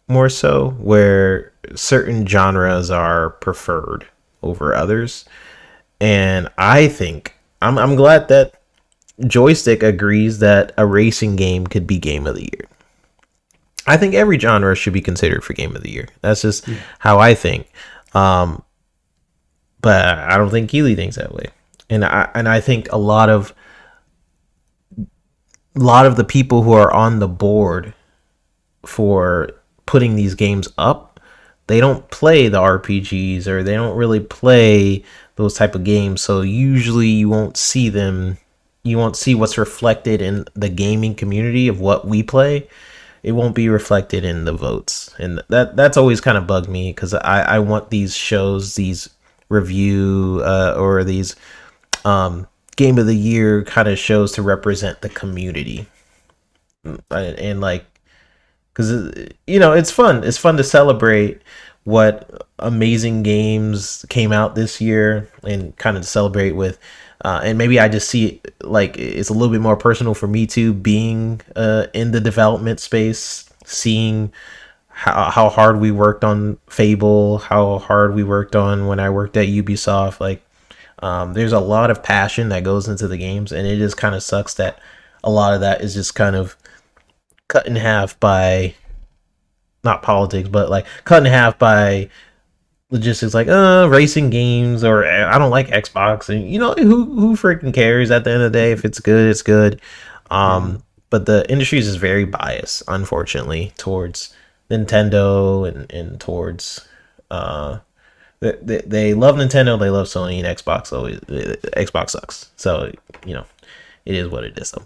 more so, where certain genres are preferred over others. And I think I'm glad that Joystick agrees that a racing game could be Game of the Year. I think every genre should be considered for Game of the Year. That's just how I think. But I don't think Keeley thinks that way, and I think a lot of the people who are on the board for putting these games up, they don't play the RPGs or they don't really play those type of games. So usually you won't see them. You won't see what's reflected in the gaming community of what we play. it won't be reflected in the votes, and that's always kind of bugged me because I want these shows, these review or these game of the year kind of shows to represent the community, and like because it's fun to celebrate what amazing games came out this year and kind of to celebrate with and maybe I just see it like it's a little bit more personal for me too, being in the development space, seeing how hard we worked on Fable, how hard we worked on when I worked at Ubisoft. Like there's a lot of passion that goes into the games, and it just kind of sucks that a lot of that is just kind of cut in half by not politics, but like cut in half by logistics, like racing games, or I don't like Xbox, and who freaking cares at the end of the day? If it's good, it's good. But the industry is just very biased, unfortunately, towards Nintendo and towards they love Nintendo, they love Sony, and Xbox always Xbox sucks. So it is what it is. So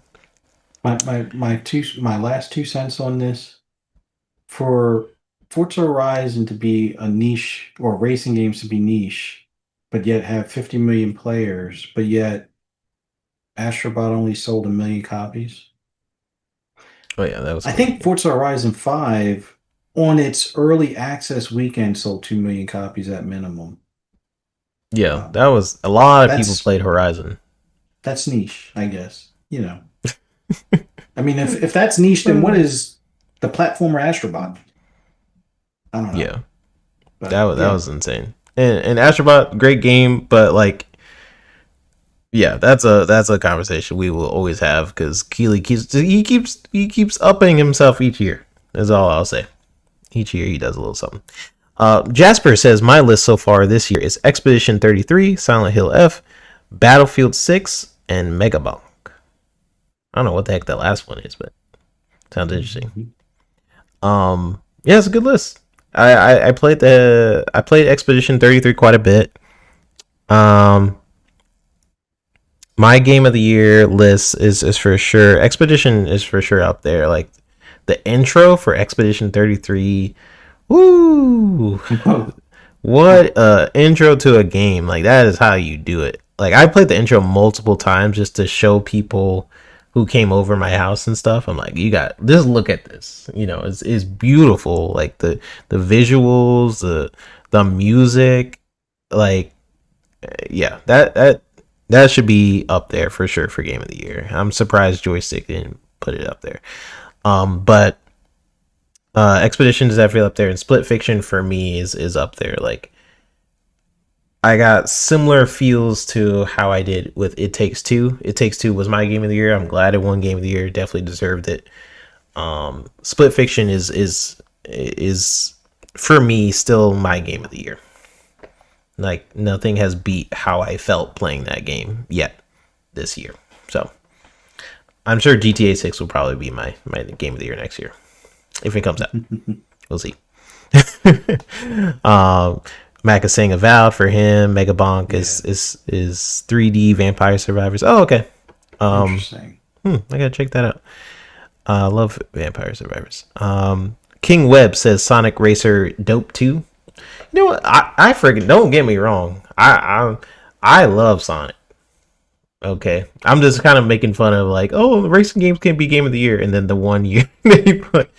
My last 2 cents on this, for Forza Horizon to be a niche, or racing games to be niche, but yet have 50 million players, but yet Astrobot only sold 1 million copies. oh yeah, that was I crazy. think Forza Horizon 5 on its early access weekend sold 2 million copies at minimum. Yeah, that was a lot of people That's played Horizon. that's niche, I guess. I mean, if that's niche, then what is the platformer Astrobot? I don't know. Yeah, But that yeah. was insane. And Astrobot, great game, but like, yeah, that's a conversation we will always have because Keeley keeps upping himself each year. That's all I'll say. Each year he does a little something. Jasper says my list so far this year is Expedition 33, Silent Hill F, Battlefield 6, and Megabonk. I don't know what the heck that last one is, but sounds interesting. Yeah, it's a good list. I played Expedition 33 quite a bit. My game of the year list is for sure, Expedition is for sure up there. Like the intro for Expedition 33, woo! What intro to a game. Like that is how you do it. Like I played the intro multiple times just to show people who came over my house and stuff. I'm like, you got just look at this. It's beautiful. Like the visuals, the music, like yeah, that should be up there for sure for game of the year. I'm surprised Joystick didn't put it up there. But Expedition is definitely up there, and Split Fiction for me is up there. Like I got similar feels to how I did with It Takes Two. It Takes Two was my game of the year. I'm glad it won game of the year. Definitely deserved it. Split Fiction is for me still my game of the year. Like nothing has beat how I felt playing that game yet this year. So I'm sure GTA 6 will probably be my game of the year next year if it comes out. We'll see. Mac is saying Avowed for him. Megabonk is 3D Vampire Survivors. Oh, okay. Interesting. I gotta check that out. I love Vampire Survivors. King Webb says Sonic Racer Dope 2. You know what? I freaking don't get me wrong. I love Sonic. Okay, I'm just kind of making fun of like, oh, racing games can be game of the year, and then the one year they put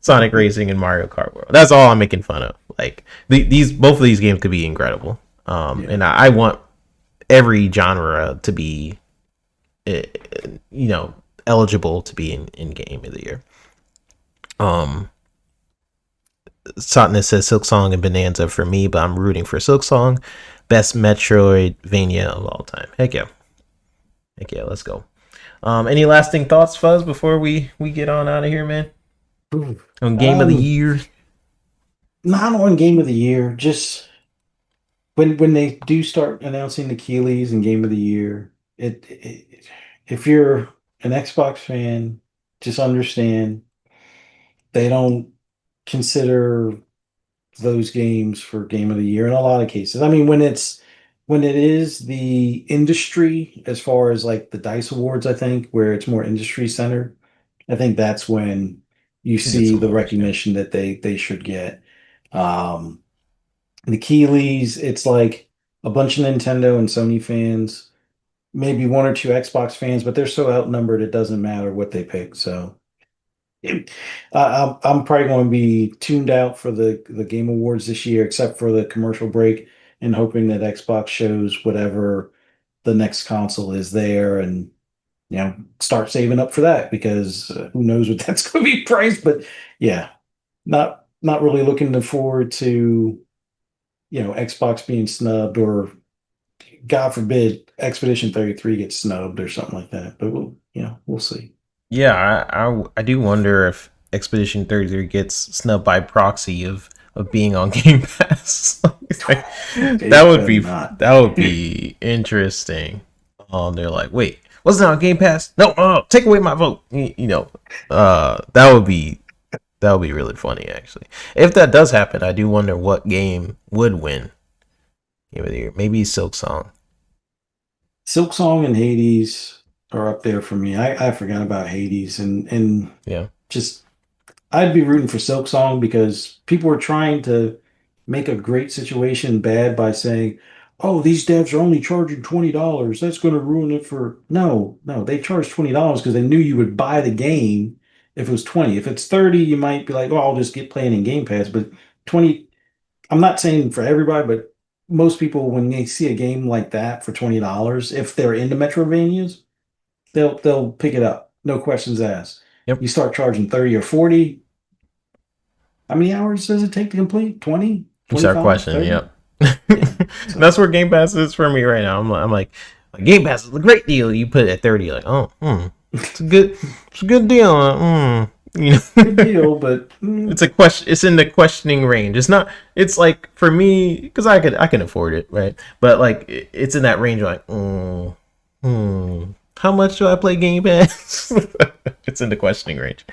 Sonic Racing and Mario Kart World. That's all I'm making fun of. Like both of these games could be incredible. And I want every genre to be, eligible to be in game of the year. Sotness says Silk Song and Bonanza for me, but I'm rooting for Silk Song. Best Metroidvania of all time. Heck yeah, let's go. Any lasting thoughts, Fuzz, before we get on out of here, man? On game of the year? Not on game of the year. Just when they do start announcing the Keeleys and game of the year, if you're an Xbox fan, just understand they don't consider those games for game of the year in a lot of cases. I mean, when it is the industry, as far as like the DICE Awards, I think, where it's more industry centered, I think that's when you Get see some the awards, yeah. recognition that they should get. Um, the Keeleys, it's like a bunch of Nintendo and Sony fans, maybe one or two Xbox fans, but they're so outnumbered it doesn't matter what they pick. So I'm probably going to be tuned out for the Game Awards this year, except for the commercial break, and hoping that Xbox shows whatever the next console is there, and start saving up for that because who knows what that's going to be priced. But yeah, not really looking forward to Xbox being snubbed, or God forbid Expedition 33 gets snubbed or something like that. But we'll see. Yeah, I do wonder if Expedition 33 gets snubbed by proxy of being on Game Pass. Like, that It would better be not. that would be interesting. They're like, wait, wasn't it on Game Pass? No, take away my vote. That would be really funny actually. If that does happen, I do wonder what game would win Game of the Year. Maybe Silk Song. Silk Song and Hades are up there for me. I forgot about Hades, and Yeah. just I'd be rooting for Silk Song because people are trying to make a great situation bad by saying, "Oh, these devs are only charging $20. That's going to ruin it for." No, no, they charged $20 because they knew you would buy the game if it was 20. If it's 30, you might be like, "Oh, I'll just get playing in Game Pass." But 20, I'm not saying for everybody, but most people when they see a game like that for $20, if they're into Metrovanias, they'll pick it up. No questions asked. Yep. You start charging 30 or 40, how many hours does it take to complete? 20, You start 25, questioning. 30? Yep. Yeah. So, That's where Game Pass is for me right now. I'm like Game Pass is a great deal. You put it at 30, like, oh, it's a good deal. good deal, but It's a question. It's in the questioning range. It's not. It's like for me because I can afford it, right? But like it's in that range. Like, how much do I play Game Pass? It's in the questioning range.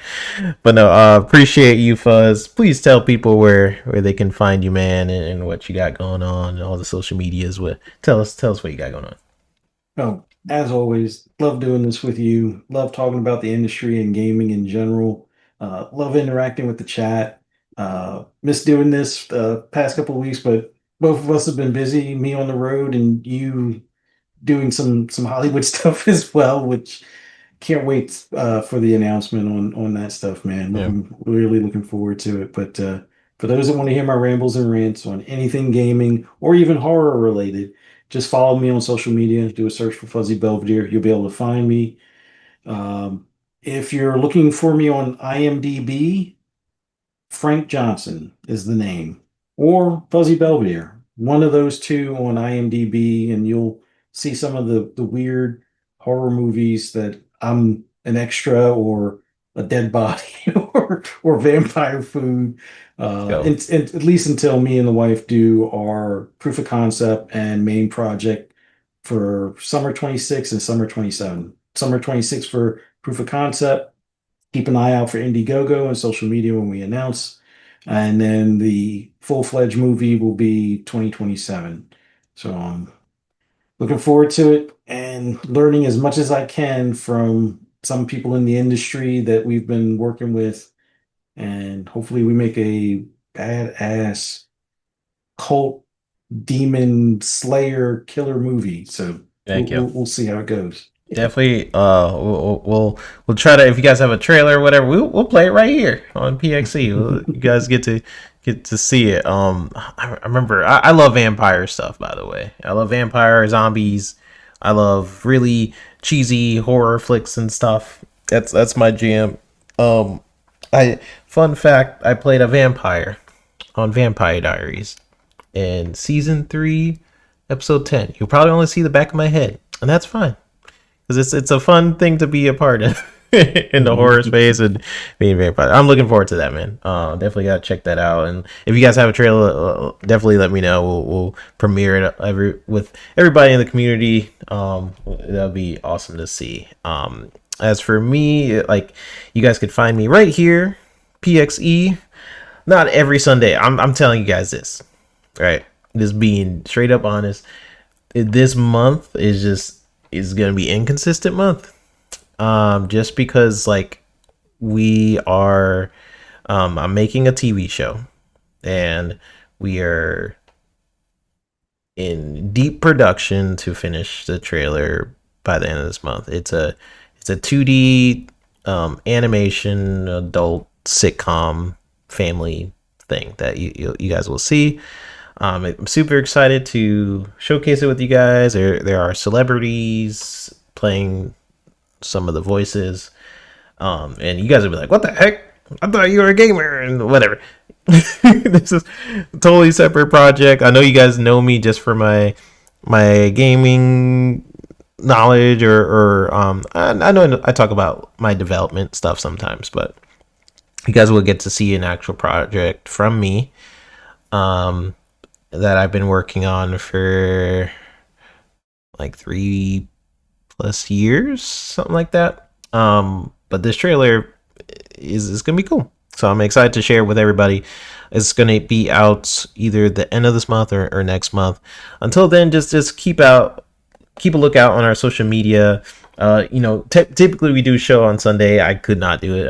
But no, appreciate you, Fuzz. Please tell people where they can find you, man, and what you got going on, and all the social medias. With tell us what you got going on. oh, as always, love doing this with you. Love talking about the industry and gaming in general. Love interacting with the chat. Miss doing this past couple of weeks, but both of us have been busy. Me on the road, and you doing some Hollywood stuff as well, which can't wait for the announcement on that stuff, man. Yeah, Really looking forward to it. But for those that want to hear my rambles and rants on anything gaming or even horror related, just follow me on social media. Do a search for Fuzzy Belvedere. You'll be able to find me. Um, if you're looking for me on IMDb, Frank Johnson is the name, or Fuzzy Belvedere. One of those two on IMDb, and you'll see some of the weird horror movies that I'm an extra or a dead body or vampire food. let's go. And at least until me and the wife do our proof of concept and main project for summer 26 and summer 27. Summer 26 for proof of concept. Keep an eye out for Indiegogo and social media when we announce. And then the full-fledged movie will be 2027. So I'm looking forward to it and learning as much as I can from some people in the industry that we've been working with. And hopefully we make a badass cult demon slayer killer movie. So Thank you. we'll see how it goes. Definitely. We'll try to. If you guys have a trailer or whatever, we'll play it right here on PXE. You guys get to see it. I remember. I love vampire stuff. By the way, I love vampire zombies. I love really cheesy horror flicks and stuff. That's my jam. Fun fact. I played a vampire on Vampire Diaries in season 3, episode 10. You'll probably only see the back of my head, and that's fine. Because it's a fun thing to be a part of in the horror space and being very fun. I'm looking forward to that, man. Definitely gotta check that out. And if you guys have a trailer, definitely let me know. We'll premiere it with everybody in the community. That'll be awesome to see. As for me, like you guys could find me right here, PXE. Not every Sunday. I'm telling you guys this, right? Just being straight up honest. This month is going to be inconsistent month. Just because like we are I'm making a TV show, and we are in deep production to finish the trailer by the end of this month. It's a 2D animation adult sitcom family thing that you guys will see. I'm super excited to showcase it with you guys. There are celebrities playing some of the voices, and you guys will be like, "What the heck? I thought you were a gamer," and whatever. This is a totally separate project. I know you guys know me just for my gaming knowledge, or I know I talk about my development stuff sometimes, but you guys will get to see an actual project from me that I've been working on for like 3+ years, something like that. But this trailer is gonna be cool, so I'm excited to share it with everybody. It's gonna be out either the end of this month or next month. Until then, just keep a lookout on our social media. Typically we do a show on Sunday. I could not do it.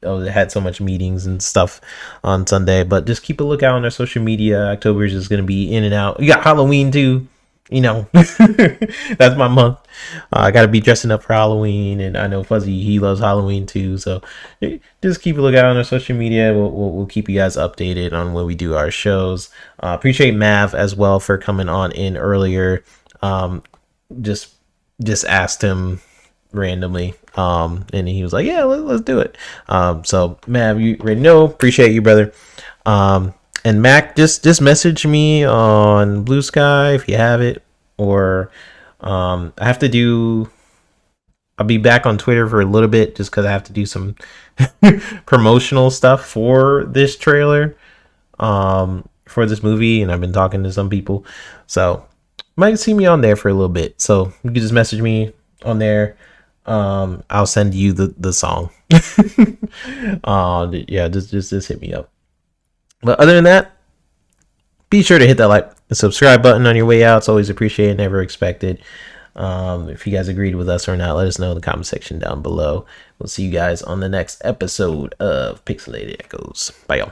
I had so much meetings and stuff on Sunday, but just keep a lookout on our social media. October is just going to be in and out. You got Halloween too, that's my month. I got to be dressing up for Halloween, and I know Fuzzy, he loves Halloween too. So just keep a lookout on our social media. We'll keep you guys updated on when we do our shows. Appreciate Mav as well for coming on in earlier. Just asked him randomly, and he was like, yeah, let's do it. So Mav, you already know, appreciate you, brother. And Mac, just message me on Blue Sky if you have it, or I'll be back on Twitter for a little bit just because I have to do some promotional stuff for this trailer, for this movie, and I've been talking to some people, so might see me on there for a little bit. So you can just message me on there. I'll send you the song. Yeah, just hit me up. But other than that, be sure to hit that like and subscribe button on your way out. It's always appreciated, never expected. If you guys agreed with us or not, let us know in the comment section down below. We'll see you guys on the next episode of Pixelated Echoes. Bye, y'all.